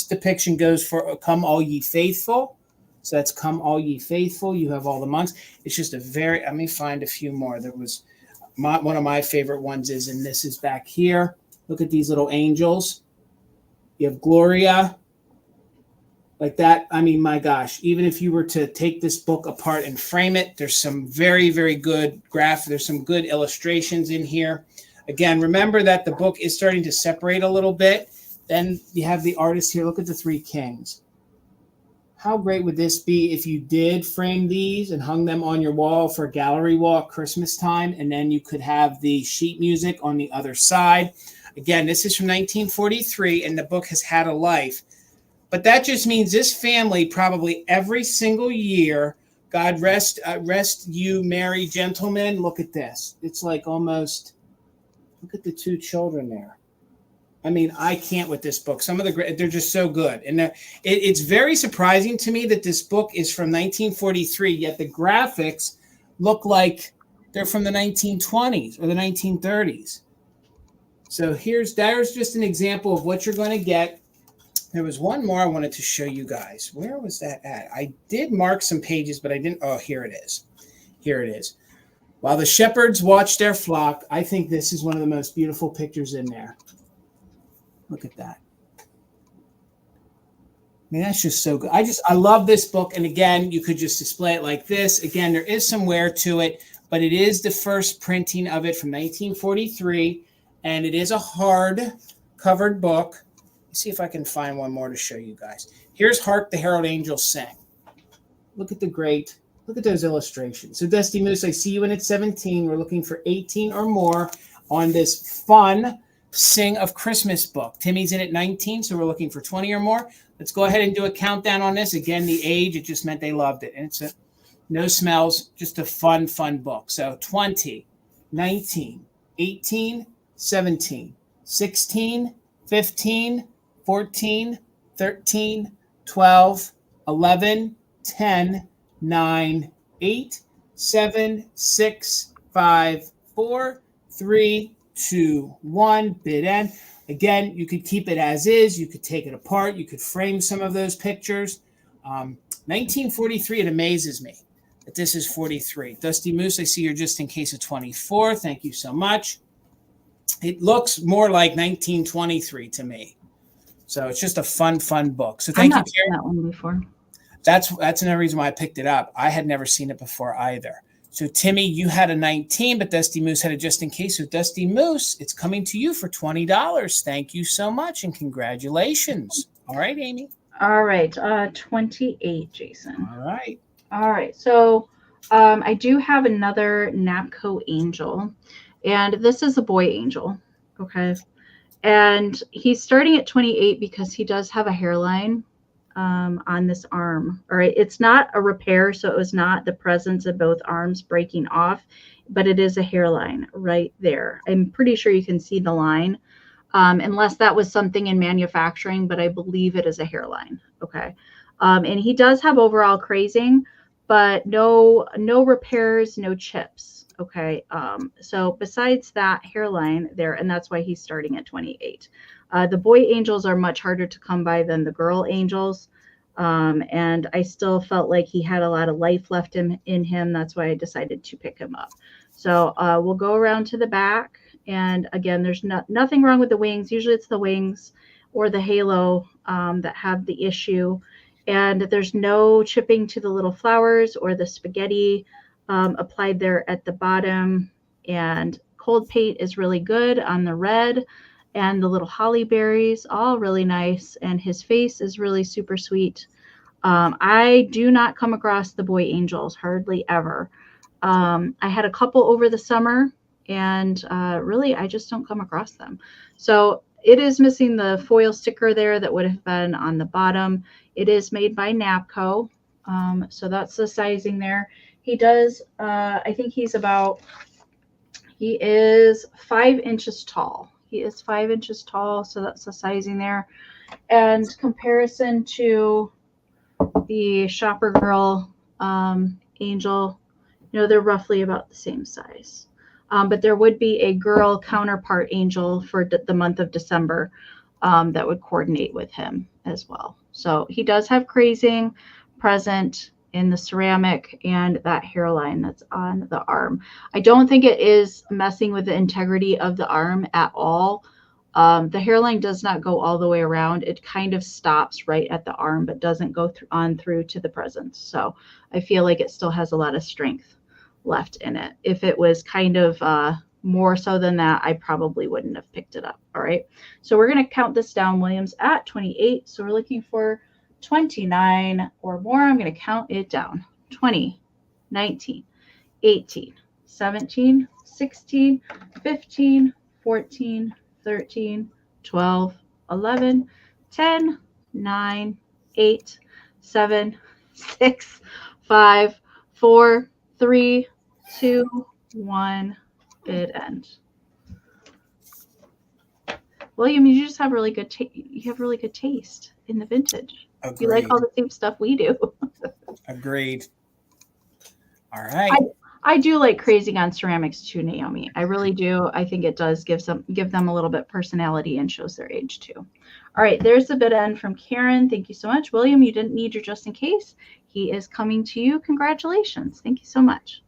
depiction goes for Come All Ye Faithful. So that's Come All Ye Faithful. You have all the monks. It's just a very, let me find a few more. There was one of my favorite ones is, and this is back here. Look at these little angels. You have Gloria. Like that, I mean, my gosh, even if you were to take this book apart and frame it, there's some very, very good there's some good illustrations in here. Again, remember that the book is starting to separate a little bit. Then you have the artist here. Look at the three kings. How great would this be if you did frame these and hung them on your wall for a gallery wall at Christmas time, and then you could have the sheet music on the other side. Again, this is from 1943, and the book has had a life. But that just means this family probably every single year, God rest you merry gentlemen. Look at this. It's like almost, look at the two children there. I mean, I can't with this book. Some of they're just so good. And it's very surprising to me that this book is from 1943, yet the graphics look like they're from the 1920s or the 1930s. So there's just an example of what you're going to get. There was one more I wanted to show you guys. Where was that at? I did mark some pages, but I didn't. Oh, here it is. Here it is. While the shepherds watch their flock, I think this is one of the most beautiful pictures in there. Look at that. I mean, that's just so good. I love this book. And again, you could just display it like this. Again, there is some wear to it, but it is the first printing of it from 1943. And it is a hard covered book. See if I can find one more to show you guys. Here's Hark the Herald Angels Sing. Look at those illustrations. So Dusty Moose, I see you in at 17. We're looking for 18 or more on this fun Sing of Christmas book. Timmy's in at 19, so we're looking for 20 or more. Let's go ahead and do a countdown on this. Again, the age, it just meant they loved it. And it's no smells, just a fun book. So 20, 19, 18, 17, 16, 15, 14, 13, 12, 11, 10, 9, 8, 7, 6, 5, 4, 3, 2, 1. Bid end. Again, you could keep it as is. You could take it apart. You could frame some of those pictures. 1943, it amazes me that this is 43. Dusty Moose, I see you're just in case of 24. Thank you so much. It looks more like 1923 to me. So it's just a fun book. So thank you, Karen. That one before. That's another reason why I picked it up. I had never seen it before either. So Timmy, you had a 19, but Dusty Moose had a just in case. So Dusty Moose, it's coming to you for $20. Thank you so much and congratulations. All right, Amie. All right, 28, Jason. All right. All right, so I do have another Napco angel, and this is a boy angel, okay? And he's starting at 28 because he does have a hairline on this arm. All right, it's not a repair, so it was not the presence of both arms breaking off, but it is a hairline right there. I'm pretty sure you can see the line, unless that was something in manufacturing, but I believe it is a hairline, okay? And he does have overall crazing, but no repairs, no chips, okay? So besides that hairline there, and that's why he's starting at 28. The boy angels are much harder to come by than the girl angels. And I still felt like he had a lot of life left in him. That's why I decided to pick him up. So we'll go around to the back. And again, there's nothing wrong with the wings. Usually it's the wings or the halo that have the issue. And there's no chipping to the little flowers or the spaghetti applied there at the bottom. And cold paint is really good on the red. And the little holly berries, all really nice. And his face is really super sweet. I do not come across the boy angels, hardly ever. I had a couple over the summer, and really, I just don't come across them. So it is missing the foil sticker there that would have been on the bottom. It is made by Napco. So that's the sizing there. He does, I think he is 5 inches tall. He is 5 inches tall, so that's the sizing there. And comparison to the Shopper Girl angel, they're roughly about the same size. But there would be a girl counterpart angel for the month of December that would coordinate with him as well. So he does have crazing present in the ceramic and that hairline that's on the arm. I don't think it is messing with the integrity of the arm at all. The hairline does not go all the way around. It kind of stops right at the arm, but doesn't go on through to the presence. So I feel like it still has a lot of strength left in it. If it was kind of more so than that, I probably wouldn't have picked it up. All right. So we're going to count this down, Williams, at 28. So we're looking for 29 or more. I'm going to count it down. 20, 19, 18, 17, 16, 15, 14, 13, 12, 11, 10, 9, 8, 7, 6, 5, 4, 3, 2, 1. It ends. William, you just have really good you have really good taste in the vintage. Agreed. You like all the same stuff we do. Agreed. All right. I do like crazing on ceramics too, Naomi. I really do. I think it does give them a little bit personality and shows their age too. All right, there's the bid end from Karen. Thank you so much. William, you didn't need your just in case. He is coming to you. Congratulations. Thank you so much.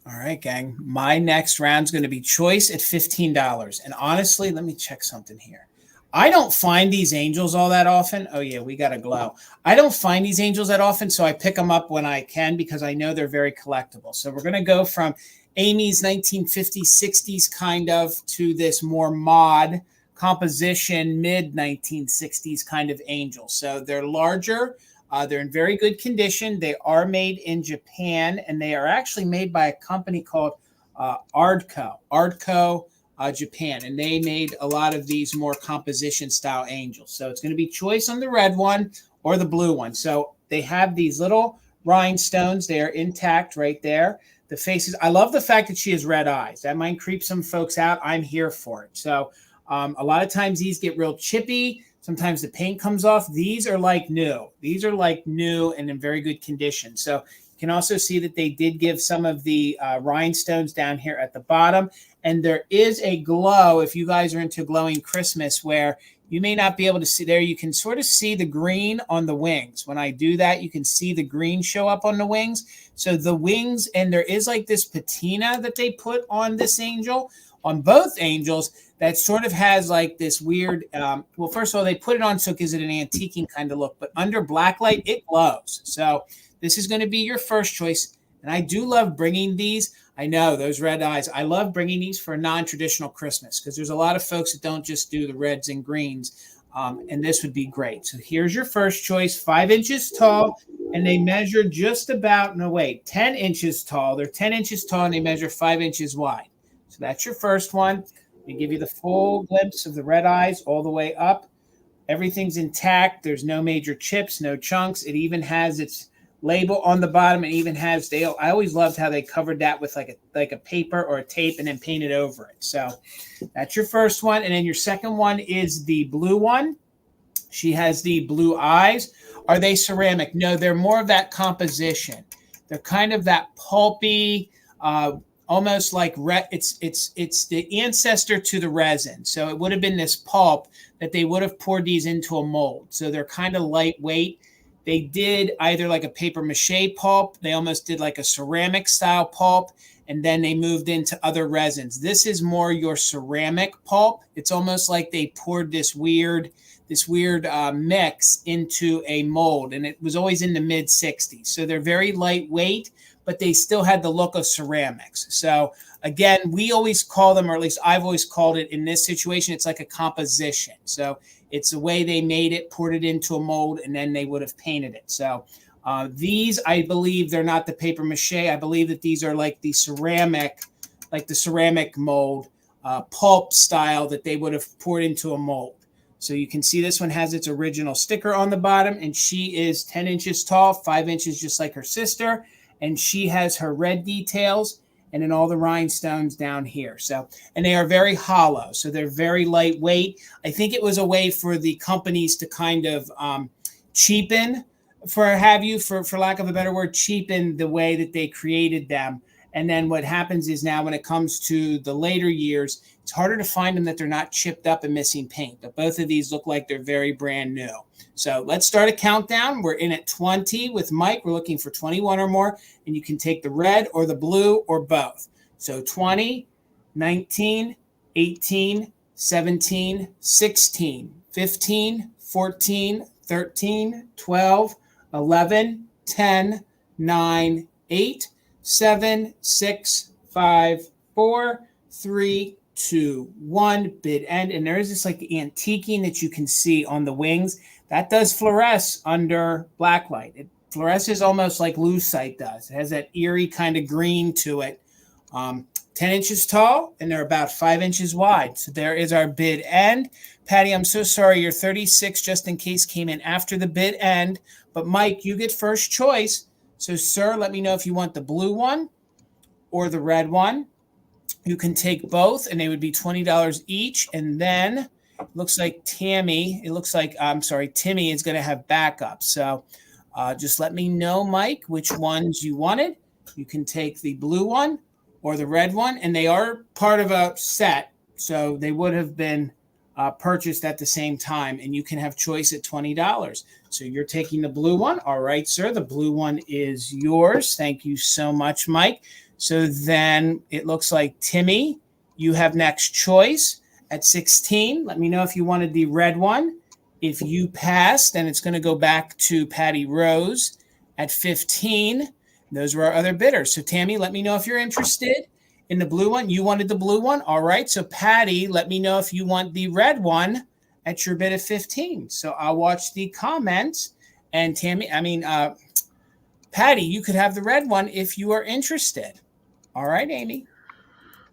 All right, gang. My next round's going to be choice at $15. And honestly, let me check something here. I don't find these angels all that often. Oh, yeah, we got a glow. I don't find these angels that often, so I pick them up when I can because I know they're very collectible. So we're going to go from Amie's 1950s, 60s kind of to this more mod composition, mid-1960s kind of angel. So they're larger. They're in very good condition. They are made in Japan, and they are actually made by a company called Arco. Japan, and they made a lot of these more composition style angels. So it's going to be choice on the red one or the blue one. So they have these little rhinestones. They are intact right there. The faces, I love the fact that she has red eyes. That might creep some folks out. I'm here for it. So a lot of times these get real chippy. Sometimes the paint comes off. These are like new. These are like new and in very good condition. So you can also see that they did give some of the rhinestones down here at the bottom. And there is a glow, if you guys are into glowing Christmas, where you may not be able to see there. You can sort of see the green on the wings. When I do that, you can see the green show up on the wings. So the wings, and there is like this patina that they put on this angel, on both angels, that sort of has like this weird, well, first of all, they put it on so it gives it an antiquing kind of look. But under black light, it glows. So this is going to be your first choice And I do love bringing these. I know those red eyes. I love bringing these for a non-traditional Christmas because there's a lot of folks that don't just do the reds and greens. And this would be great. So here's your first choice, 5 inches tall, and they measure just about, 10 inches tall. They're 10 inches tall and they measure 5 inches wide. So that's your first one. They give you the full glimpse of the red eyes all the way up. Everything's intact. There's no major chips, no chunks. It even has its label on the bottom. It even has, I always loved how they covered that with like a paper or a tape and then painted over it. So that's your first one. And then your second one is the blue one. She has the blue eyes. Are they ceramic? No, they're more of that composition. They're kind of that pulpy, almost like it's the ancestor to the resin. So it would have been this pulp that they would have poured these into a mold. So they're kind of lightweight. They did either like a paper mache pulp. They almost did like a ceramic style pulp. And then they moved into other resins. This is more your ceramic pulp. It's almost like they poured this weird mix into a mold. And it was always in the mid 60s. So they're very lightweight, but they still had the look of ceramics. So again, we always call them, or at least I've always called it in this situation, it's like a composition. So it's the way they made it, poured it into a mold, and then they would have painted it. So these, I believe they're not the paper mache. I believe that these are like the ceramic mold, pulp style that they would have poured into a mold. So you can see this one has its original sticker on the bottom, and she is 10 inches tall, 5 inches just like her sister. And she has her red details and then all the rhinestones down here. So, and they are very hollow. So they're very lightweight. I think it was a way for the companies to kind of cheapen, for lack of a better word, cheapen the way that they created them. And then what happens is now when it comes to the later years, it's harder to find them that they're not chipped up and missing paint. But both of these look like they're very brand new. So let's start a countdown. We're in at 20 with Mike. We're looking for 21 or more. And you can take the red or the blue or both. So 20, 19, 18, 17, 16, 15, 14, 13, 12, 11, 10, 9, 8, 7, 6, 5, 4, 3, 2, 1, bid end. And there is this like antiquing that you can see on the wings. That does fluoresce under black light. It fluoresces almost like lucite does. It has that eerie kind of green to it. 10 inches tall, and they're about 5 inches wide. So there is our bid end. Patty, I'm so sorry. Your 36, just in case, came in after the bid end. But Mike, you get first choice. So, sir, let me know if you want the blue one or the red one. You can take both, and they would be $20 each. And then it looks like Timmy is going to have backup. So just let me know, Mike, which ones you wanted. You can take the blue one or the red one, and they are part of a set. So they would have been purchased at the same time, and you can have choice at $20. So you're taking the blue one. All right, sir. The blue one is yours. Thank you so much, Mike. So then it looks like Timmy, you have next choice at 16. Let me know if you wanted the red one. If you pass, then it's going to go back to Patty Rose at 15. Those were our other bidders. So Tammy, let me know if you're interested in the blue one. You wanted the blue one. All right. So Patty, let me know if you want the red one at your bid of 15. So I'll watch the comments. And Patty, you could have the red one if you are interested. All right, Amy.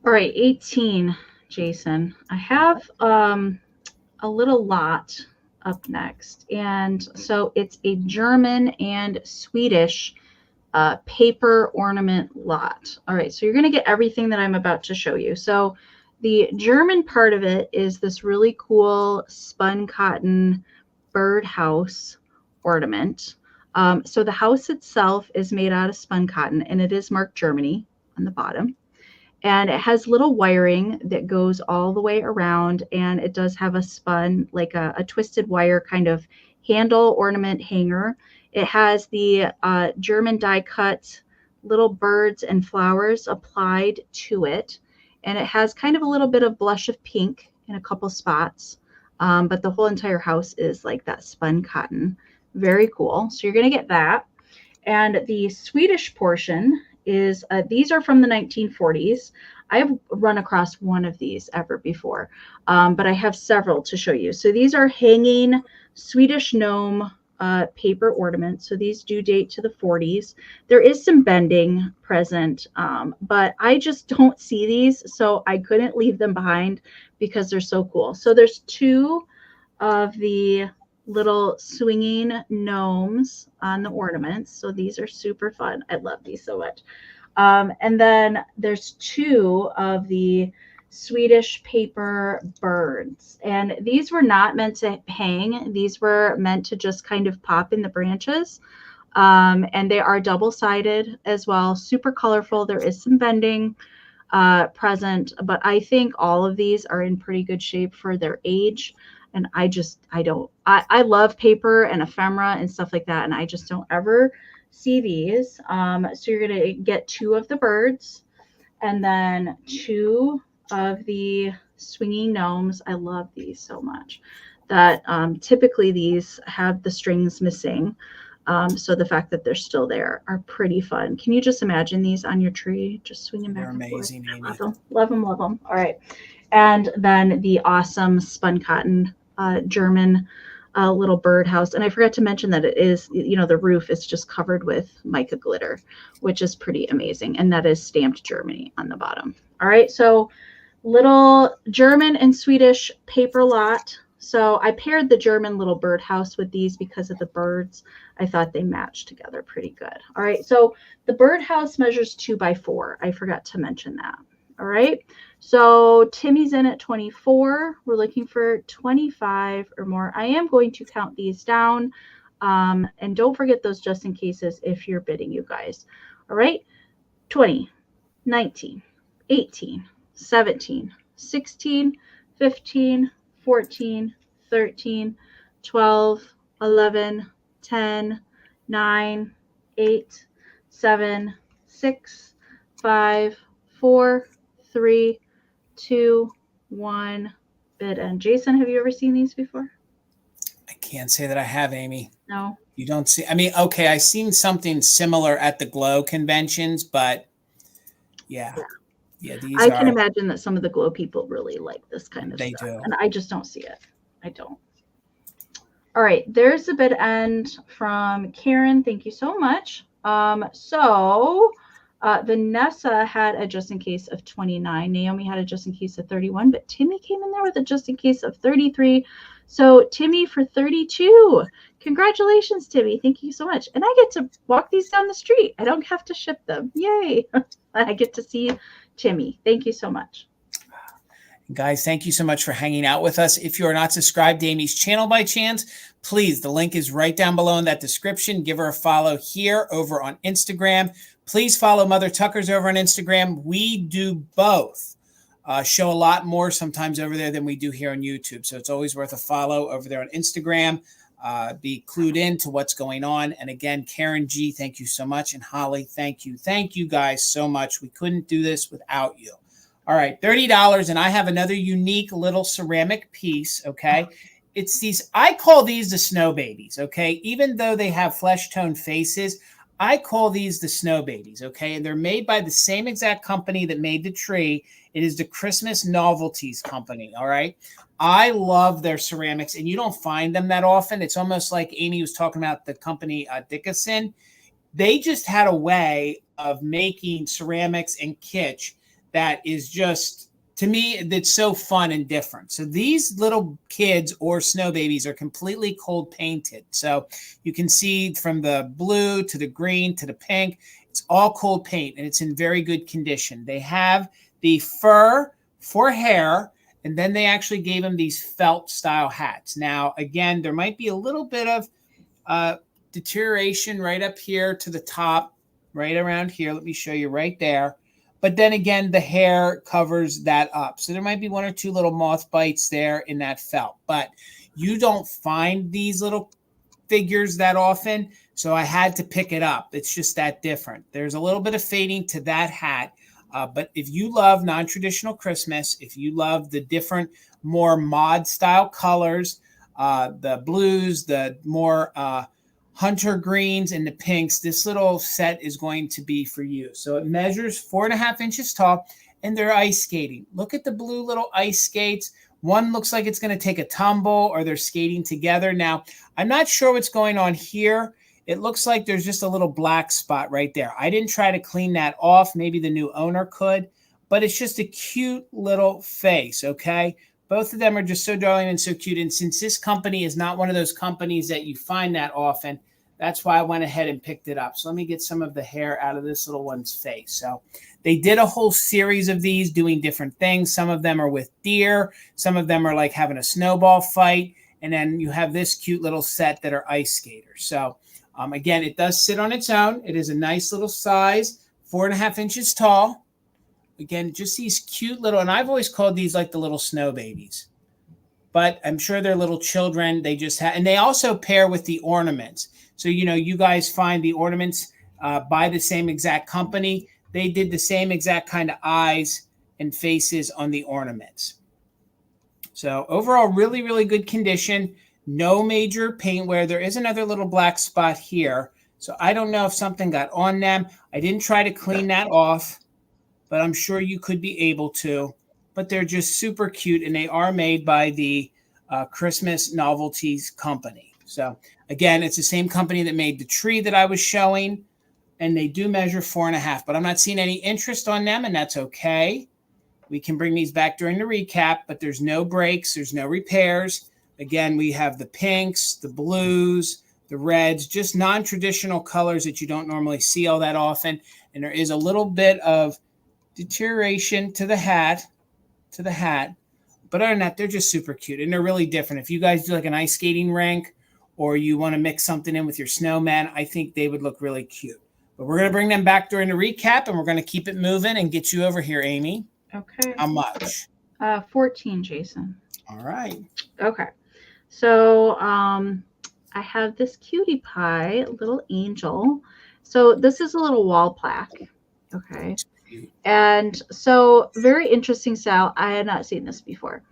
All right, 18, Jason. I have a little lot up next. And so it's a German and Swedish paper ornament lot. All right, so you're going to get everything that I'm about to show you. So the German part of it is this really cool spun cotton birdhouse ornament. So the house itself is made out of spun cotton, and it is marked Germany on the bottom. And it has little wiring that goes all the way around, and it does have a spun, like a twisted wire kind of handle ornament hanger. It has the German die cut little birds and flowers applied to it. And it has kind of a little bit of blush of pink in a couple spots. But the whole entire house is like that spun cotton. Very cool. So you're going to get that. And the Swedish portion is these are from the 1940s. I've run across one of these ever before, but I have several to show you. So these are hanging Swedish gnome paper ornaments. So these do date to the 40s. There is some bending present, but I just don't see these, so I couldn't leave them behind because they're so cool. So there's two of the little swinging gnomes on the ornaments. So these are super fun. I love these so much. And then there's two of the Swedish paper birds. And these were not meant to hang. These were meant to just kind of pop in the branches. And they are double-sided as well. Super colorful. There is some bending present, but I think all of these are in pretty good shape for their age. And I love paper and ephemera and stuff like that. And I just don't ever see these. So you're going to get two of the birds and then two of the swinging gnomes. I love these so much that typically these have the strings missing. So the fact that they're still there are pretty fun. Can you just imagine these on your tree, just swinging back and forth? They're amazing, Amy. Love them, love them, love them. All right. And then the awesome spun cotton German little birdhouse. And I forgot to mention that it is, the roof is just covered with mica glitter, which is pretty amazing. And that is stamped Germany on the bottom. All right. So little German and Swedish paper lot. So I paired the German little birdhouse with these because of the birds. I thought they matched together pretty good. All right. So the birdhouse measures 2 by 4. I forgot to mention that. All right. So Timmy's in at 24. We're looking for 25 or more. I am going to count these down. And don't forget those just in cases if you're bidding, you guys. All right. 20, 19, 18, 17, 16, 15, 14, 13, 12, 11, 10, 9, 8, 7, 6, 5, 4, 3, 2, 1. Bid end. Jason, have you ever seen these before? I can't say that I have, Amy. No. You don't see. I mean, okay, I've seen something similar at the Glow conventions, but yeah. I can imagine that some of the Glow people really like this kind of stuff. They do. And I just don't see it. I don't. All right. There's a bid end from Karen. Thank you so much. Vanessa had a just in case of 29. Naomi had a just in case of 31, but Timmy came in there with a just in case of 33. So Timmy for 32. Congratulations, Timmy. Thank you so much. And I get to walk these down the street. I don't have to ship them. Yay. I get to see Timmy. Thank you so much. Guys, thank you so much for hanging out with us. If you are not subscribed to Amy's channel by chance, please, the link is right down below in that description. Give her a follow here over on Instagram. Please follow Mother Tuckers over on Instagram. We do both. Show a lot more sometimes over there than we do here on YouTube. So it's always worth a follow over there on Instagram. Be clued in to what's going on. And again, Karen G, thank you so much. And Holly, thank you. Thank you guys so much. We couldn't do this without you. All right, $30. And I have another unique little ceramic piece, okay? It's these, I call these the snow babies, okay? Even though they have flesh tone faces, I call these the snow babies, okay? And they're made by the same exact company that made the tree. It is the Christmas Novelties Company, all right? I love their ceramics, and you don't find them that often. It's almost like Amy was talking about the company Dickinson. They just had a way of making ceramics and kitsch that is just, to me, that's so fun and different. So these little kids or snow babies are completely cold painted. So you can see from the blue to the green to the pink, it's all cold paint and it's in very good condition. They have the fur for hair, and then they actually gave them these felt style hats. Now, again, there might be a little bit of deterioration right up here to the top, right around here. Let me show you right there. But then again, the hair covers that up. So there might be 1 or 2 little moth bites there in that felt. But you don't find these little figures that often. So I had to pick it up. It's just that different. There's a little bit of fading to that hat. But if you love non-traditional Christmas, if you love the different, more mod style colors, the blues, the more hunter greens and the pinks, this little set is going to be for you. So it measures 4.5 inches tall, and they're ice skating. Look at the blue little ice skates. One looks like it's going to take a tumble, or they're skating together. Now, I'm not sure what's going on here. It looks like there's just a little black spot right there. I didn't try to clean that off. Maybe the new owner could, but it's just a cute little face, okay? Both of them are just so darling and so cute. And since this company is not one of those companies that you find that often, that's why I went ahead and picked it up. So let me get some of the hair out of this little one's face. So they did a whole series of these doing different things. Some of them are with deer. Some of them are like having a snowball fight. And then you have this cute little set that are ice skaters. So again, it does sit on its own. It is a nice little size, 4.5 inches tall. Again, just these cute little, and I've always called these like the little snow babies. But I'm sure they're little children. They just have, and they also pair with the ornaments. So, you know, you guys find the ornaments by the same exact company. They did the same exact kind of eyes and faces on the ornaments. So overall, really, really good condition. No major paint wear. There is another little black spot here. So I don't know if something got on them. I didn't try to clean that off, but I'm sure you could be able to. But they're just super cute, and they are made by the Christmas Novelties Company. So again, it's the same company that made the tree that I was showing, and they do measure 4.5, but I'm not seeing any interest on them, and that's okay. We can bring these back during the recap, but there's no breaks. There's no repairs. Again, we have the pinks, the blues, the reds, just non-traditional colors that you don't normally see all that often. And there is a little bit of deterioration to the hat, but other than that, they're just super cute, and they're really different. If you guys do like an ice skating rink, or you want to mix something in with your snowman, I think they would look really cute. But we're going to bring them back during the recap, and we're going to keep it moving and get you over here, Amie. Okay. How much? 14, Jason. All right. Okay. So I have this cutie pie, little angel. So this is a little wall plaque. Okay. And so very interesting style. I had not seen this before.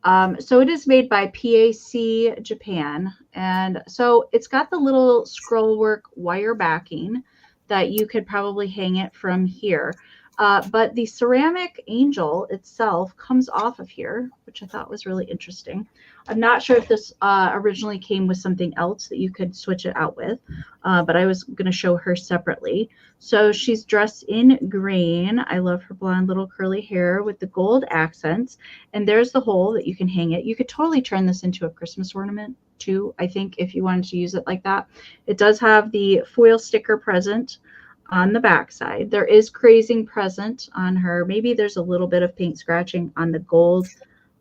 So it is made by PAC Japan. And so it's got the little scroll work wire backing that you could probably hang it from here. But the ceramic angel itself comes off of here, which I thought was really interesting. I'm not sure if this originally came with something else that you could switch it out with, but I was going to show her separately. So she's dressed in green. I love her blonde little curly hair with the gold accents. And there's the hole that you can hang it. You could totally turn this into a Christmas ornament too, I think, if you wanted to use it like that. It does have the foil sticker present on the back side. There is crazing present on her. Maybe there's a little bit of paint scratching on the gold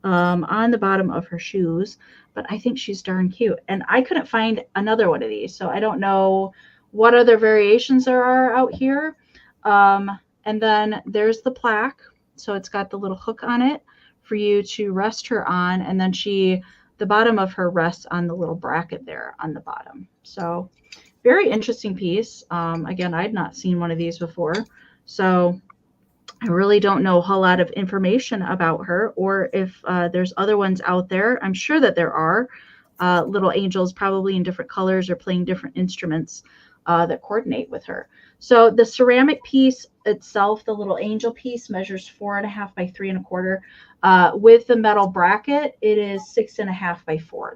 on the bottom of her shoes, but I think she's darn cute. And I couldn't find another one of these, so I don't know what other variations there are out here. And then there's the plaque. So it's got the little hook on it for you to rest her on. And then the bottom of her rests on the little bracket there on the bottom. So very interesting piece. Again, I had not seen one of these before. So I really don't know a whole lot of information about her, or if there's other ones out there. I'm sure that there are little angels, probably in different colors or playing different instruments that coordinate with her. So the ceramic piece itself, the little angel piece, measures 4.5 by 3.25. With the metal bracket, it is 6.5 by 4.5.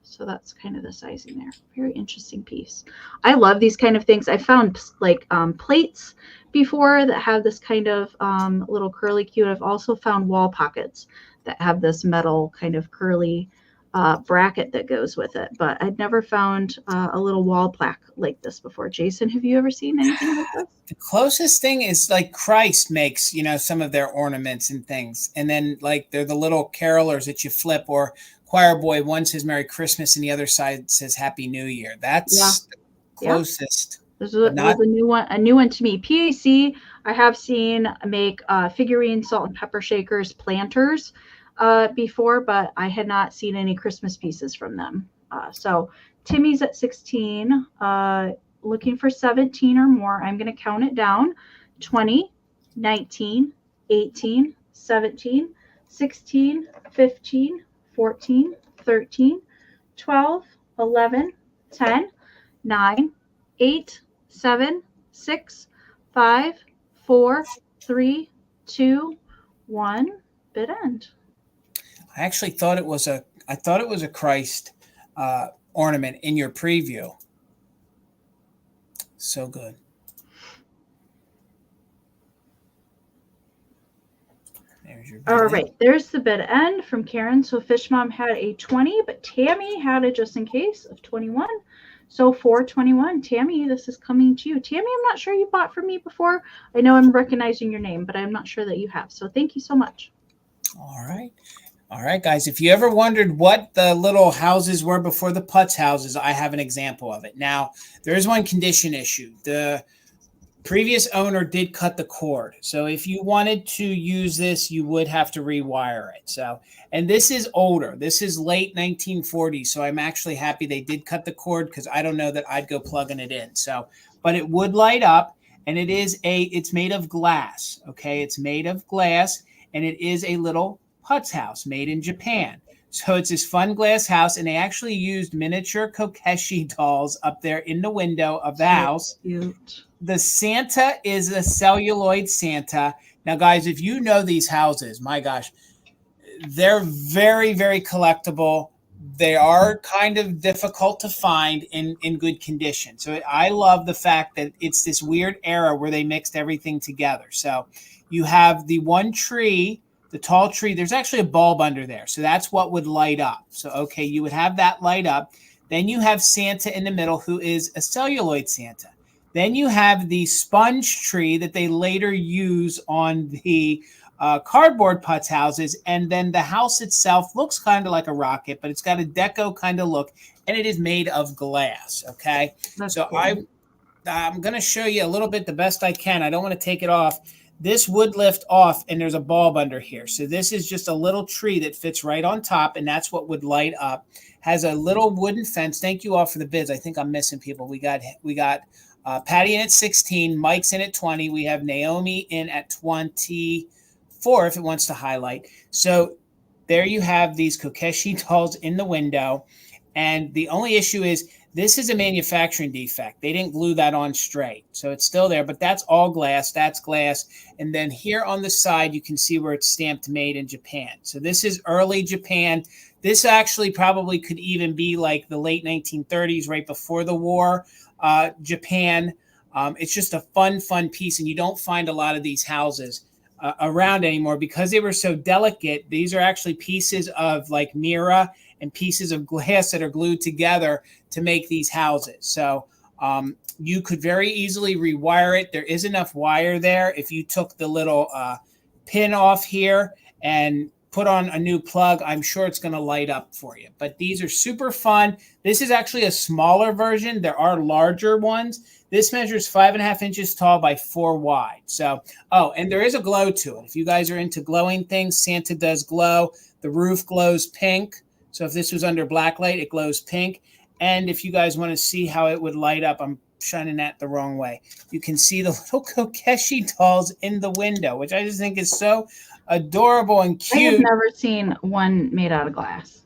So that's kind of the sizing there. Very interesting piece. I love these kind of things. I found like plates before that have this kind of little curly cute. I've also found wall pockets that have this metal kind of curly bracket that goes with it. But I'd never found a little wall plaque like this before. Jason, have you ever seen anything like this? The closest thing is like Christ makes, you know, some of their ornaments and things. And then like they're the little carolers that you flip, or choir boy, one says Merry Christmas and the other side says Happy New Year. That's the closest. This was a new one to me. PAC, I have seen make figurine salt and pepper shakers, planters before, but I had not seen any Christmas pieces from them. So Timmy's at 16, looking for 17 or more. I'm going to count it down. 20, 19, 18, 17, 16, 15, 14, 13, 12, 11, 10, 9, 8, 7, 6, 5, 4, 3, 2, 1. Bid end. I actually thought it was a Christ ornament in your preview. So good. There's your bid All end. right, there's the bid end from Karen. So Fish Mom had a 20, but Tammy had a just in case of 21. So 421. Tammy, this is coming to you. Tammy, I'm not sure you bought from me before. I know I'm recognizing your name, but I'm not sure that you have. So thank you so much. All right. All right, guys. If you ever wondered what the little houses were before the putz houses, I have an example of it. Now, there is one condition issue. The previous owner did cut the cord. So if you wanted to use this, you would have to rewire it. So, and this is older. This is late 1940s. So I'm actually happy they did cut the cord because I don't know that I'd go plugging it in. So, but it would light up, and it's made of glass. Okay. It's made of glass, and it is a little putz house made in Japan. So it's this fun glass house, and they actually used miniature kokeshi dolls up there in the window of the house. Cute. The Santa is a celluloid Santa. Now, guys, if you know these houses, my gosh, they're very, very collectible. They are kind of difficult to find in good condition. So I love the fact that it's this weird era where they mixed everything together. So you have the one tree, the tall tree. There's actually a bulb under there. So that's what would light up. So, okay, you would have that light up. Then you have Santa in the middle, who is a celluloid Santa. Then you have the sponge tree that they later use on the cardboard putz houses. And then the house itself looks kind of like a rocket, but it's got a deco kind of look, and it is made of glass. Okay. That's so cool. I'm going to show you a little bit the best I can. I don't want to take it off. This would lift off, and there's a bulb under here. So this is just a little tree that fits right on top, and that's what would light up. Has a little wooden fence. Thank you all for the bids. I think I'm missing people. We got Patty in at 16, Mike's in at 20. We have Naomi in at 24 if it wants to highlight. So there you have these kokeshi dolls in the window. And the only issue is this is a manufacturing defect. They didn't glue that on straight. So it's still there, but that's all glass. That's glass. And then here on the side, you can see where it's stamped made in Japan. So this is early Japan. This actually probably could even be like the late 1930s, right before the war. Japan. It's just a fun piece, and you don't find a lot of these houses around anymore because they were so delicate. These are actually pieces of like mirror and pieces of glass that are glued together to make these houses. So you could very easily rewire it. There is enough wire there. If you took the little pin off here and put on a new plug, I'm sure it's going to light up for you. But these are super fun. This is actually a smaller version. There are larger ones. This measures 5.5 inches tall by 4 wide. So, and there is a glow to it. If you guys are into glowing things, Santa does glow. The roof glows pink. So if this was under black light, it glows pink. And if you guys want to see how it would light up, I'm shining that the wrong way. You can see the little kokeshi dolls in the window, which I just think is so adorable and cute. I have never seen one made out of glass.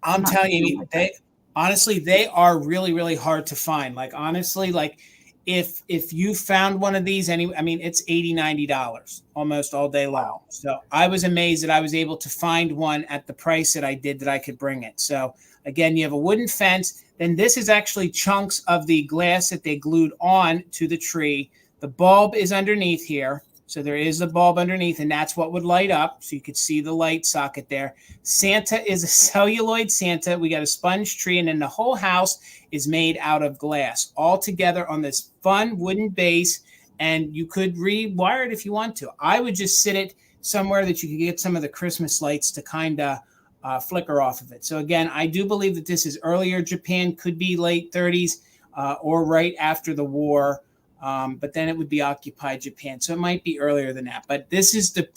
I'm telling you, they are really, really hard to find. Like, honestly, like if you found one of these, it's $80, $90 almost all day long. So I was amazed that I was able to find one at the price that I did, that I could bring it. So again, you have a wooden fence. Then this is actually chunks of the glass that they glued on to the tree. The bulb is underneath here. So there is a bulb underneath, and that's what would light up. So you could see the light socket there. Santa is a celluloid Santa. We got a sponge tree, and then the whole house is made out of glass, all together on this fun wooden base. And you could rewire it if you want to. I would just sit it somewhere that you could get some of the Christmas lights to kind of flicker off of it. So again, I do believe that this is earlier Japan, could be late 30s or right after the war. But then it would be occupied Japan. So it might be earlier than that. But this is the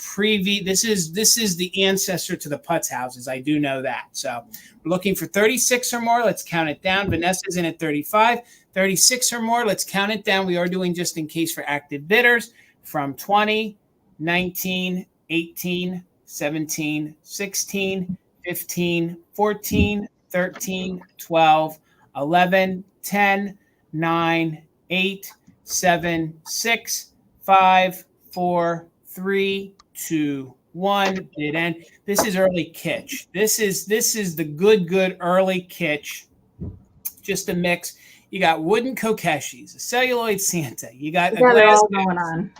this is the ancestor to the putz houses. I do know that. So we're looking for 36 or more. Let's count it down. Vanessa's in at 35. 36 or more. Let's count it down. We are doing just in case for active bidders from 20, 19, 18, 17, 16, 15, 14, 13, 12, 11, 10, 9, 8, 7, 6, 5, 4, 3, 2, 1. Bid end. This is early kitsch. This is the good early kitsch. Just a mix. You got wooden kokeshis, a celluloid Santa. You got a glass it all going on.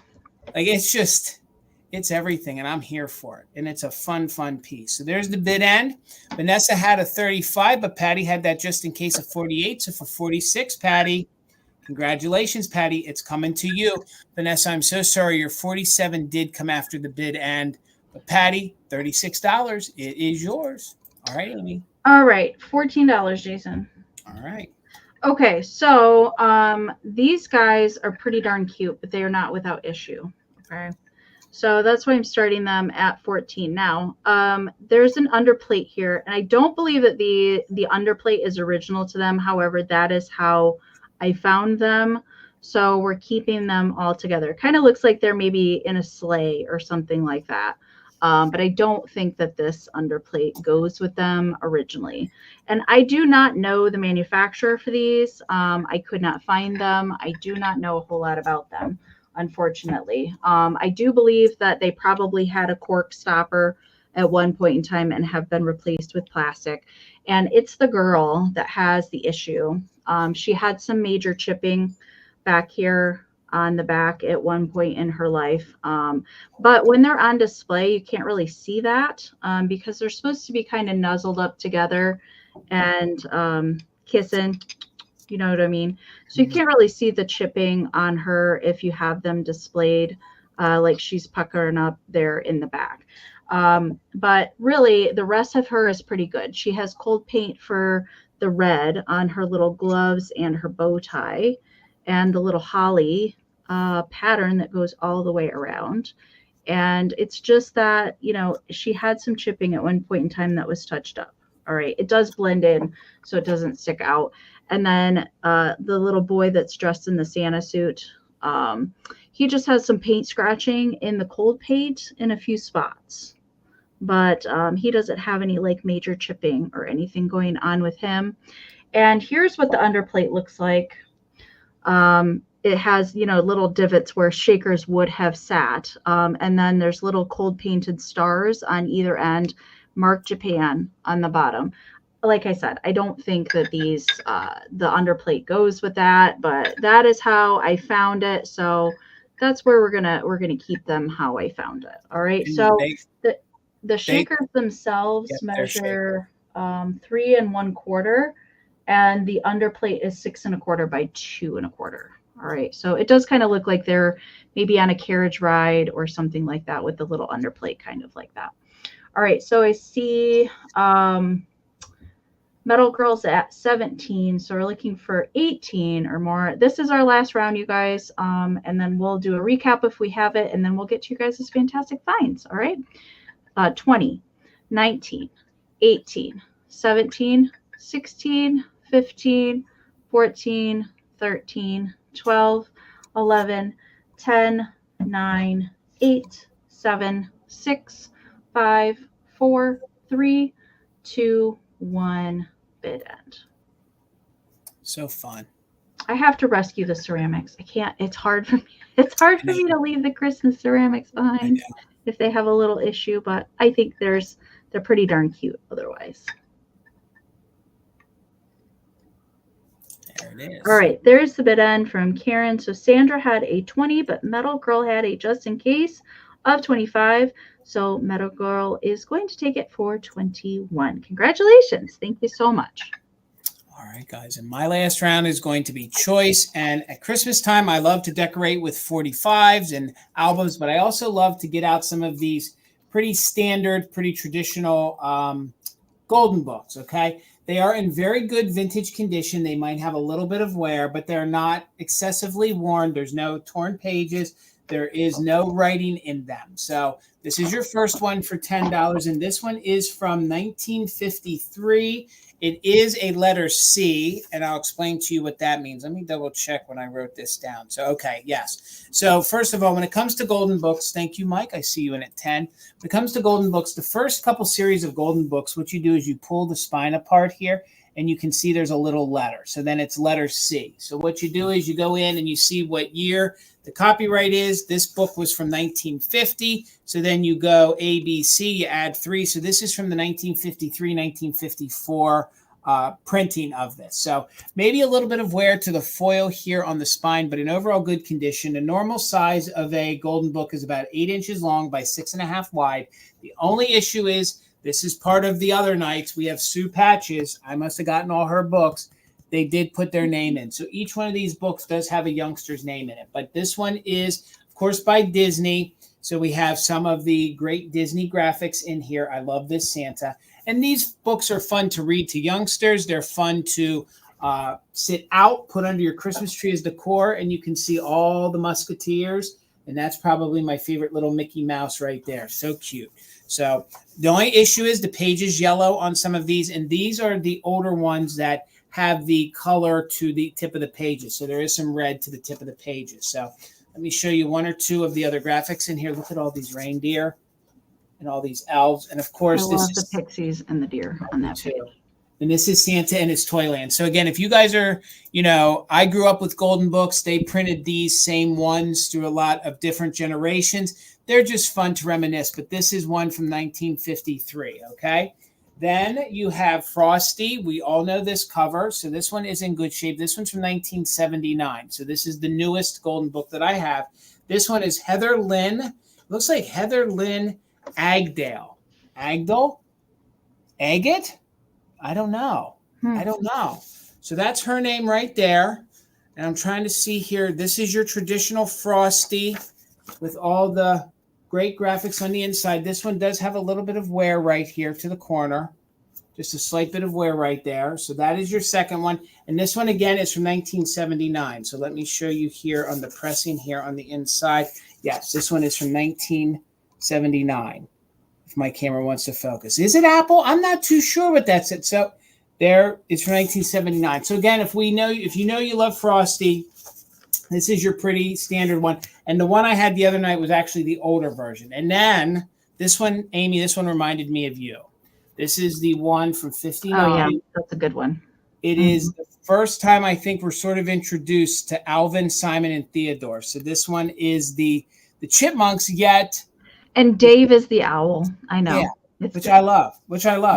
Like it's everything, and I'm here for it. And it's a fun piece. So there's the bid end. Vanessa had a 35, but Patty had that just in case of 48. So for 46, Patty, congratulations, Patty. It's coming to you. Vanessa, I'm so sorry. Your 47 did come after the bid end. But Patty, $36. It is yours. All right, Amy. All right. $14, Jason. All right. Okay, so these guys are pretty darn cute, but they are not without issue. Okay, so that's why I'm starting them at 14 now. There's an underplate here, and I don't believe that the underplate is original to them. However, that is how I found them. So we're keeping them all together. Kind of looks like they're maybe in a sleigh or something like that. But I don't think that this underplate goes with them originally. And I do not know the manufacturer for these. I could not find them. I do not know a whole lot about them, unfortunately. I do believe that they probably had a cork stopper at one point in time and have been replaced with plastic. And it's the girl that has the issue. She had some major chipping back here on the back at one point in her life. But when they're on display, you can't really see that because they're supposed to be kind of nuzzled up together and kissing, you know what I mean? So you can't really see the chipping on her if you have them displayed like she's puckering up there in the back. But really, the rest of her is pretty good. She has cold paint for the red on her little gloves and her bow tie and the little holly pattern that goes all the way around. And it's just that, you know, she had some chipping at one point in time that was touched up. All right. It does blend in, so it doesn't stick out. And then the little boy that's dressed in the Santa suit, he just has some paint scratching in the cold paint in a few spots. But he doesn't have any like major chipping or anything going on with him. And here's what the underplate looks like. It has, you know, little divots where shakers would have sat. And then there's little cold painted stars on either end, marked Japan on the bottom. Like I said, I don't think that these, the underplate goes with that, but that is how I found it. So that's where we're gonna keep them how I found it. All right. So the shakers themselves measure 3 1/4, and the underplate is 6 1/4 by 2 1/4. All right, so it does kind of look like they're maybe on a carriage ride or something like that with the little underplate kind of like that. All right, so I see Metal Girl's at 17, so we're looking for 18 or more. This is our last round, you guys, and then we'll do a recap if we have it, and then we'll get to you guys' fantastic finds, all right? 20, 19, 18, 17, 16, 15, 14, 13, 12, 11, 10, 9, 8, 7, 6, 5, 4, 3, 2, 1, bid end. So fun. I have to rescue the ceramics. I can't, it's hard for me. It's hard for me to leave the Christmas ceramics behind if they have a little issue, but I think they're pretty darn cute otherwise. There it is. All right, there's the bid end from Karen. So Sandra had a 20, but Metal Girl had a just in case of 25. So Metal Girl is going to take it for 21. Congratulations. Thank you so much. All right, guys. And my last round is going to be choice. And at Christmas time, I love to decorate with 45s and albums, but I also love to get out some of these pretty standard, pretty traditional golden books, okay? They are in very good vintage condition. They might have a little bit of wear, but they're not excessively worn. There's no torn pages. There is no writing in them. So this is your first one for $10, and this one is from 1953. It is a letter C, and I'll explain to you what that means. Let me double check when I wrote this down. So, okay, yes. So first of all, when it comes to golden books, thank you, Mike. I see you in at 10. When it comes to golden books, the first couple series of golden books, what you do is you pull the spine apart here, and you can see there's a little letter. So then it's letter C. So what you do is you go in and you see what year the copyright is. This book was from 1950. So then you go A, B, C, you add 3. So this is from the 1953, 1954 printing of this. So maybe a little bit of wear to the foil here on the spine, but in overall good condition. The normal size of a golden book is about 8 inches long by 6.5 wide. The only issue is this is part of the other nights. We have Sue Patches. I must have gotten all her books. They did put their name in. So each one of these books does have a youngster's name in it. But this one is, of course, by Disney. So we have some of the great Disney graphics in here. I love this Santa. And these books are fun to read to youngsters. They're fun to sit out, put under your Christmas tree as decor, and you can see all the Musketeers. And that's probably my favorite little Mickey Mouse right there. So cute. So the only issue is the page is yellow on some of these. And these are the older ones that have the color to the tip of the pages. So there is some red to the tip of the pages. So let me show you one or two of the other graphics in here. Look at all these reindeer and all these elves. And of course, this is the pixies and the deer on that page. And this is Santa and his Toyland. So again, if you guys are, I grew up with golden books. They printed these same ones through a lot of different generations. They're just fun to reminisce. But this is one from 1953, okay? Then you have Frosty. We all know this cover. So this one is in good shape. This one's from 1979. So this is the newest golden book that I have. This one is Heather Lynn. Looks like Heather Lynn Agdale. Agdale? Agate? I don't know. I don't know. So that's her name right there. And I'm trying to see here. This is your traditional Frosty with all the great graphics on the inside. This one does have a little bit of wear right here to the corner. Just a slight bit of wear right there. So that is your second one. And this one, again, is from 1979. So let me show you here on the pressing here on the inside. Yes, this one is from 1979. If my camera wants to focus. Is it Apple? I'm not too sure what that's it. So there, it's from 1979. So again, if you know you love Frosty, this is your pretty standard one. And the one I had the other night was actually the older version. And then this one, Amy, this one reminded me of you. This is the one from 59. Oh, yeah, that's a good one. It is the first time I think we're sort of introduced to Alvin, Simon, and Theodore. So this one is the chipmunks yet. And Dave is the owl. I know. Yeah, which I love.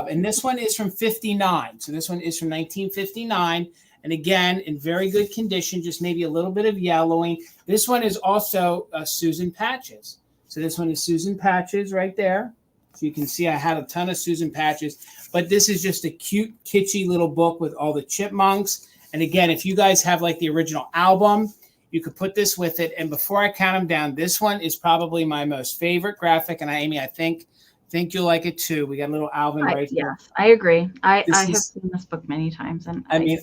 And this one is from 59. So this one is from 1959. And again, in very good condition, just maybe a little bit of yellowing. This one is also Susan Patches. So this one is Susan Patches right there. So you can see I had a ton of Susan Patches. But this is just a cute, kitschy little book with all the chipmunks. And again, if you guys have like the original album, you could put this with it. And before I count them down, this one is probably my most favorite graphic. And Amy, I think you'll like it too. We got a little Alvin right here. Yes, I agree. I have seen this book many times, and I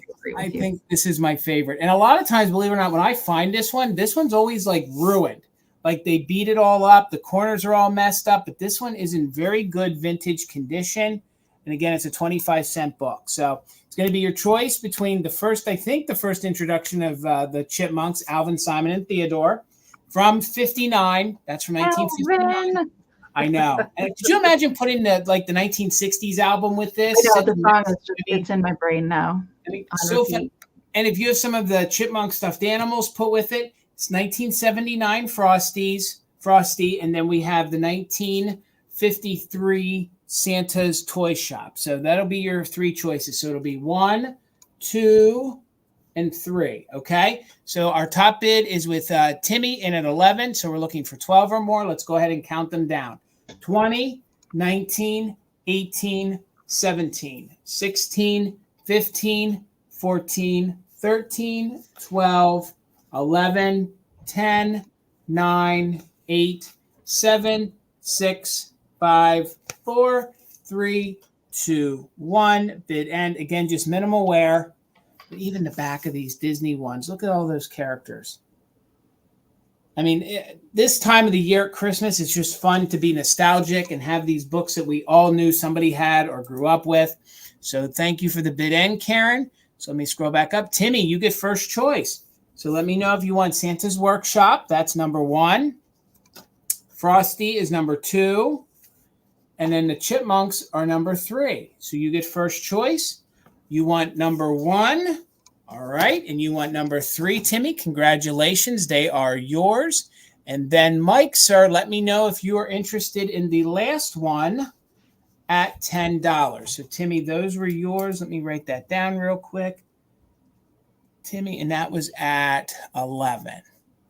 think this is my favorite. And a lot of times, believe it or not, when I find this one's always like ruined. Like they beat it all up. The corners are all messed up. But this one is in very good vintage condition. And again, it's a 25-cent book. So it's going to be your choice between the first introduction of the chipmunks, Alvin, Simon, and Theodore from 59. That's from 1959. Alvin. I know. And could you imagine putting the 1960s album with this? I know, the song is it's in my brain now. So fun. And if you have some of the chipmunk stuffed animals put with it, it's 1979 Frosty, and then we have the 1953 Santa's Toy Shop. So that'll be your three choices. So it'll be 1, 2, and 3. Okay. So our top bid is with Timmy in at 11. So we're looking for 12 or more. Let's go ahead and count them down. 20, 19, 18, 17, 16, 15, 14, 13, 12, 11, 10, 9, 8, 7, 6, 5, 4, 3, 2, 1. Bid end. Again, just minimal wear. But even the back of these Disney ones, look at all those characters. I mean, this time of the year at Christmas, it's just fun to be nostalgic and have these books that we all knew somebody had or grew up with. So thank you for the bid end, Karen. So let me scroll back up. Timmy, you get first choice. So let me know if you want Santa's Workshop. That's number 1. Frosty is number 2. And then the chipmunks are number 3. So you get first choice. You want number 1. All right. And you want number 3, Timmy. Congratulations. They are yours. And then Mike, sir, let me know if you are interested in the last one at $10. So Timmy, those were yours. Let me write that down real quick. Timmy, and that was at 11.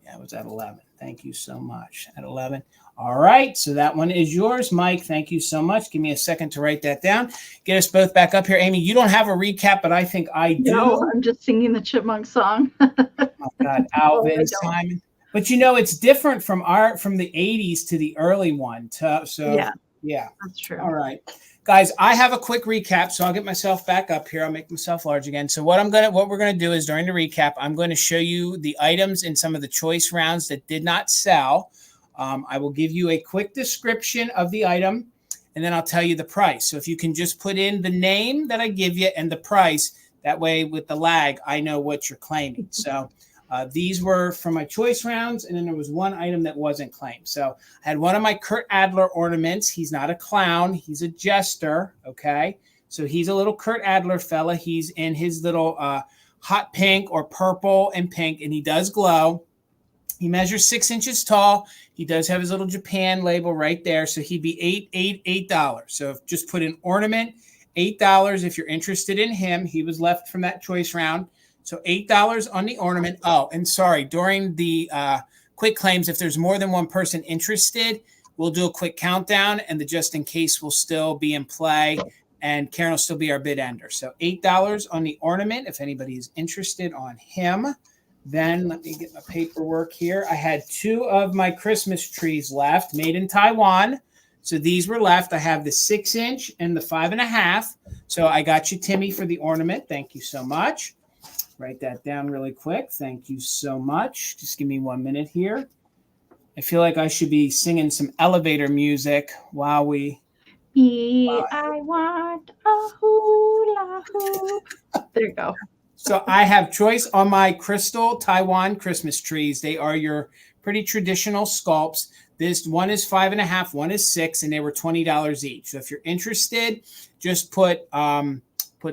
Yeah, it was at 11. Thank you so much. At 11. All right. So that one is yours, Mike. Thank you so much. Give me a second to write that down. Get us both back up here. Amie, you don't have a recap, but I think I do. No, I'm just singing the Chipmunk song. Oh, God. Alvin, Simon. But it's different from the 80s to the early one. Yeah, that's true. All right. Guys, I have a quick recap, so I'll get myself back up here. I'll make myself large again. So what we're gonna do is during the recap, I'm going to show you the items in some of the choice rounds that did not sell. I will give you a quick description of the item, and then I'll tell you the price. So if you can just put in the name that I give you and the price, that way with the lag, I know what you're claiming. So these were from my choice rounds, and then there was one item that wasn't claimed. So I had one of my Kurt Adler ornaments. He's not a clown. He's a jester, okay? So he's a little Kurt Adler fella. He's in his little hot pink or purple and pink, and he does glow. He measures 6 inches tall. He does have his little Japan label right there. So he'd be $8. So just put in ornament, $8 if you're interested in him. He was left from that choice round. So $8 on the ornament. Oh, and sorry, during the quick claims, if there's more than one person interested, we'll do a quick countdown, and the just in case will still be in play, and Karen will still be our bid ender. So $8 on the ornament if anybody is interested on him. Then let me get my paperwork here. I had 2 of my Christmas trees left, made in Taiwan. So these were left. I have the 6-inch and the 5.5. So I got you, Timmy, for the ornament. Thank you so much. Write that down really quick. Thank you so much. Just give me 1 minute here. I feel like I should be singing some elevator music while we... I want a hula hoop. There you go. So I have choice on my crystal Taiwan Christmas trees. They are your pretty traditional sculpts. This one is 5.5, one is 6, and they were $20 each. So if you're interested, just put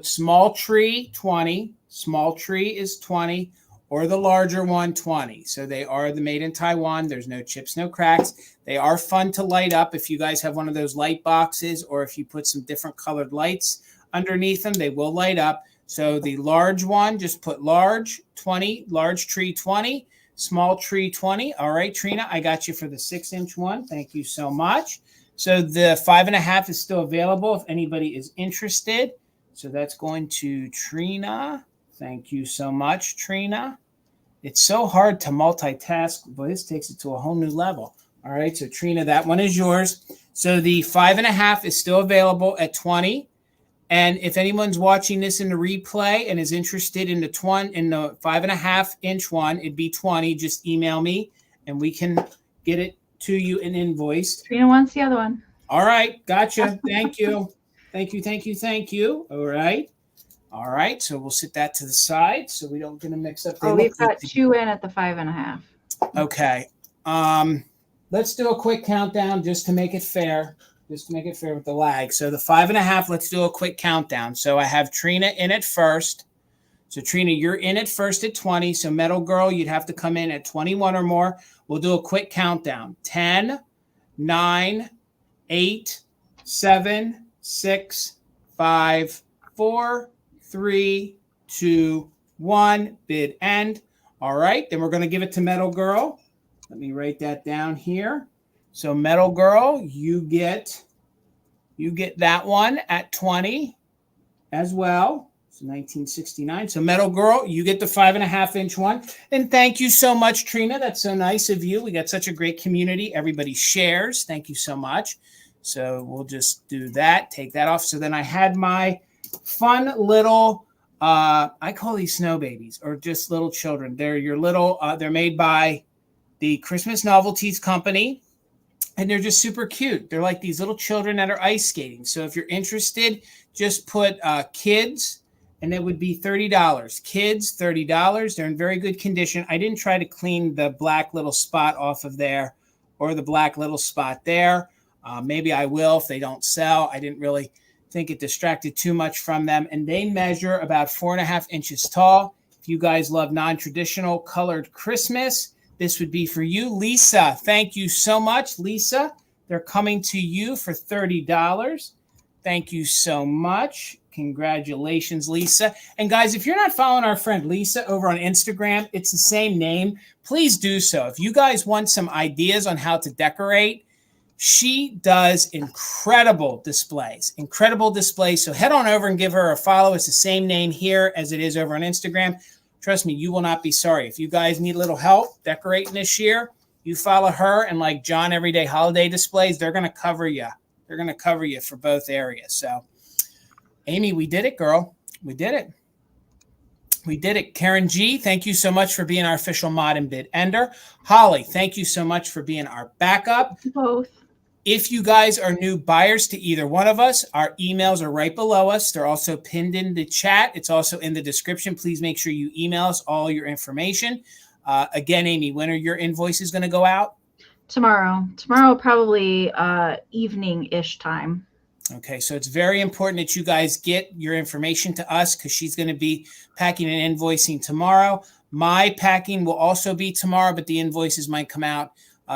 small tree 20. Small tree is 20, or the larger one 20. So they are the made in Taiwan. There's no chips, no cracks. They are fun to light up. If you guys have one of those light boxes, or if you put some different colored lights underneath them, they will light up. So the large one, just put large 20, large tree 20, small tree 20. All right, Trina, I got you for the 6-inch one. Thank you so much. So the 5.5 is still available if anybody is interested. So that's going to Trina. Thank you so much, Trina. It's so hard to multitask, but this takes it to a whole new level. All right, so Trina, that one is yours. So the 5.5 is still available at 20. And if anyone's watching this in the replay and is interested in the 5.5-inch one, it'd be 20. Just email me and we can get it to you in invoice. Trina wants the other one. All right, gotcha. Thank you. Thank you. All right, so we'll set that to the side so we don't get a mix up. We've got 2 in at the 5.5. Okay. Let's do a quick countdown just to make it fair. Just to make it fair with the lag. So the 5.5, let's do a quick countdown. So I have Trina in at first. So Trina, you're in at first at 20. So Metal Girl, you'd have to come in at 21 or more. We'll do a quick countdown. 10, 9, 8, 7, 6, 5, 4, 3, 2, 1. Bid end. All right. Then we're going to give it to Metal Girl. Let me write that down here. So Metal Girl, you get that one at 20 as well. So 1969. So Metal Girl, you get the 5.5-inch one. And thank you so much, Trina. That's so nice of you. We got such a great community. Everybody shares. Thank you so much. So we'll just do that. Take that off. So then I had my fun little, I call these snow babies or just little children. They're your little, they're made by the Christmas Novelties Company. And they're just super cute. They're like these little children that are ice skating. So if you're interested, just put kids, and it would be $30. Kids, $30. They're in very good condition. I didn't try to clean the black little spot off of there or the black little spot there. Maybe I will if they don't sell. I didn't really think it distracted too much from them. And they measure about 4.5 inches tall. If you guys love non-traditional colored Christmas, this would be for you. Lisa, thank you so much. Lisa, they're coming to you for $30. Thank you so much. Congratulations, Lisa. And guys, if you're not following our friend Lisa over on Instagram, it's the same name. Please do so. If you guys want some ideas on how to decorate, she does incredible displays. So head on over and give her a follow. It's the same name here as it is over on Instagram. Trust me, you will not be sorry. If you guys need a little help decorating this year, you follow her, and like John Everyday Holiday Displays, they're going to cover you. They're going to cover you for both areas. So, Amie, we did it, girl. We did it. We did it. Karen G, thank you so much for being our official mod and bid ender. Holly, thank you so much for being our backup. Both. If you guys are new buyers to either one of us, our emails are right below us. They're also pinned in the chat. It's also in the description. Please make sure you email us all your information. Again, Amie, when are your invoices going to go out? Tomorrow, probably evening-ish time. Okay, so it's very important that you guys get your information to us because she's going to be packing and invoicing tomorrow. My packing will also be tomorrow, but the invoices might come out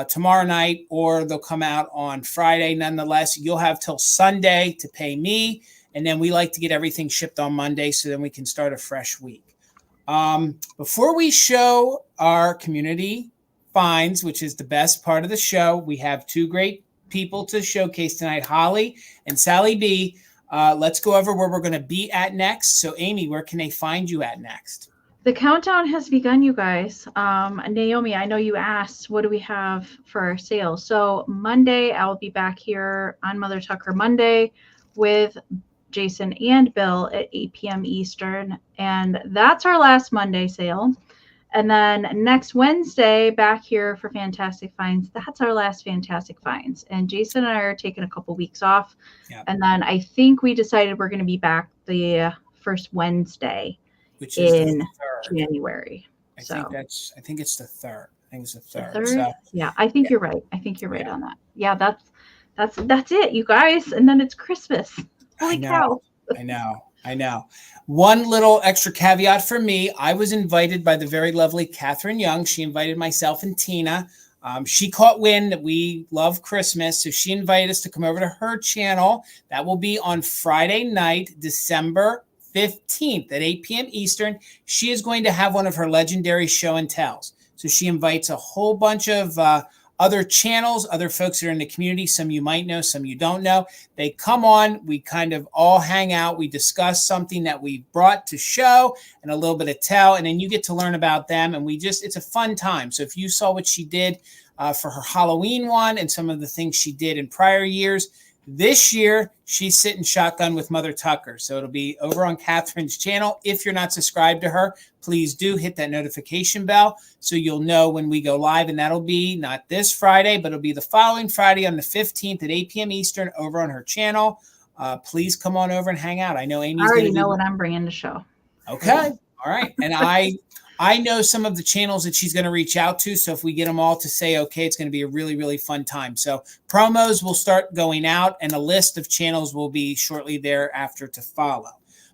tomorrow night, or they'll come out on Friday. Nonetheless, you'll have till Sunday to pay me, and then we like to get everything shipped on Monday so then we can start a fresh week. Before we show our community finds, which is the best part of the show, we have two great people to showcase tonight, Holly and Sally B. Let's go over where we're going to be at next. So, Amie, where can they find you at next? The countdown has begun, you guys. Naomi, I know you asked, what do we have for our sale? So Monday, I'll be back here on Mother Tucker Monday with Jason and Bill at 8 p.m. Eastern. And that's our last Monday sale. And then next Wednesday, back here for Fantastic Finds. That's our last Fantastic Finds. And Jason and I are taking a couple weeks off. Yep. And then I think we decided we're going to be back the first Wednesday, which is in January. I think it's the third. I think it's the third. The third? So, yeah, I think you're right. I think you're right on that. Yeah, that's it, you guys. And then it's Christmas. Holy cow. I know. One little extra caveat for me. I was invited by the very lovely Catherine Young. She invited myself and Tina. She caught wind that we love Christmas, so she invited us to come over to her channel. That will be on Friday night, December 15th at 8 p.m. Eastern. She is going to have one of her legendary show and tells. So she invites a whole bunch of other channels, other folks that are in the community. Some you might know, some you don't know. They come on, we kind of all hang out. We discuss something that we brought to show and a little bit of tell, and then you get to learn about them. And it's a fun time. So if you saw what she did for her Halloween one and some of the things she did in prior years, this year, she's sitting shotgun with Mother Tucker. So it'll be over on Catherine's channel. If you're not subscribed to her, please do hit that notification bell so you'll know when we go live. And that'll be not this Friday, but it'll be the following Friday on the 15th at 8 p.m. Eastern over on her channel. Please come on over and hang out. I know Amy's I already know what I'm bringing to show. Okay. All right. And I know some of the channels that she's going to reach out to. So if we get them all to say, okay, it's going to be a really, really fun time. So promos will start going out and a list of channels will be shortly thereafter to follow.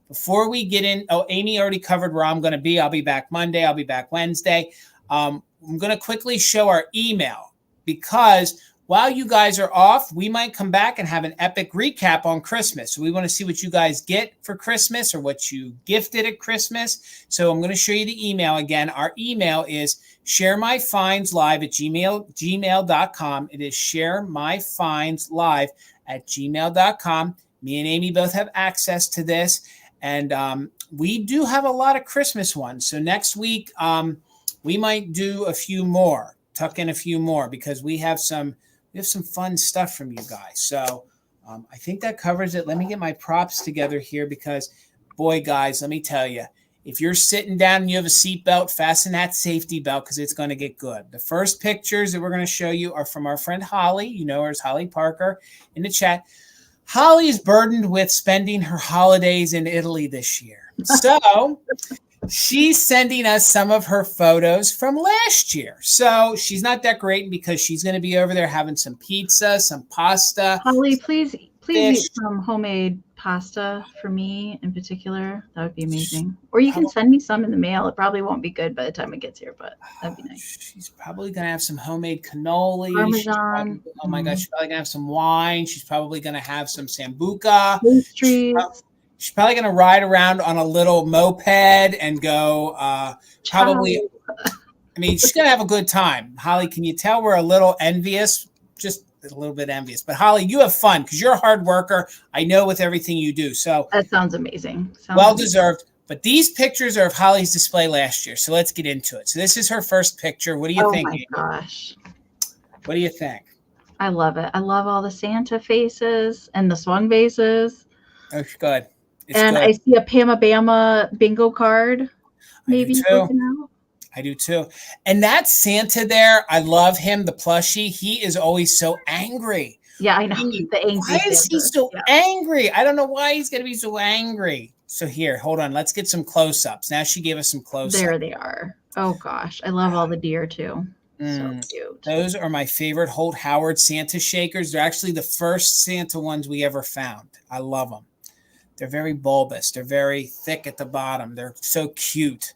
Before we get in, Amie already covered where I'm going to be. I'll be back Monday. I'll be back Wednesday. I'm going to quickly show our email because while you guys are off, we might come back and have an epic recap on Christmas. So we want to see what you guys get for Christmas or what you gifted at Christmas. So I'm going to show you the email again. Our email is sharemyfindslive@gmail.com. It is sharemyfindslive@gmail.com. Me and Amie both have access to this. And we do have a lot of Christmas ones. So next week, we might do a few more, tuck in a few more because we have some fun stuff from you guys. So I think that covers it. Let me get my props together here because, boy, guys, let me tell you, if you're sitting down and you have a seatbelt, fasten that safety belt because it's going to get good. The first pictures that we're going to show you are from our friend Holly. You know her as Holly Parker in the chat. Holly is burdened with spending her holidays in Italy this year. So she's sending us some of her photos from last year. So she's not decorating because she's going to be over there having some pizza, some pasta. Holly, please eat some homemade pasta for me in particular, that would be amazing. Or you can send me some in the mail. It probably won't be good by the time it gets here, but that'd be nice. She's probably going to have some homemade cannoli. Parmesan. Oh my gosh, she's probably going to have some wine. She's probably going to have some sambuca. Pastries. She's probably going to ride around on a little moped and go probably. I mean, she's going to have a good time. Holly, can you tell we're a little envious? Just a little bit envious. But Holly, you have fun because you're a hard worker. I know with everything you do. So that sounds amazing. Well deserved. But these pictures are of Holly's display last year. So let's get into it. So this is her first picture. What do you think? Oh my gosh. What do you think? I love it. I love all the Santa faces and the swung vases. It's good. And I see a Pama Bama bingo card. Maybe I do too. And that Santa there, I love him, the plushie. He is always so angry. Yeah, I know. The angry why is he so angry? I don't know why he's going to be so angry. So here, hold on. Let's get some close-ups. Now she gave us some close-ups. There they are. Oh, gosh. I love all the deer, too. So cute. Those are my favorite Holt Howard Santa shakers. They're actually the first Santa ones we ever found. I love them. They're very bulbous. They're very thick at the bottom. They're so cute.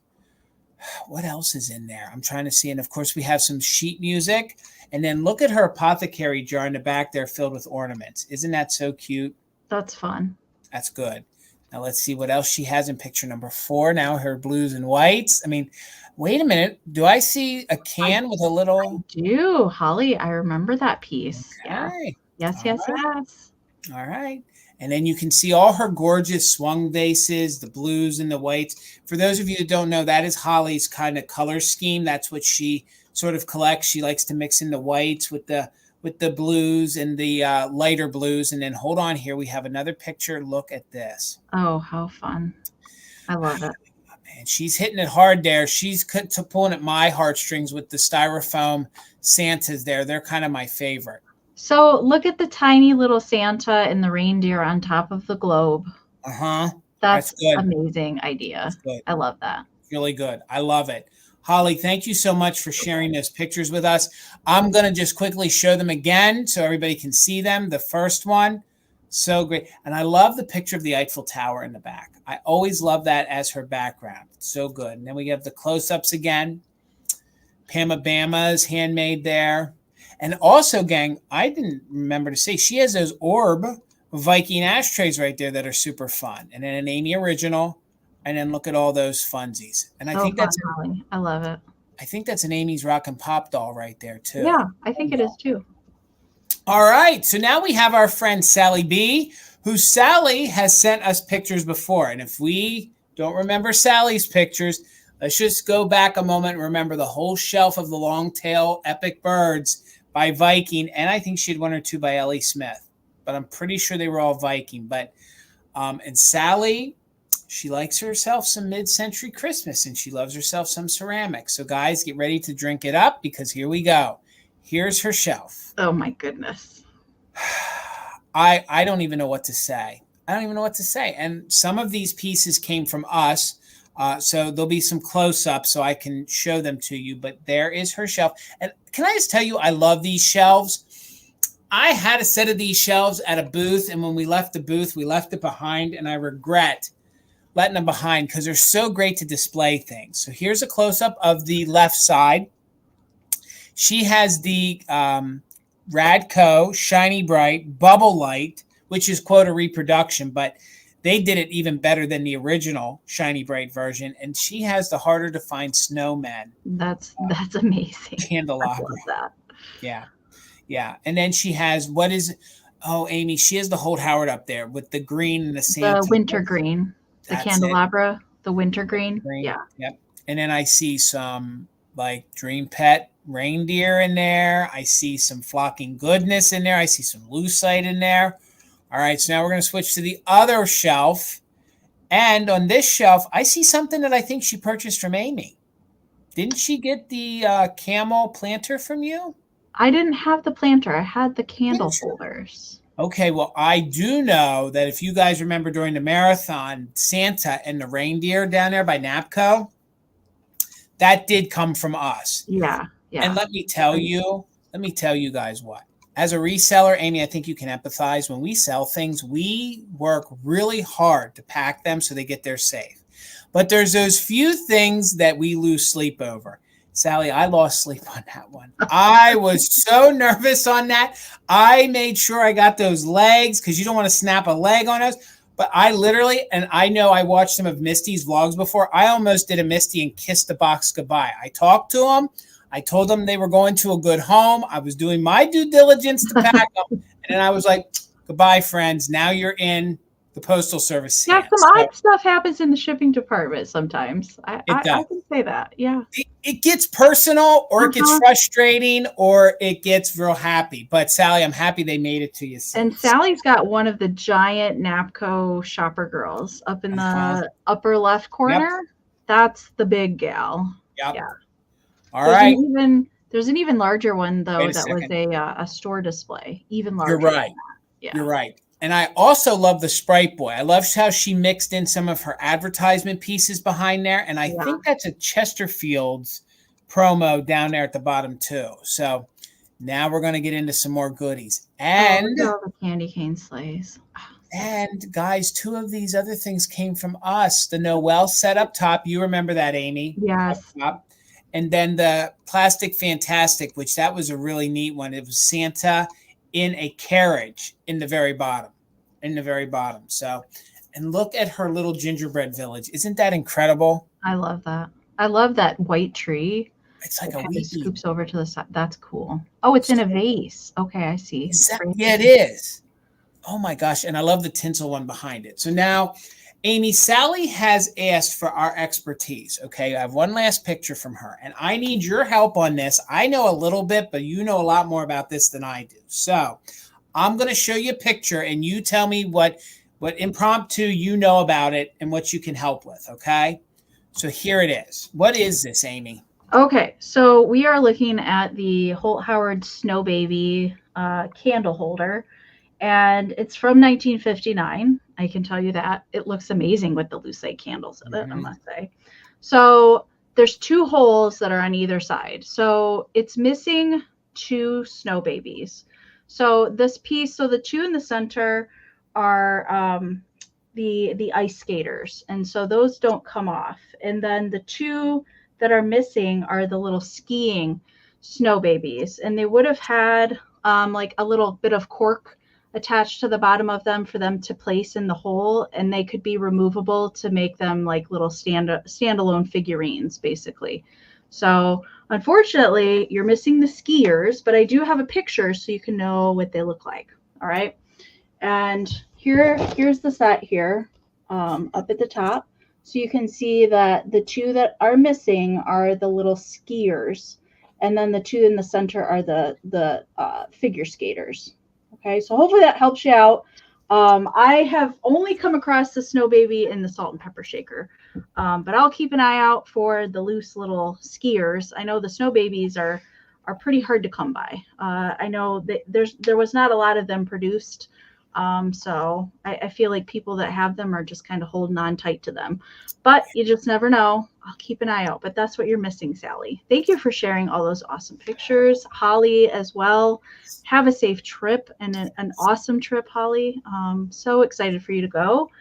What else is in there? I'm trying to see. And of course, we have some sheet music. And then look at her apothecary jar in the back there filled with ornaments. Isn't that so cute? That's fun. That's good. Now let's see what else she has in picture number 4. Now her blues and whites. I mean, wait a minute. Do I see a can with a little? I do, Holly. I remember that piece. Okay. Yeah. Yes. All right. And then you can see all her gorgeous swung vases, the blues and the whites. For those of you that don't know, that is Holly's kind of color scheme. That's what she sort of collects. She likes to mix in the whites with the blues and the lighter blues. And then hold on here. We have another picture. Look at this. Oh, how fun. I love it. Man, she's hitting it hard there. She's pulling at my heartstrings with the styrofoam Santas there. They're kind of my favorite. So look at the tiny little Santa and the reindeer on top of the globe. That's an amazing idea. I love that. Really good. I love it. Holly, thank you so much for sharing those pictures with us. I'm going to just quickly show them again so everybody can see them. The first one, so great. And I love the picture of the Eiffel Tower in the back. I always love that as her background. It's so good. And then we have the close-ups again. Pama Bama's handmade there. And also, gang, I didn't remember to say, she has those orb Viking ashtrays right there that are super fun. And then an Amie original. And then look at all those funsies. And I think that's Holly. I love it. I think that's an Amie's Rock and Pop doll right there, too. Yeah, I think it is, too. All right. So now we have our friend Sally B, who Sally has sent us pictures before. And if we don't remember Sally's pictures, let's just go back a moment and remember the whole shelf of the long tail epic birds by Viking, and I think she had 1 or 2 by Ellie Smith, but I'm pretty sure they were all Viking. But and Sally, she likes herself some mid-century Christmas, and she loves herself some ceramics. So guys, get ready to drink it up because here we go. Here's her shelf. Oh my goodness. I don't even know what to say. And some of these pieces came from us. So there'll be some close-ups so I can show them to you. But there is her shelf. And can I just tell you, I love these shelves. I had a set of these shelves at a booth. And when we left the booth, we left it behind. And I regret letting them behind because they're so great to display things. So here's a close-up of the left side. She has the Radco Shiny Bright Bubble Light, which is, quote, a reproduction. But they did it even better than the original Shiny Bright version. And she has the harder to find snowmen. That's amazing. Candelabra. I love that. Yeah. Yeah. And then she has, Amie, she has the Holt Howard up there with the green and the Santa. The winter green. The candelabra, the winter green. Yeah. Yep. And then I see some like Dream Pet reindeer in there. I see some Flocking Goodness in there. I see some Lucite in there. All right, so now we're going to switch to the other shelf. And on this shelf, I see something that I think she purchased from Amie. Didn't she get the camel planter from you? I didn't have the planter. I had the candle holders. Okay, well, I do know that if you guys remember during the marathon, Santa and the reindeer down there by Napco, that did come from us. Yeah, yeah. And let me tell you guys what. as a reseller, Amie, I think you can empathize. When we sell things, we work really hard to pack them so they get there safe. But there's those few things that we lose sleep over. Sally, I lost sleep on that one. I was so nervous on that. I made sure I got those legs because you don't want to snap a leg on us. But I literally, and I know I watched some of Misty's vlogs before, I almost did a Misty and kissed the box goodbye. I talked to them. I told them they were going to a good home. I was doing my due diligence to pack them. And then I was like, goodbye, friends. Now you're in the Postal Service. Yeah, some odd stuff happens in the shipping department sometimes. I can say that. Yeah. It gets personal, or it gets frustrating, or it gets real happy. But Sally, I'm happy they made it to you. And Sally's got one of the giant Napco shopper girls up in the upper left corner. Yep. That's the big gal. Yep. Yeah. All right. There's an even larger one, though, that was a store display. Even larger. You're right. Yeah. You're right. And I also love the Sprite Boy. I love how she mixed in some of her advertisement pieces behind there. And I think that's a Chesterfield's promo down there at the bottom, too. So now we're going to get into some more goodies. And all the candy cane sleighs. And guys, 2 of these other things came from us. The Noel set up top. You remember that, Amie? Yes. And then the Plastic Fantastic, which that was a really neat one. It was Santa in a carriage in the very bottom. So, and look at her little gingerbread village. Isn't that incredible? I love that. I love that white tree. It's like a weed. Scoops over to the side. That's cool. Oh, it's in a vase. Okay, I see. Yeah, it is. Oh my gosh. And I love the tinsel one behind it. So now, Amie, Sally has asked for our expertise. Okay, I have one last picture from her, and I need your help on this. I know a little bit, but you know a lot more about this than I do. So I'm going to show you a picture, and you tell me what impromptu you know about it and what you can help with, okay? So here it is. What is this, Amie? Okay, so we are looking at the Holt Howard Snow Baby candle holder, and it's from 1959. I can tell you that. It looks amazing with the lucite candles in it, I must say. So there's 2 holes that are on either side. So it's missing 2 snow babies. So this piece, so the 2 in the center are the ice skaters. And so those don't come off. And then the 2 that are missing are the little skiing snow babies. And they would have had like a little bit of cork attached to the bottom of them for them to place in the hole, and they could be removable to make them like little standalone figurines, basically. So unfortunately, you're missing the skiers, but I do have a picture so you can know what they look like. All right. And here's the set here up at the top. So you can see that the 2 that are missing are the little skiers, and then the 2 in the center are the figure skaters. Okay, so hopefully that helps you out. I have only come across the snow baby in the salt and pepper shaker, but I'll keep an eye out for the loose little skiers. I know the snow babies are pretty hard to come by. I know that there was not a lot of them produced, so I feel like people that have them are just kind of holding on tight to them. But you just never know. I'll keep an eye out. But that's what you're missing, Sally. Thank you for sharing all those awesome pictures. Holly as well. Have a safe trip and an awesome trip, Holly. So excited for you to go.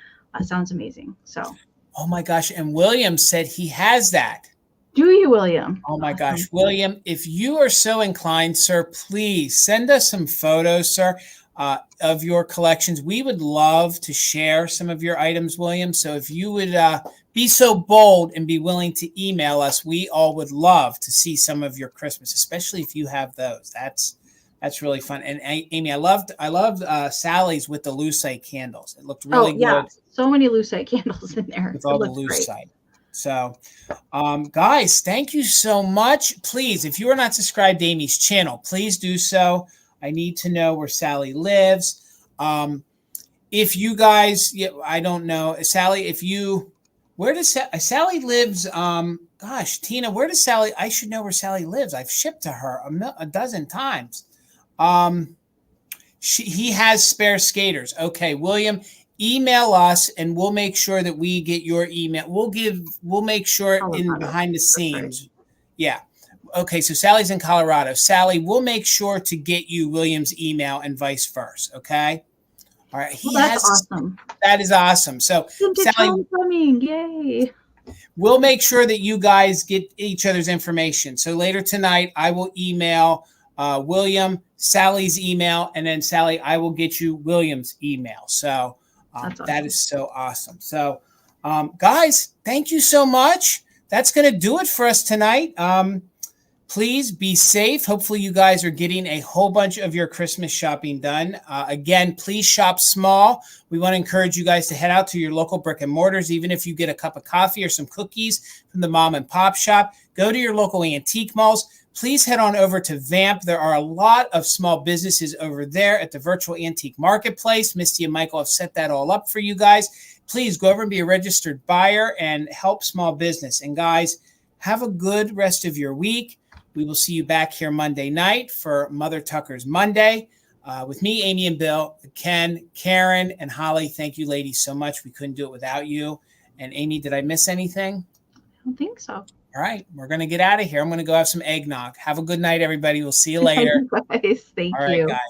Sounds amazing. So. Oh my gosh. And William said he has that. Do you, William? Oh my gosh. William, if you are so inclined, sir, please send us some photos, sir, of your collections. We would love to share some of your items, William. So if you would be so bold and be willing to email us, we all would love to see some of your Christmas, especially if you have those. That's really fun. And Amie, I loved Sally's with the lucite candles. It looked really good. So many lucite candles in there. With all the lucite. So, guys, thank you so much. Please, if you are not subscribed to Amie's channel, please do so. I need to know where Sally lives. If you guys, I don't know, Sally, where does Sally lives? Gosh, Tina, where does Sally? I should know where Sally lives. I've shipped to her a dozen times. He has spare skaters. Okay, William, email us and we'll make sure that we get your email. We'll make sure behind the scenes. Yeah. okay, so Sally's in Colorado. Sally, we'll make sure to get you William's email and vice versa. Okay. All right. That's awesome. That is awesome. So Sally, coming. Yay. We'll make sure that you guys get each other's information. So later tonight, I will email William Sally's email, and then Sally, I will get you William's email. So awesome. That is so awesome. So guys, thank you so much. That's going to do it for us tonight. Please be safe. Hopefully you guys are getting a whole bunch of your Christmas shopping done. Again, please shop small. We want to encourage you guys to head out to your local brick and mortars. Even if you get a cup of coffee or some cookies from the mom and pop shop, go to your local antique malls. Please head on over to Vamp. There are a lot of small businesses over there at the virtual antique marketplace. Misty and Michael have set that all up for you guys. Please go over and be a registered buyer and help small business. And guys, have a good rest of your week. We will see you back here Monday night for Mother Tucker's Monday with me, Amie and Bill, Ken, Karen, and Holly. Thank you, ladies, so much. We couldn't do it without you. And Amie, did I miss anything? I don't think so. All right. We're going to get out of here. I'm going to go have some eggnog. Have a good night, everybody. We'll see you later. Guys, thank All right, you. guys.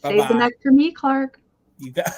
Save the neck for me, Clark. You got